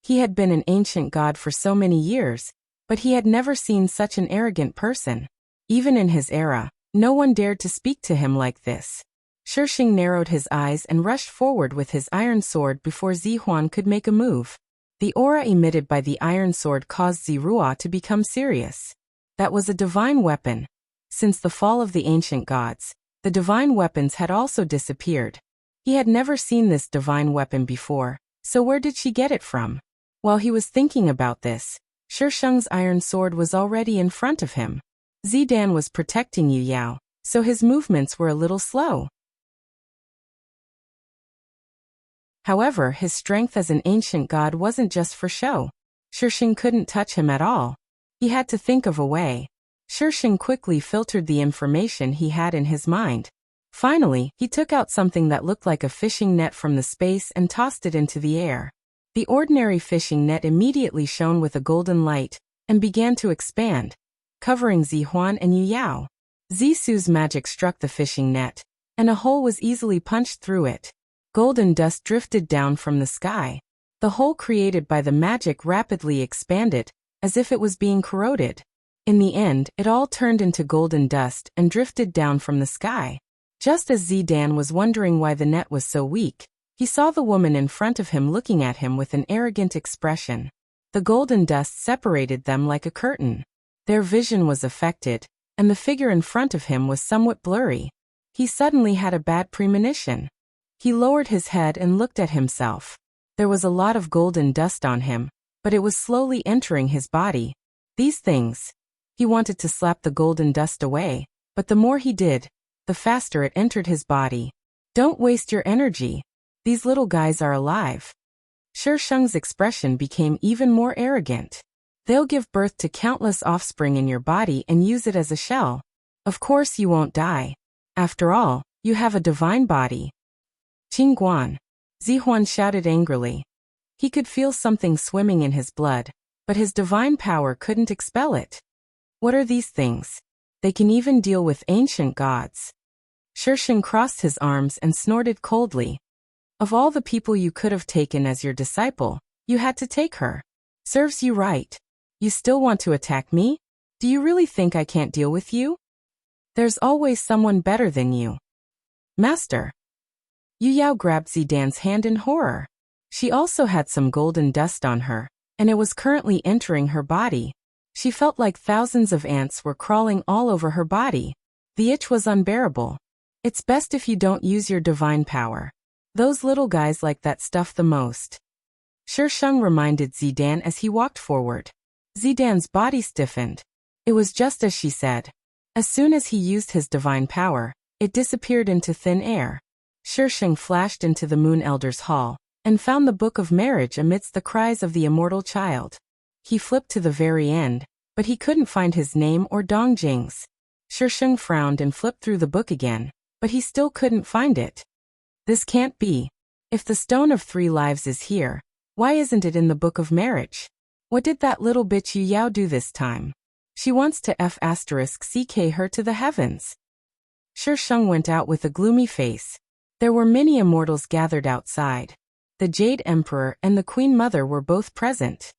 A: He had been an ancient god for so many years, but he had never seen such an arrogant person. Even in his era, no one dared to speak to him like this. Shisheng narrowed his eyes and rushed forward with his iron sword before Zihuan could make a move. The aura emitted by the iron sword caused Zirua to become serious. That was a divine weapon. Since the fall of the ancient gods, the divine weapons had also disappeared. He had never seen this divine weapon before, so where did she get it from? While he was thinking about this, Shisheng's iron sword was already in front of him. Zidan was protecting Yu Yao, so his movements were a little slow. However, his strength as an ancient god wasn't just for show. Shisheng couldn't touch him at all. He had to think of a way. Shisheng quickly filtered the information he had in his mind. Finally, he took out something that looked like a fishing net from the space and tossed it into the air. The ordinary fishing net immediately shone with a golden light and began to expand, covering Zihuan and Yu Yao. Zisu's magic struck the fishing net, and a hole was easily punched through it. Golden dust drifted down from the sky. The hole created by the magic rapidly expanded, as if it was being corroded. In the end, it all turned into golden dust and drifted down from the sky. Just as Zidan was wondering why the net was so weak, he saw the woman in front of him looking at him with an arrogant expression. The golden dust separated them like a curtain. Their vision was affected, and the figure in front of him was somewhat blurry. He suddenly had a bad premonition. He lowered his head and looked at himself. There was a lot of golden dust on him, but it was slowly entering his body. These things. He wanted to slap the golden dust away, but the more he did, the faster it entered his body. Don't waste your energy. These little guys are alive. Shisheng's expression became even more arrogant. They'll give birth to countless offspring in your body and use it as a shell. Of course you won't die. After all, You have a divine body. Qingguan. Zihuan shouted angrily. He could feel something swimming in his blood, but his divine power couldn't expel it. What are these things? They can even deal with ancient gods. Shisheng crossed his arms and snorted coldly. Of all the people you could have taken as your disciple, you had to take her. Serves you right. You still want to attack me? Do you really think I can't deal with you? There's always someone better than you. Master. Yu Yao grabbed Zidan's hand in horror. She also had some golden dust on her, and it was currently entering her body. She felt like thousands of ants were crawling all over her body. The itch was unbearable. It's best if you don't use your divine power. Those little guys like that stuff the most. Shisheng reminded Zidan as he walked forward. Zidan's body stiffened. It was just as she said. As soon as he used his divine power, it disappeared into thin air. Shisheng flashed into the Moon Elder's hall and found the Book of Marriage amidst the cries of the immortal child. He flipped to the very end, but he couldn't find his name or Dongjing's. Shisheng frowned and flipped through the book again, but he still couldn't find it. This can't be. If the Stone of Three Lives is here, why isn't it in the Book of Marriage? What did that little bitch Yu Yao do this time? She wants to *CK her to the heavens. Shisheng went out with a gloomy face. There were many immortals gathered outside. The Jade Emperor and the Queen Mother were both present.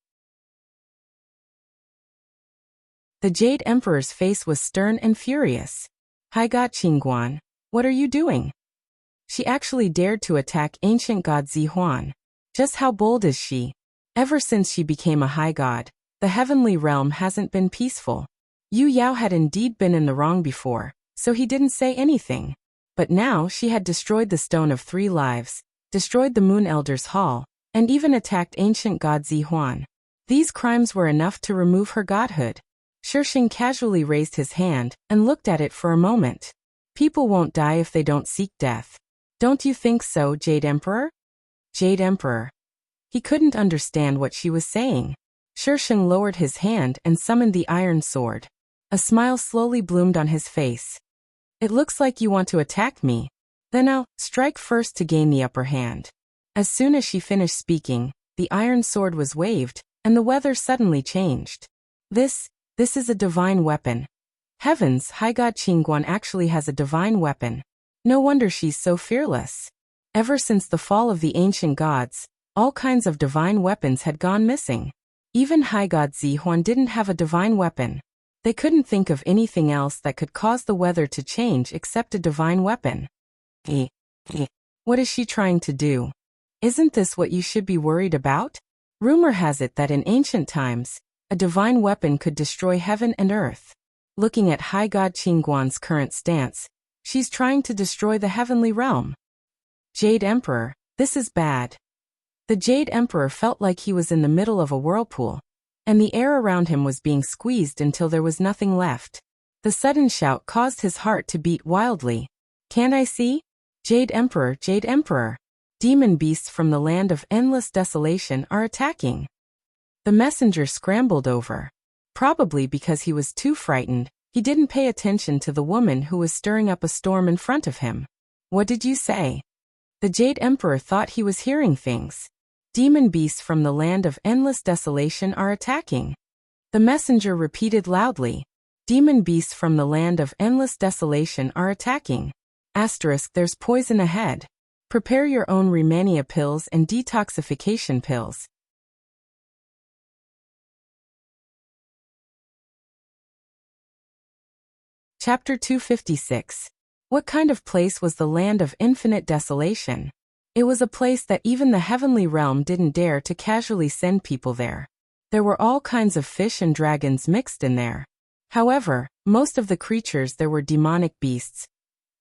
A: The Jade Emperor's face was stern and furious. Haiga Qingguan, what are you doing? She actually dared to attack ancient god Zihuan. Just how bold is she? Ever since she became a high god, the heavenly realm hasn't been peaceful. Yu Yao had indeed been in the wrong before, so he didn't say anything. But now she had destroyed the Stone of Three Lives, destroyed the Moon Elder's hall, and even attacked ancient god Zihuan. These crimes were enough to remove her godhood. Shisheng casually raised his hand and looked at it for a moment. People won't die if they don't seek death. Don't you think so, Jade Emperor? Jade Emperor. He couldn't understand what she was saying. Shisheng lowered his hand and summoned the iron sword. A smile slowly bloomed on his face. It looks like you want to attack me. Then I'll strike first to gain the upper hand. As soon as she finished speaking, the iron sword was waved, and the weather suddenly changed. This is a divine weapon. Heavens, High God Qingguan actually has a divine weapon. No wonder she's so fearless. Ever since the fall of the ancient gods, all kinds of divine weapons had gone missing. Even High God Zihuan didn't have a divine weapon. They couldn't think of anything else that could cause the weather to change except a divine weapon. What is she trying to do? Isn't this what you should be worried about? Rumor has it that in ancient times, a divine weapon could destroy heaven and earth. Looking at High God Qingguan's current stance, she's trying to destroy the heavenly realm. Jade Emperor, this is bad. The Jade Emperor felt like he was in the middle of a whirlpool, and the air around him was being squeezed until there was nothing left. The sudden shout caused his heart to beat wildly. Can't I see? Jade Emperor, Jade Emperor. Demon beasts from the land of endless desolation are attacking. The messenger scrambled over. Probably because he was too frightened, he didn't pay attention to the woman who was stirring up a storm in front of him. What did you say? The Jade Emperor thought he was hearing things. Demon beasts from the land of endless desolation are attacking. The messenger repeated loudly. Demon beasts from the land of endless desolation are attacking. There's poison ahead. Prepare your own Rehmannia pills and detoxification pills. Chapter 256. What kind of place was the land of infinite desolation? It was a place that even the heavenly realm didn't dare to casually send people there. There were all kinds of fish and dragons mixed in there. However, most of the creatures there were demonic beasts.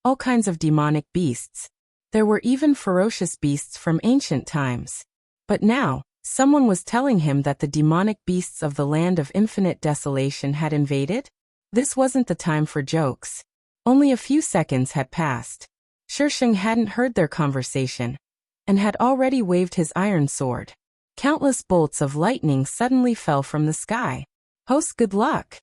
A: All kinds of demonic beasts. There were even ferocious beasts from ancient times. But now, someone was telling him that the demonic beasts of the land of infinite desolation had invaded? This wasn't the time for jokes. Only a few seconds had passed. Shisheng hadn't heard their conversation, and had already waved his iron sword. Countless bolts of lightning suddenly fell from the sky. Host, good luck!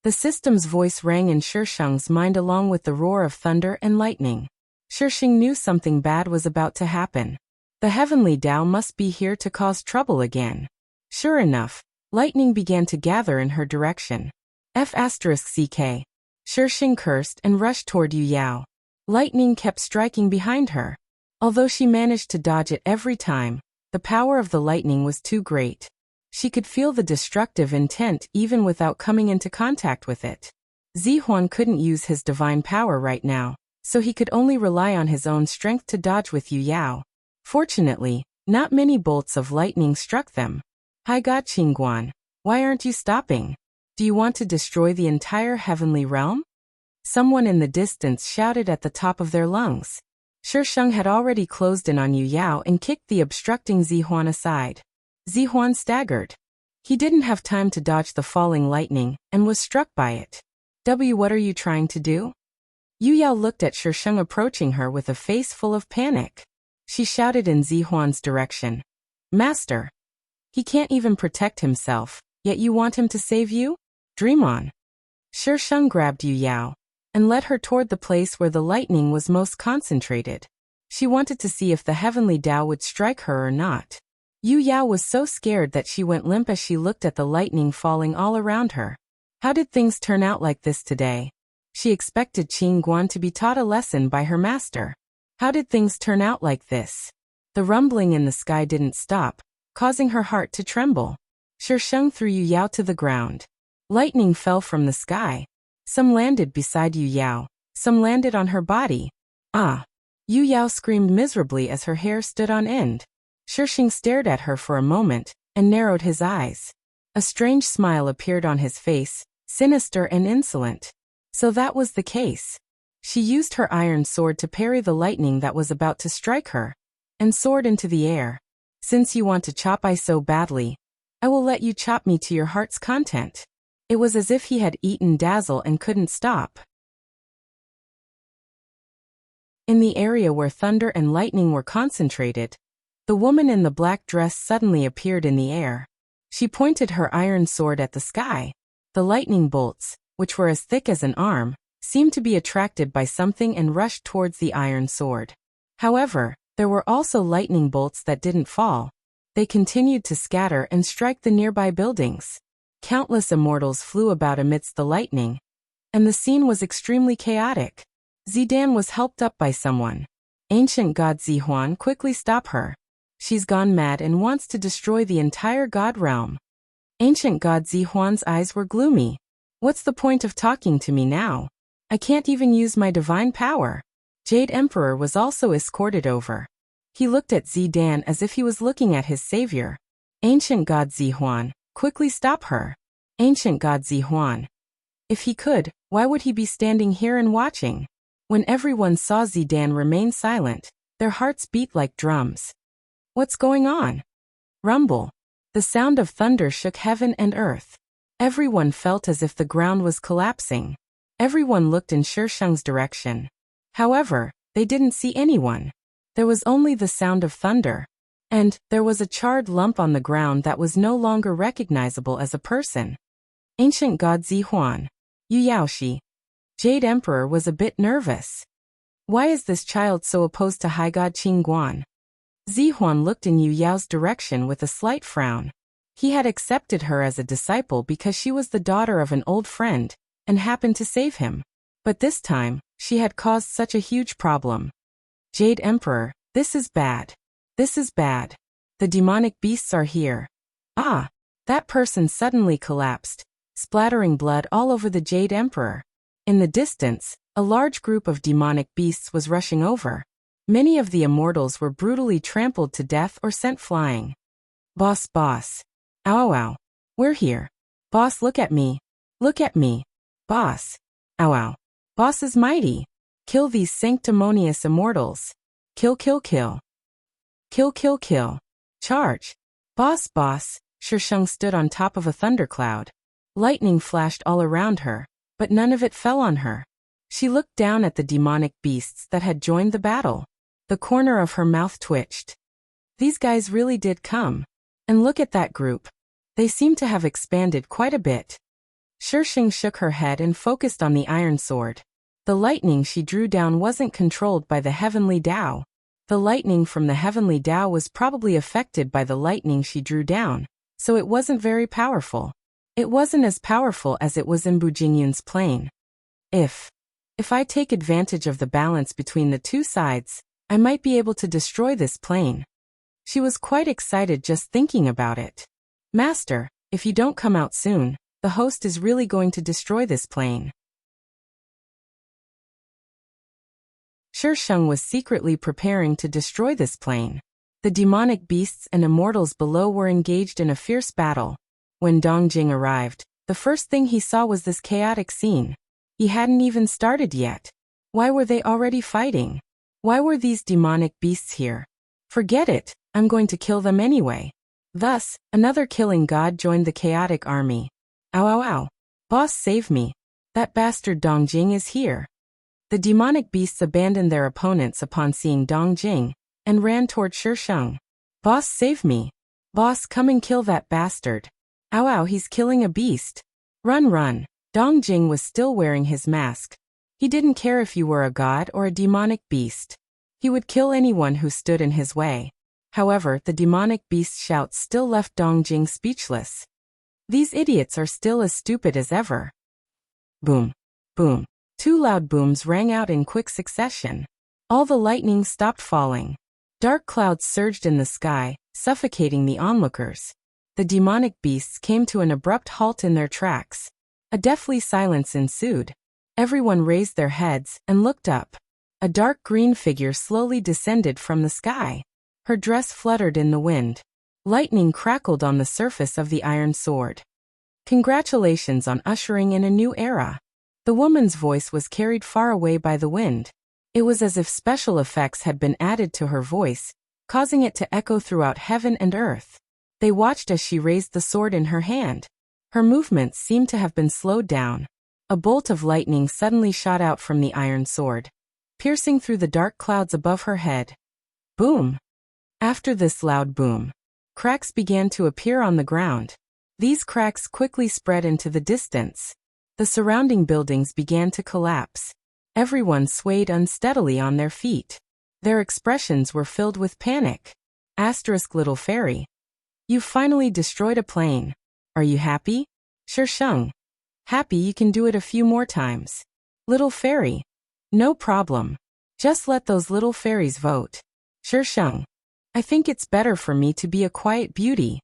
A: The system's voice rang in Shisheng's mind along with the roar of thunder and lightning. Shisheng knew something bad was about to happen. The heavenly Tao must be here to cause trouble again. Sure enough, lightning began to gather in her direction. F***ck. Shisheng cursed and rushed toward Yu Yao. Lightning kept striking behind her. Although she managed to dodge it every time, the power of the lightning was too great. She could feel the destructive intent even without coming into contact with it. Zihuan couldn't use his divine power right now, so he could only rely on his own strength to dodge with Yu Yao. Fortunately, not many bolts of lightning struck them. Hai God Qingguan, why aren't you stopping? Do you want to destroy the entire heavenly realm? Someone in the distance shouted at the top of their lungs. Shisheng had already closed in on Yu Yao and kicked the obstructing Zihuan aside. Zihuan staggered. He didn't have time to dodge the falling lightning and was struck by it. What are you trying to do? Yu Yao looked at Shisheng approaching her with a face full of panic. She shouted in Zihuan's direction. Master! He can't even protect himself, yet you want him to save you? Dream on. Shisheng grabbed Yu Yao and led her toward the place where the lightning was most concentrated. She wanted to see if the heavenly Tao would strike her or not. Yu Yao was so scared that she went limp as she looked at the lightning falling all around her. How did things turn out like this today? She expected Qingguan to be taught a lesson by her master. How did things turn out like this? The rumbling in the sky didn't stop, causing her heart to tremble. Shisheng threw Yu Yao to the ground. Lightning fell from the sky. Some landed beside Yu Yao, some landed on her body. Ah! Yu Yao screamed miserably as her hair stood on end. Shisheng stared at her for a moment and narrowed his eyes. A strange smile appeared on his face, sinister and insolent. So that was the case. She used her iron sword to parry the lightning that was about to strike her, and soared into the air. Since you want to chop I so badly, I will let you chop me to your heart's content. It was as if he had eaten Dazzle and couldn't stop. In the area where thunder and lightning were concentrated, the woman in the black dress suddenly appeared in the air. She pointed her iron sword at the sky. The lightning bolts, which were as thick as an arm, seemed to be attracted by something and rushed towards the iron sword. However, there were also lightning bolts that didn't fall. They continued to scatter and strike the nearby buildings. Countless immortals flew about amidst the lightning, and the scene was extremely chaotic. Zidan was helped up by someone. Ancient God Zihuan, quickly stop her. She's gone mad and wants to destroy the entire God realm. Ancient God Zihuan's eyes were gloomy. What's the point of talking to me now? I can't even use my divine power. Jade Emperor was also escorted over. He looked at Zidan as if he was looking at his savior. Ancient God Zihuan, quickly stop her. Ancient God Zihuan. If he could, why would he be standing here and watching? When everyone saw Zidan remain silent, their hearts beat like drums. What's going on? Rumble. The sound of thunder shook heaven and earth. Everyone felt as if the ground was collapsing. Everyone looked in Shisheng's direction. However, they didn't see anyone. There was only the sound of thunder. And there was a charred lump on the ground that was no longer recognizable as a person. Ancient God Zihuan. Yu Yaoshi. Jade Emperor was a bit nervous. Why is this child so opposed to High God Qingguan? Zihuan looked in Yu Yao's direction with a slight frown. He had accepted her as a disciple because she was the daughter of an old friend, and happened to save him. But this time, she had caused such a huge problem. Jade Emperor, this is bad. This is bad. The demonic beasts are here. Ah! That person suddenly collapsed, splattering blood all over the Jade Emperor. In the distance, a large group of demonic beasts was rushing over. Many of the immortals were brutally trampled to death or sent flying. Boss, boss. Ow, ow. We're here. Boss, look at me. Look at me. Boss. Ow, ow. Boss is mighty. Kill these sanctimonious immortals. Kill, kill, kill. Kill, kill, kill. Charge. Boss, boss. Shisheng stood on top of a thundercloud. Lightning flashed all around her, but none of it fell on her. She looked down at the demonic beasts that had joined the battle. The corner of her mouth twitched. These guys really did come. And look at that group. They seem to have expanded quite a bit. Shisheng shook her head and focused on the iron sword. The lightning she drew down wasn't controlled by the heavenly Tao. The lightning from the heavenly Tao was probably affected by the lightning she drew down, so it wasn't very powerful. It wasn't as powerful as it was in Bu Jingyun's plane. If I take advantage of the balance between the two sides, I might be able to destroy this plane. She was quite excited just thinking about it. Master, if you don't come out soon, the host is really going to destroy this plane. Shisheng was secretly preparing to destroy this plane. The demonic beasts and immortals below were engaged in a fierce battle. When Dongjing arrived, the first thing he saw was this chaotic scene. He hadn't even started yet. Why were they already fighting? Why were these demonic beasts here? Forget it, I'm going to kill them anyway. Thus, another killing god joined the chaotic army. Ow ow ow. Boss, save me. That bastard Dongjing is here. The demonic beasts abandoned their opponents upon seeing Dongjing, and ran toward Shisheng. Boss, save me. Boss, come and kill that bastard. Ow ow, he's killing a beast. Run run. Dongjing was still wearing his mask. He didn't care if you were a god or a demonic beast. He would kill anyone who stood in his way. However, the demonic beast's shouts still left Dongjing speechless. These idiots are still as stupid as ever. Boom. Boom. Two loud booms rang out in quick succession. All the lightning stopped falling. Dark clouds surged in the sky, suffocating the onlookers. The demonic beasts came to an abrupt halt in their tracks. A deathly silence ensued. Everyone raised their heads and looked up. A dark green figure slowly descended from the sky. Her dress fluttered in the wind. Lightning crackled on the surface of the iron sword. Congratulations on ushering in a new era. The woman's voice was carried far away by the wind. It was as if special effects had been added to her voice, causing it to echo throughout heaven and earth. They watched as she raised the sword in her hand. Her movements seemed to have been slowed down. A bolt of lightning suddenly shot out from the iron sword, piercing through the dark clouds above her head. Boom! After this loud boom, cracks began to appear on the ground. These cracks quickly spread into the distance. The surrounding buildings began to collapse. Everyone swayed unsteadily on their feet. Their expressions were filled with panic. Little fairy. You've finally destroyed a plane. Are you happy? Shisheng. Happy you can do it a few more times. Little fairy. No problem. Just let those little fairies vote. Shisheng. I think it's better for me to be a quiet beauty.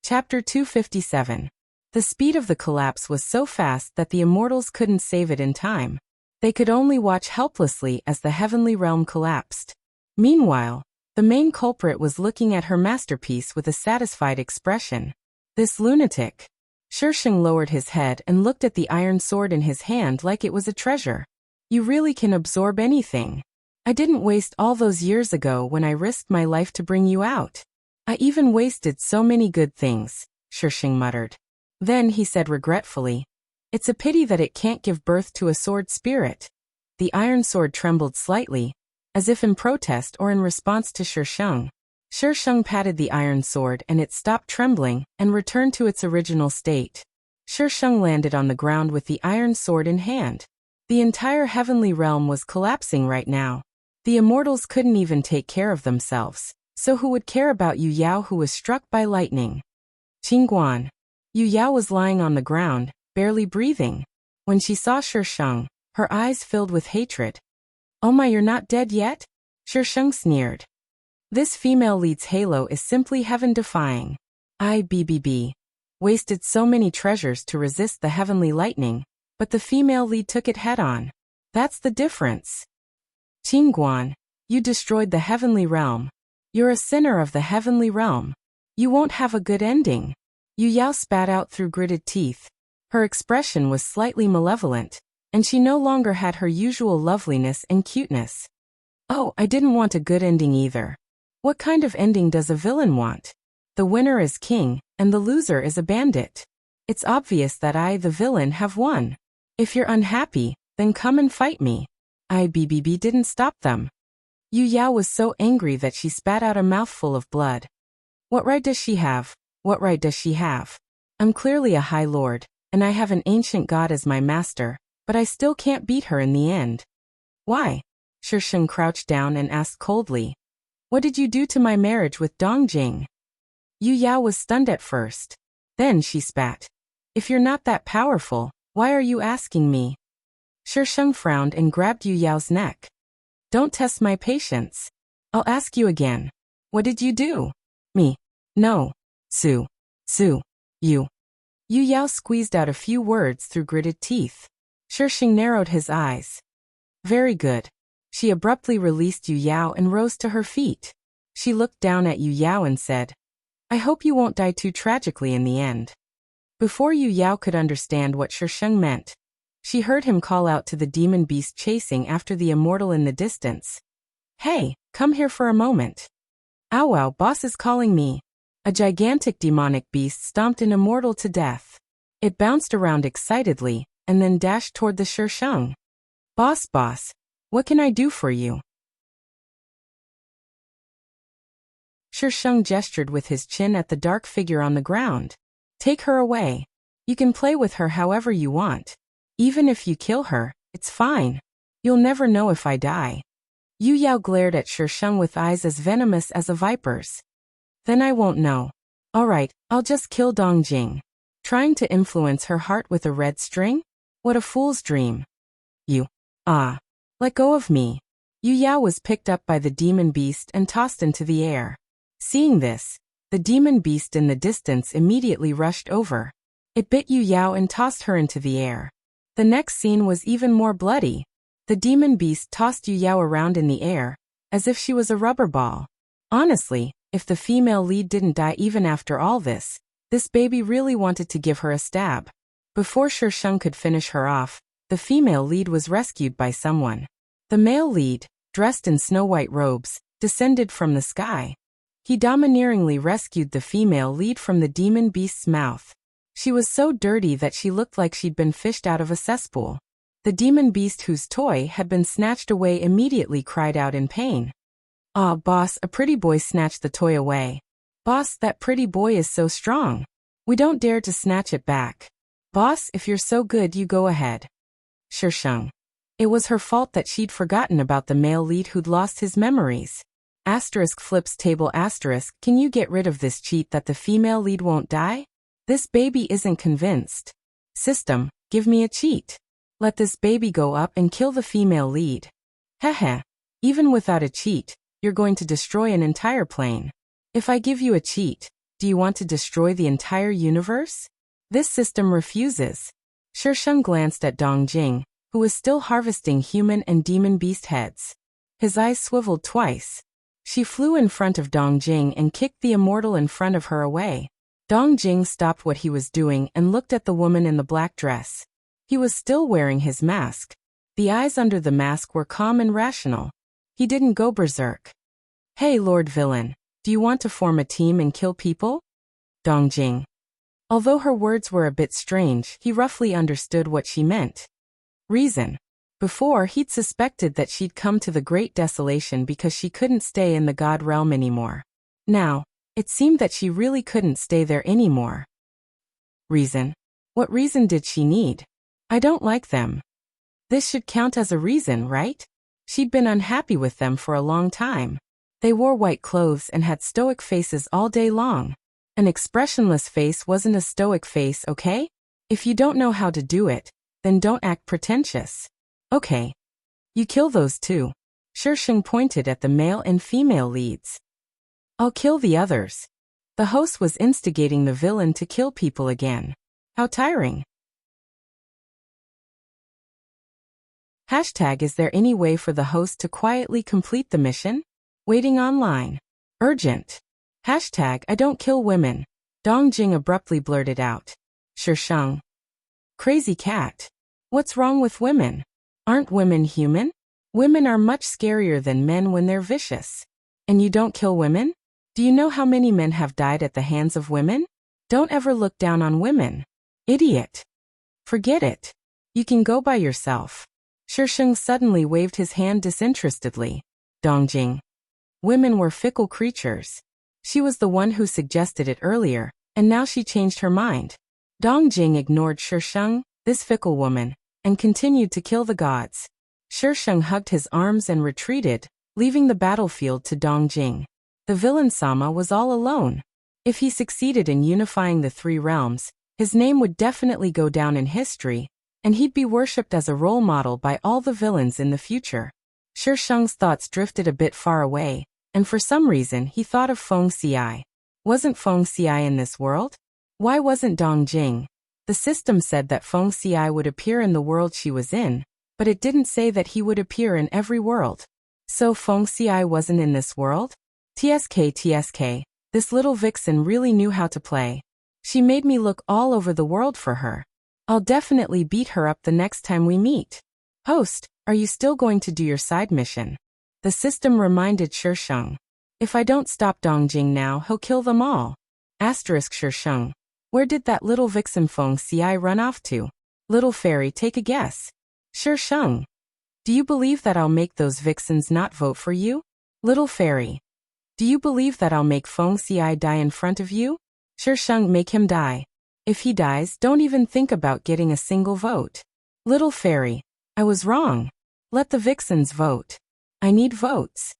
A: Chapter 257. The speed of the collapse was so fast that the immortals couldn't save it in time. They could only watch helplessly as the heavenly realm collapsed. Meanwhile, the main culprit was looking at her masterpiece with a satisfied expression. This lunatic. Shisheng lowered his head and looked at the iron sword in his hand like it was a treasure. You really can absorb anything. I didn't waste all those years ago when I risked my life to bring you out. I even wasted so many good things, Shisheng muttered. Then he said regretfully, it's a pity that it can't give birth to a sword spirit. The iron sword trembled slightly, as if in protest or in response to Shisheng. Shisheng patted the iron sword and it stopped trembling and returned to its original state. Shisheng landed on the ground with the iron sword in hand. The entire heavenly realm was collapsing right now. The immortals couldn't even take care of themselves. So who would care about Yu Yao who was struck by lightning? Qingguan. Yu Yao was lying on the ground, barely breathing. When she saw Shisheng, her eyes filled with hatred. Oh my, you're not dead yet? Shisheng sneered. This female lead's halo is simply heaven-defying. IBBB. Wasted so many treasures to resist the heavenly lightning, but the female lead took it head-on. That's the difference. Qingguan, you destroyed the heavenly realm. You're a sinner of the heavenly realm. You won't have a good ending. Yu Yao spat out through gritted teeth. Her expression was slightly malevolent, and she no longer had her usual loveliness and cuteness. Oh, I didn't want a good ending either. What kind of ending does a villain want? The winner is king, and the loser is a bandit. It's obvious that I, the villain, have won. If you're unhappy, then come and fight me. IBBB didn't stop them. Yu Yao was so angry that she spat out a mouthful of blood. What right does she have? What right does she have? I'm clearly a high lord, and I have an ancient god as my master, but I still can't beat her in the end. Why? Shisheng crouched down and asked coldly. What did you do to my marriage with Dongjing? Yu Yao was stunned at first. Then she spat. If you're not that powerful, why are you asking me? Shisheng frowned and grabbed Yu Yao's neck. Don't test my patience. I'll ask you again. What did you do? Me. No. Su. You. Yu Yao squeezed out a few words through gritted teeth. Shisheng narrowed his eyes. Very good. She abruptly released Yu Yao and rose to her feet. She looked down at Yu Yao and said, I hope you won't die too tragically in the end. Before Yu Yao could understand what Shisheng meant, she heard him call out to the demon beast chasing after the immortal in the distance. Hey, come here for a moment. Ow wow, boss is calling me. A gigantic demonic beast stomped an immortal to death. It bounced around excitedly, and then dashed toward the Shisheng. Boss, what can I do for you? Shisheng gestured with his chin at the dark figure on the ground. Take her away. You can play with her however you want. Even if you kill her, it's fine. You'll never know if I die. Yu Yao glared at Shisheng with eyes as venomous as a viper's. Then I won't know. Alright, I'll just kill Dongjing. Trying to influence her heart with a red string? What a fool's dream. Let go of me. Yu Yao was picked up by the demon beast and tossed into the air. Seeing this, the demon beast in the distance immediately rushed over. It bit Yu Yao and tossed her into the air. The next scene was even more bloody. The demon beast tossed Yu Yao around in the air, as if she was a rubber ball. Honestly, if the female lead didn't die even after all this baby really wanted to give her a stab. Before Shisheng could finish her off, the female lead was rescued by someone. The male lead, dressed in snow-white robes, descended from the sky. He domineeringly rescued the female lead from the demon beast's mouth. She was so dirty that she looked like she'd been fished out of a cesspool. The demon beast whose toy had been snatched away immediately cried out in pain. Ah, boss, a pretty boy snatched the toy away. Boss, that pretty boy is so strong. We don't dare to snatch it back. Boss, if you're so good, you go ahead. Shisheng. It was her fault that she'd forgotten about the male lead who'd lost his memories. Flips table *. Can you get rid of this cheat that the female lead won't die? This baby isn't convinced. System, give me a cheat. Let this baby go up and kill the female lead. Heh. Even without a cheat, you're going to destroy an entire plane. If I give you a cheat, do you want to destroy the entire universe? This system refuses. Shisheng glanced at Dongjing, who was still harvesting human and demon beast heads. His eyes swiveled twice. She flew in front of Dongjing and kicked the immortal in front of her away. Dongjing stopped what he was doing and looked at the woman in the black dress. He was still wearing his mask. The eyes under the mask were calm and rational. He didn't go berserk. Hey, Lord Villain, do you want to form a team and kill people? Dongjing. Although her words were a bit strange, he roughly understood what she meant. Reason. Before, he'd suspected that she'd come to the Great Desolation because she couldn't stay in the God realm anymore. Now, it seemed that she really couldn't stay there anymore. Reason. What reason did she need? I don't like them. This should count as a reason, right? She'd been unhappy with them for a long time. They wore white clothes and had stoic faces all day long. An expressionless face wasn't a stoic face, okay? If you don't know how to do it, then don't act pretentious. Okay. You kill those two. Shisheng pointed at the male and female leads. I'll kill the others. The host was instigating the villain to kill people again. How tiring. Hashtag, is there any way for the host to quietly complete the mission? Waiting online. Urgent. Hashtag, I don't kill women. Dongjing abruptly blurted out. Shisheng. Crazy cat. What's wrong with women? Aren't women human? Women are much scarier than men when they're vicious. And you don't kill women? Do you know how many men have died at the hands of women? Don't ever look down on women. Idiot. Forget it. You can go by yourself. Shisheng suddenly waved his hand disinterestedly. Dongjing. Women were fickle creatures. She was the one who suggested it earlier, and now she changed her mind. Dong Jing ignored Shi Sheng, this fickle woman, and continued to kill the gods. Shi Sheng hugged his arms and retreated, leaving the battlefield to Dong Jing. The villain Sama was all alone. If he succeeded in unifying the three realms, his name would definitely go down in history, and he'd be worshipped as a role model by all the villains in the future. Shi Sheng's thoughts drifted a bit far away, and for some reason he thought of Feng Xiai. Wasn't Feng Xiai in this world? Why wasn't Dong Jing? The system said that Feng Xiai would appear in the world she was in, but it didn't say that he would appear in every world. So Feng Xiai wasn't in this world? TSK, this little vixen really knew how to play. She made me look all over the world for her. I'll definitely beat her up the next time we meet. Host, are you still going to do your side mission? The system reminded Shi Sheng. If I don't stop Dong Jing now, he'll kill them all. Shi Sheng. Where did that little vixen Feng Xiai run off to? Little fairy, take a guess. Shi Sheng. Do you believe that I'll make those vixens not vote for you? Little fairy. Do you believe that I'll make Feng Xiai die in front of you? Shi Sheng, make him die. If he dies, don't even think about getting a single vote. Little fairy. I was wrong. Let the vixens vote. I need votes.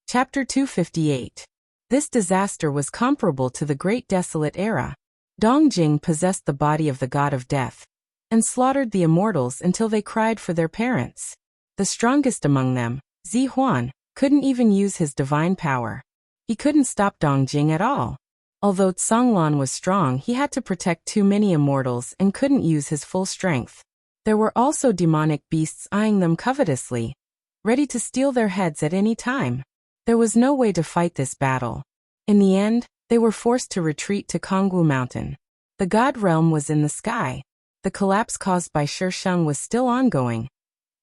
A: Chapter 258. This disaster was comparable to the Great Desolate Era. Dong Jing possessed the body of the god of death, and slaughtered the immortals until they cried for their parents. The strongest among them, Zi Huan, couldn't even use his divine power. He couldn't stop Dong Jing at all. Although Tsonglan was strong, he had to protect too many immortals and couldn't use his full strength. There were also demonic beasts eyeing them covetously, ready to steal their heads at any time. There was no way to fight this battle. In the end, they were forced to retreat to Kongwu Mountain. The god realm was in the sky. The collapse caused by Shi Sheng was still ongoing,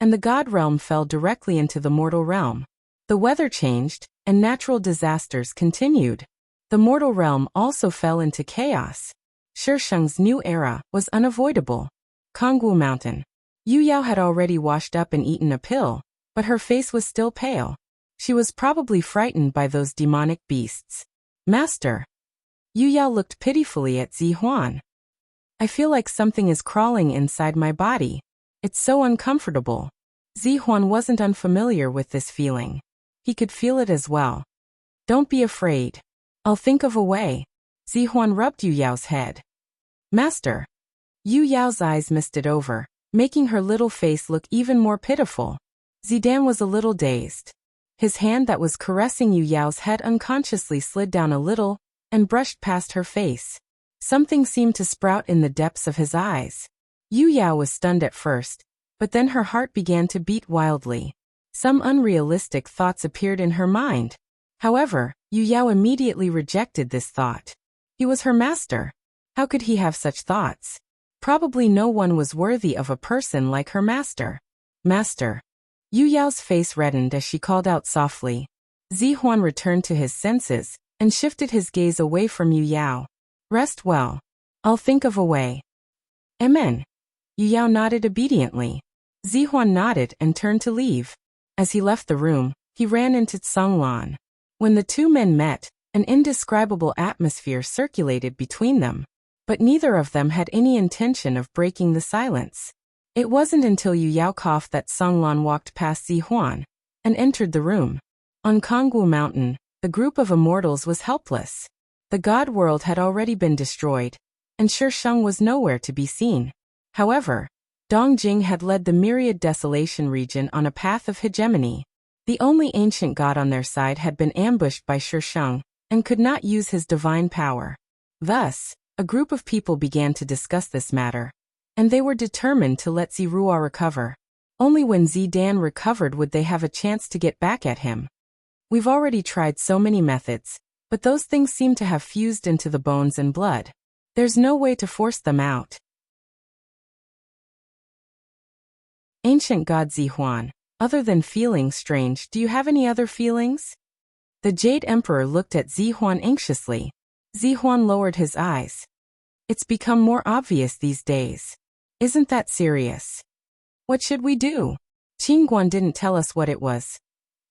A: and the god realm fell directly into the mortal realm. The weather changed, and natural disasters continued. The mortal realm also fell into chaos. Shi Sheng's new era was unavoidable. Kongwu Mountain. Yu Yao had already washed up and eaten a pill, but her face was still pale. She was probably frightened by those demonic beasts. Master. Yu Yao looked pitifully at Zi Huan. I feel like something is crawling inside my body. It's so uncomfortable. Zi Huan wasn't unfamiliar with this feeling. He could feel it as well. Don't be afraid. I'll think of a way. Zi Huan rubbed Yu Yao's head. Master. Yu Yao's eyes misted over, making her little face look even more pitiful. Zidan was a little dazed. His hand that was caressing Yu Yao's head unconsciously slid down a little and brushed past her face. Something seemed to sprout in the depths of his eyes. Yu Yao was stunned at first, but then her heart began to beat wildly. Some unrealistic thoughts appeared in her mind. However, Yu Yao immediately rejected this thought. He was her master. How could he have such thoughts? Probably no one was worthy of a person like her master. Master. Yu Yao's face reddened as she called out softly. Zi Huan returned to his senses and shifted his gaze away from Yu Yao. Rest well. I'll think of a way. Amen. Yu Yao nodded obediently. Zi Huan nodded and turned to leave. As he left the room, he ran into Tsonglan. When the two men met, an indescribable atmosphere circulated between them, but neither of them had any intention of breaking the silence. It wasn't until Yu Yao coughed that Tsonglan walked past Zi Huan and entered the room. On Kongwu Mountain, the group of immortals was helpless. The god world had already been destroyed, and Shi Sheng was nowhere to be seen. However, Dong Jing had led the myriad desolation region on a path of hegemony. The only ancient god on their side had been ambushed by Shi Sheng and could not use his divine power. Thus, a group of people began to discuss this matter, and they were determined to let Zirua recover. Only when Zidan recovered would they have a chance to get back at him. We've already tried so many methods, but those things seem to have fused into the bones and blood. There's no way to force them out. Ancient God Zi Huan, other than feeling strange, do you have any other feelings? The Jade Emperor looked at Zi Huan anxiously. Zi Huan lowered his eyes. It's become more obvious these days. Isn't that serious? What should we do? Qingguan didn't tell us what it was.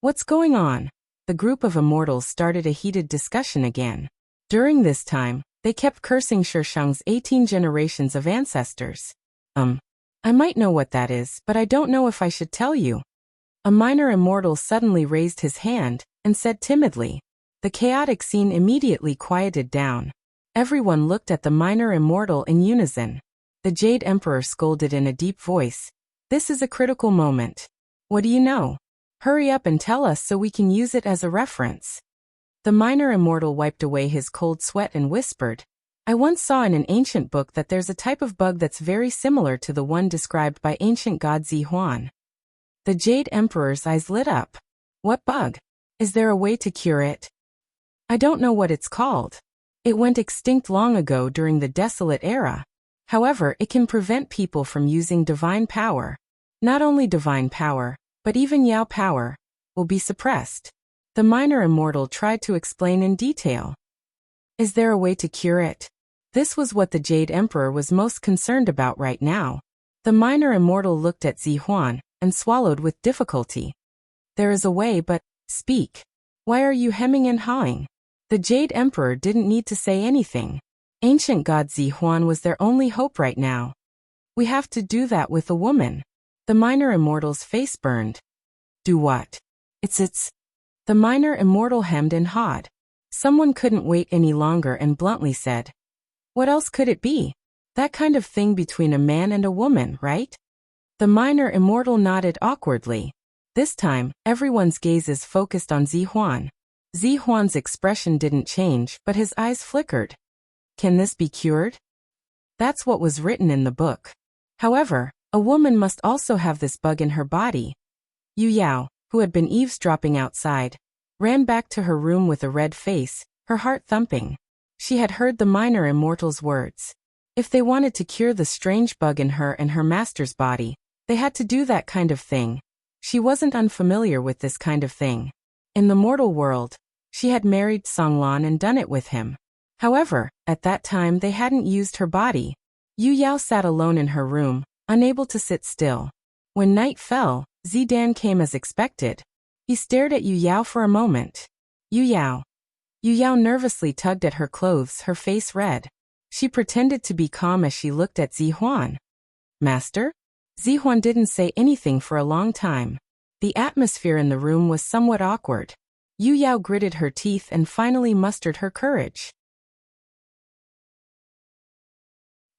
A: What's going on? The group of immortals started a heated discussion again. During this time, they kept cursing Shishang's 18 generations of ancestors. I might know what that is, but I don't know if I should tell you. A minor immortal suddenly raised his hand and said timidly. The chaotic scene immediately quieted down. Everyone looked at the minor immortal in unison. The Jade Emperor scolded in a deep voice. This is a critical moment. What do you know? Hurry up and tell us so we can use it as a reference. The minor immortal wiped away his cold sweat and whispered. I once saw in an ancient book that there's a type of bug that's very similar to the one described by ancient god Zihuan. The Jade Emperor's eyes lit up. What bug? Is there a way to cure it? I don't know what it's called. It went extinct long ago during the Desolate Era. However, it can prevent people from using divine power. Not only divine power, but even Yao power, will be suppressed. The minor immortal tried to explain in detail. Is there a way to cure it? This was what the Jade Emperor was most concerned about right now. The minor immortal looked at Zihuan and swallowed with difficulty. There is a way, but, speak. Why are you hemming and hawing? The Jade Emperor didn't need to say anything. Ancient god Zihuan was their only hope right now. We have to do that with a woman. The minor immortal's face burned. Do what? It's. The minor immortal hemmed and hawed. Someone couldn't wait any longer and bluntly said. What else could it be? That kind of thing between a man and a woman, right? The minor immortal nodded awkwardly. This time, everyone's gazes focused on Zihuan. Zihuan's expression didn't change, but his eyes flickered. Can this be cured? That's what was written in the book. However, a woman must also have this bug in her body. Yu Yao, who had been eavesdropping outside, ran back to her room with a red face, her heart thumping. She had heard the minor immortal's words. If they wanted to cure the strange bug in her and her master's body, they had to do that kind of thing. She wasn't unfamiliar with this kind of thing. In the mortal world, she had married Songlan and done it with him. However, at that time they hadn't used her body. Yu Yao sat alone in her room, unable to sit still. When night fell, Zidan came as expected. He stared at Yu Yao for a moment. Yu Yao. Yu Yao nervously tugged at her clothes, her face red. She pretended to be calm as she looked at Zihuan. Master? Zihuan didn't say anything for a long time. The atmosphere in the room was somewhat awkward. Yu Yao gritted her teeth and finally mustered her courage.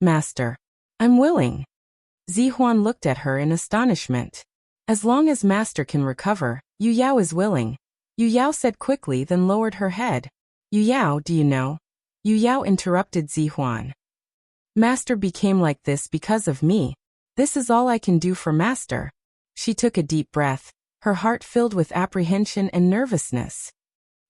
A: Master. I'm willing. Zihuan looked at her in astonishment. As long as Master can recover, Yu Yao is willing. Yu Yao said quickly, then lowered her head. Yu Yao, do you know? Yu Yao interrupted Zihuan. Master became like this because of me. This is all I can do for Master. She took a deep breath, her heart filled with apprehension and nervousness.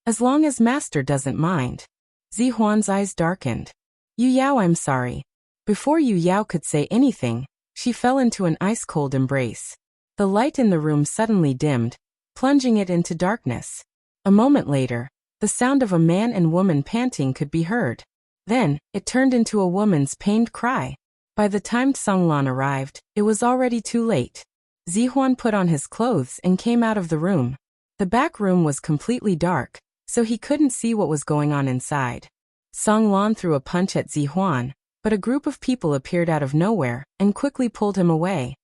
A: As long as Master doesn't mind. Zihuan's eyes darkened. Yu Yao, I'm sorry. Before Yu Yao could say anything, she fell into an ice-cold embrace. The light in the room suddenly dimmed, plunging it into darkness. A moment later, the sound of a man and woman panting could be heard. Then, it turned into a woman's pained cry. By the time Songlan arrived, it was already too late. Zihuan put on his clothes and came out of the room. The back room was completely dark, so he couldn't see what was going on inside. Songlan threw a punch at Zihuan, but a group of people appeared out of nowhere and quickly pulled him away.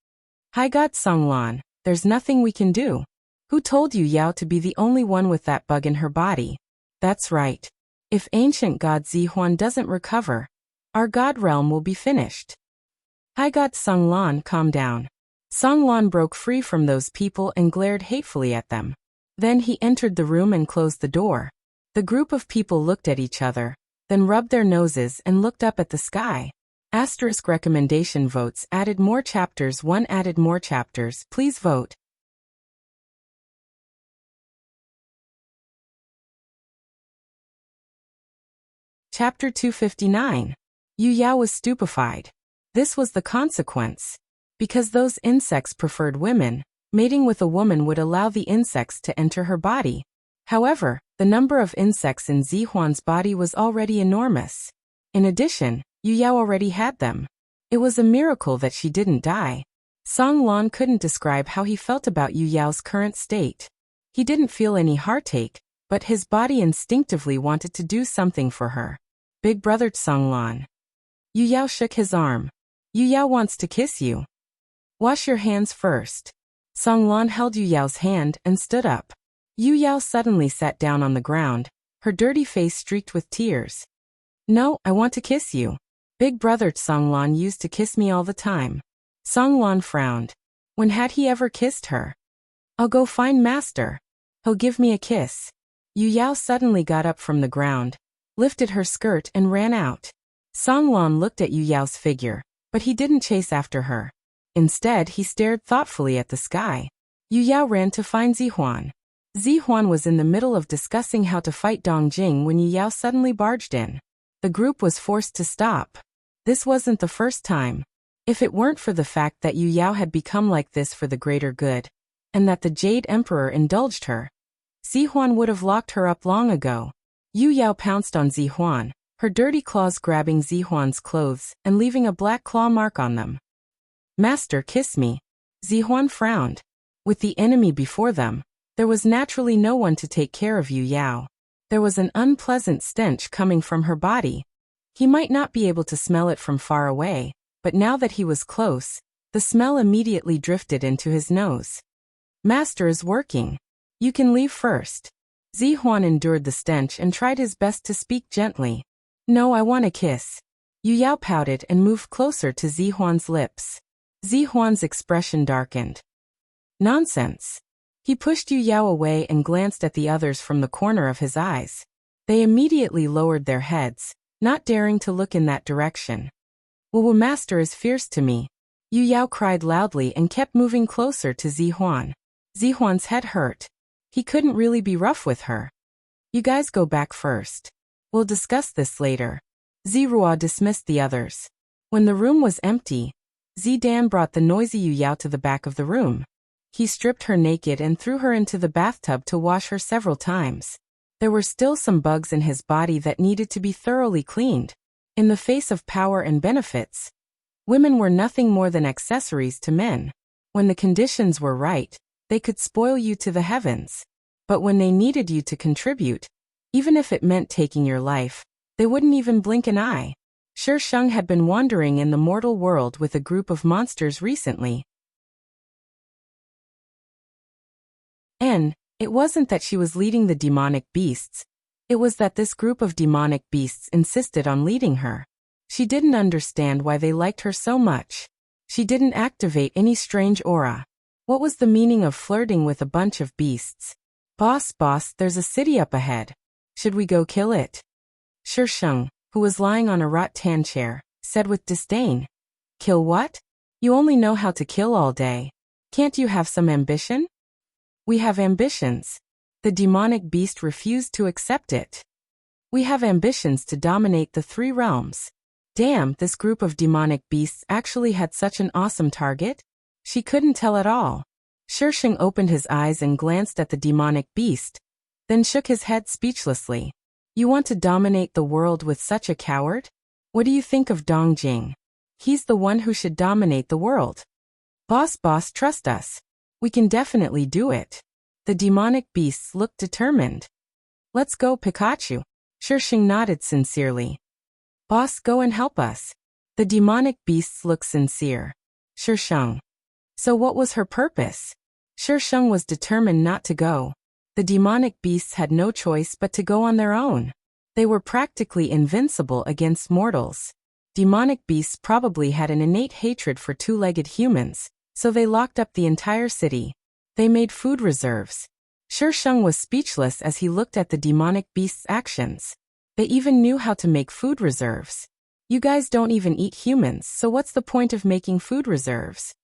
A: High God Songlan, there's nothing we can do. Who told you Yao to be the only one with that bug in her body? That's right. If ancient god Zihuan doesn't recover, our god realm will be finished. High God Songlan, calm down. Songlan broke free from those people and glared hatefully at them. Then he entered the room and closed the door. The group of people looked at each other, then rubbed their noses and looked up at the sky. Asterisk recommendation votes added more chapters. 1 added more chapters. Please vote. Chapter 259. Yu Yao was stupefied. This was the consequence. Because those insects preferred women, mating with a woman would allow the insects to enter her body. However, the number of insects in Zihuan's body was already enormous. In addition, Yu Yao already had them. It was a miracle that she didn't die. Song Lan couldn't describe how he felt about Yu Yao's current state. He didn't feel any heartache, but his body instinctively wanted to do something for her. Big brother Song Lan. Yu Yao shook his arm. Yu Yao wants to kiss you. Wash your hands first. Song Lan held Yu Yao's hand and stood up. Yu Yao suddenly sat down on the ground, her dirty face streaked with tears. No, I want to kiss you. Big brother Song Lan used to kiss me all the time. Song Lan frowned. When had he ever kissed her? I'll go find master. He'll give me a kiss. Yu Yao suddenly got up from the ground, lifted her skirt and ran out. Song Lan looked at Yu Yao's figure, but he didn't chase after her. Instead, he stared thoughtfully at the sky. Yu Yao ran to find Zihuan. Zihuan was in the middle of discussing how to fight Dong Jing when Yu Yao suddenly barged in. The group was forced to stop. This wasn't the first time. If it weren't for the fact that Yu Yao had become like this for the greater good, and that the Jade Emperor indulged her, Zihuan would have locked her up long ago. Yu Yao pounced on Zihuan, her dirty claws grabbing Zihuan's clothes and leaving a black claw mark on them. Master, kiss me. Zihuan frowned. With the enemy before them, there was naturally no one to take care of Yu Yao. There was an unpleasant stench coming from her body. He might not be able to smell it from far away, but now that he was close, the smell immediately drifted into his nose. Master is working. You can leave first. Zihuan endured the stench and tried his best to speak gently. No, I want a kiss. Yu Yao pouted and moved closer to Zihuan's lips. Zihuan's expression darkened. Nonsense. He pushed Yu Yao away and glanced at the others from the corner of his eyes. They immediately lowered their heads, not daring to look in that direction. Wu master is fierce to me. Yu Yao cried loudly and kept moving closer to Zihuan. Zihuan's head hurt. He couldn't really be rough with her. You guys go back first. We'll discuss this later. Zirua dismissed the others. When the room was empty, Zidan brought the noisy Yu Yao to the back of the room. He stripped her naked and threw her into the bathtub to wash her several times. There were still some bugs in his body that needed to be thoroughly cleaned. In the face of power and benefits, women were nothing more than accessories to men. When the conditions were right, they could spoil you to the heavens. But when they needed you to contribute, even if it meant taking your life, they wouldn't even blink an eye. Sheng had been wandering in the mortal world with a group of monsters recently. It wasn't that she was leading the demonic beasts. It was that this group of demonic beasts insisted on leading her. She didn't understand why they liked her so much. She didn't activate any strange aura. What was the meaning of flirting with a bunch of beasts? Boss, there's a city up ahead. Should we go kill it? Sheng, who was lying on a rattan chair, said with disdain. Kill what? You only know how to kill all day. Can't you have some ambition? We have ambitions. The demonic beast refused to accept it. We have ambitions to dominate the 3 realms. Damn, this group of demonic beasts actually had such an awesome target? She couldn't tell at all. Sheng opened his eyes and glanced at the demonic beast, then shook his head speechlessly. You want to dominate the world with such a coward? What do you think of Dong Jing? He's the one who should dominate the world. Boss, trust us. We can definitely do it. The demonic beasts looked determined. Let's go, Pikachu. Sheng nodded sincerely. Boss, go and help us. The demonic beasts looked sincere. Sheng. So what was her purpose? Sheng was determined not to go. The demonic beasts had no choice but to go on their own. They were practically invincible against mortals. Demonic beasts probably had an innate hatred for 2-legged humans, so they locked up the entire city. They made food reserves. Sheng was speechless as he looked at the demonic beasts' actions. They even knew how to make food reserves. You guys don't even eat humans, so what's the point of making food reserves?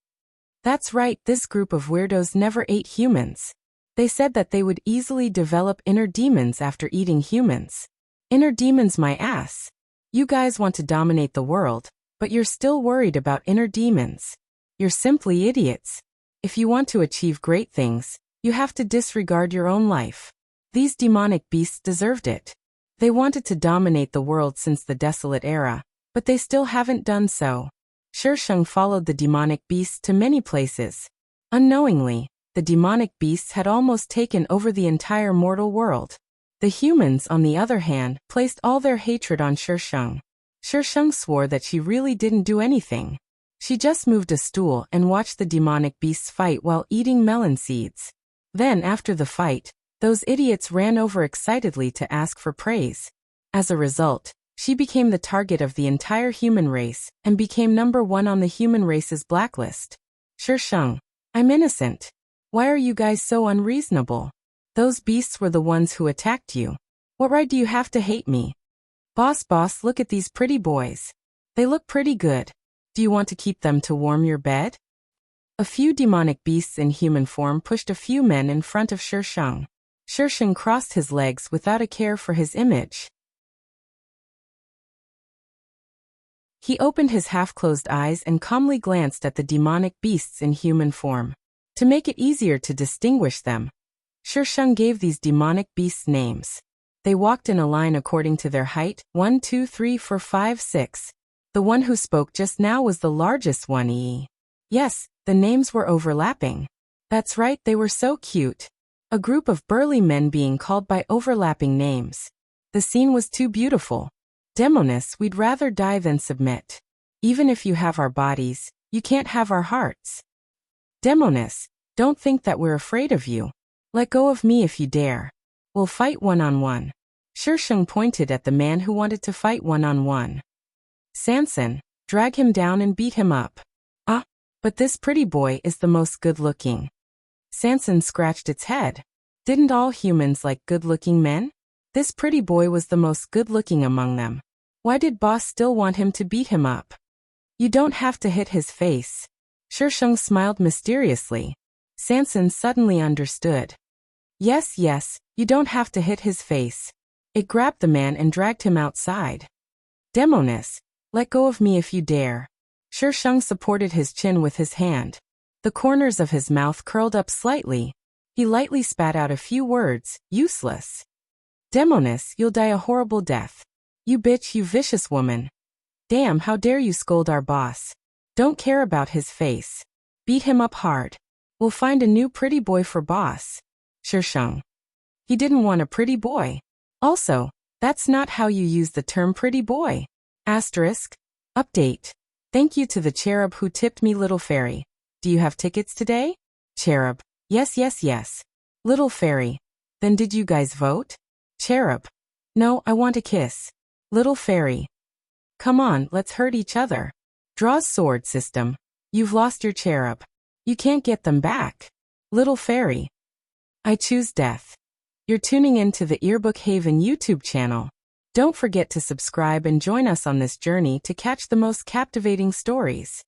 A: That's right, this group of weirdos never ate humans. They said that they would easily develop inner demons after eating humans. Inner demons, my ass. You guys want to dominate the world, but you're still worried about inner demons. You're simply idiots. If you want to achieve great things, you have to disregard your own life. These demonic beasts deserved it. They wanted to dominate the world since the Desolate Era, but they still haven't done so. Sheng followed the demonic beasts to many places. Unknowingly, the demonic beasts had almost taken over the entire mortal world. The humans, on the other hand, placed all their hatred on Sheng. Sheng swore that she really didn't do anything. She just moved a stool and watched the demonic beasts fight while eating melon seeds. Then, after the fight, those idiots ran over excitedly to ask for praise. As a result, she became the target of the entire human race and became #1 on the human race's blacklist. Sheng, I'm innocent. Why are you guys so unreasonable? Those beasts were the ones who attacked you. What right do you have to hate me? Boss, look at these pretty boys. They look pretty good. Do you want to keep them to warm your bed? A few demonic beasts in human form pushed a few men in front of Sheng. Sheng crossed his legs without a care for his image. He opened his half-closed eyes and calmly glanced at the demonic beasts in human form. To make it easier to distinguish them, Sheng gave these demonic beasts names. They walked in a line according to their height, 1, 2, 3, 4, 5, 6. The one who spoke just now was the largest one. Yes, the names were overlapping. That's right, they were so cute. A group of burly men being called by overlapping names. The scene was too beautiful. Demoness, we'd rather die than submit. Even if you have our bodies, you can't have our hearts. Demoness, don't think that we're afraid of you. Let go of me if you dare. We'll fight one-on-one. Sheng pointed at the man who wanted to fight one-on-one. Sanson, drag him down and beat him up. Ah, but this pretty boy is the most good-looking. Sanson scratched its head. Didn't all humans like good-looking men? This pretty boy was the most good-looking among them. Why did boss still want him to beat him up? You don't have to hit his face. Sheng smiled mysteriously. Sanson suddenly understood. Yes, you don't have to hit his face. It grabbed the man and dragged him outside. Demoness, let go of me if you dare. Sheng supported his chin with his hand. The corners of his mouth curled up slightly. He lightly spat out a few words, useless. Demoness, you'll die a horrible death. You bitch, you vicious woman. Damn, how dare you scold our boss. Don't care about his face. Beat him up hard. We'll find a new pretty boy for boss. Sheng. He didn't want a pretty boy. Also, that's not how you use the term pretty boy. Asterisk. Update. Thank you to the cherub who tipped me, little fairy. Do you have tickets today? Cherub. Yes. Little fairy. Then did you guys vote? Cherub. No, I want a kiss. Little fairy. Come on, let's hurt each other. Draw's sword system. You've lost your cherub. You can't get them back. Little fairy. I choose death. You're tuning in to the Earbook Haven YouTube channel. Don't forget to subscribe and join us on this journey to catch the most captivating stories.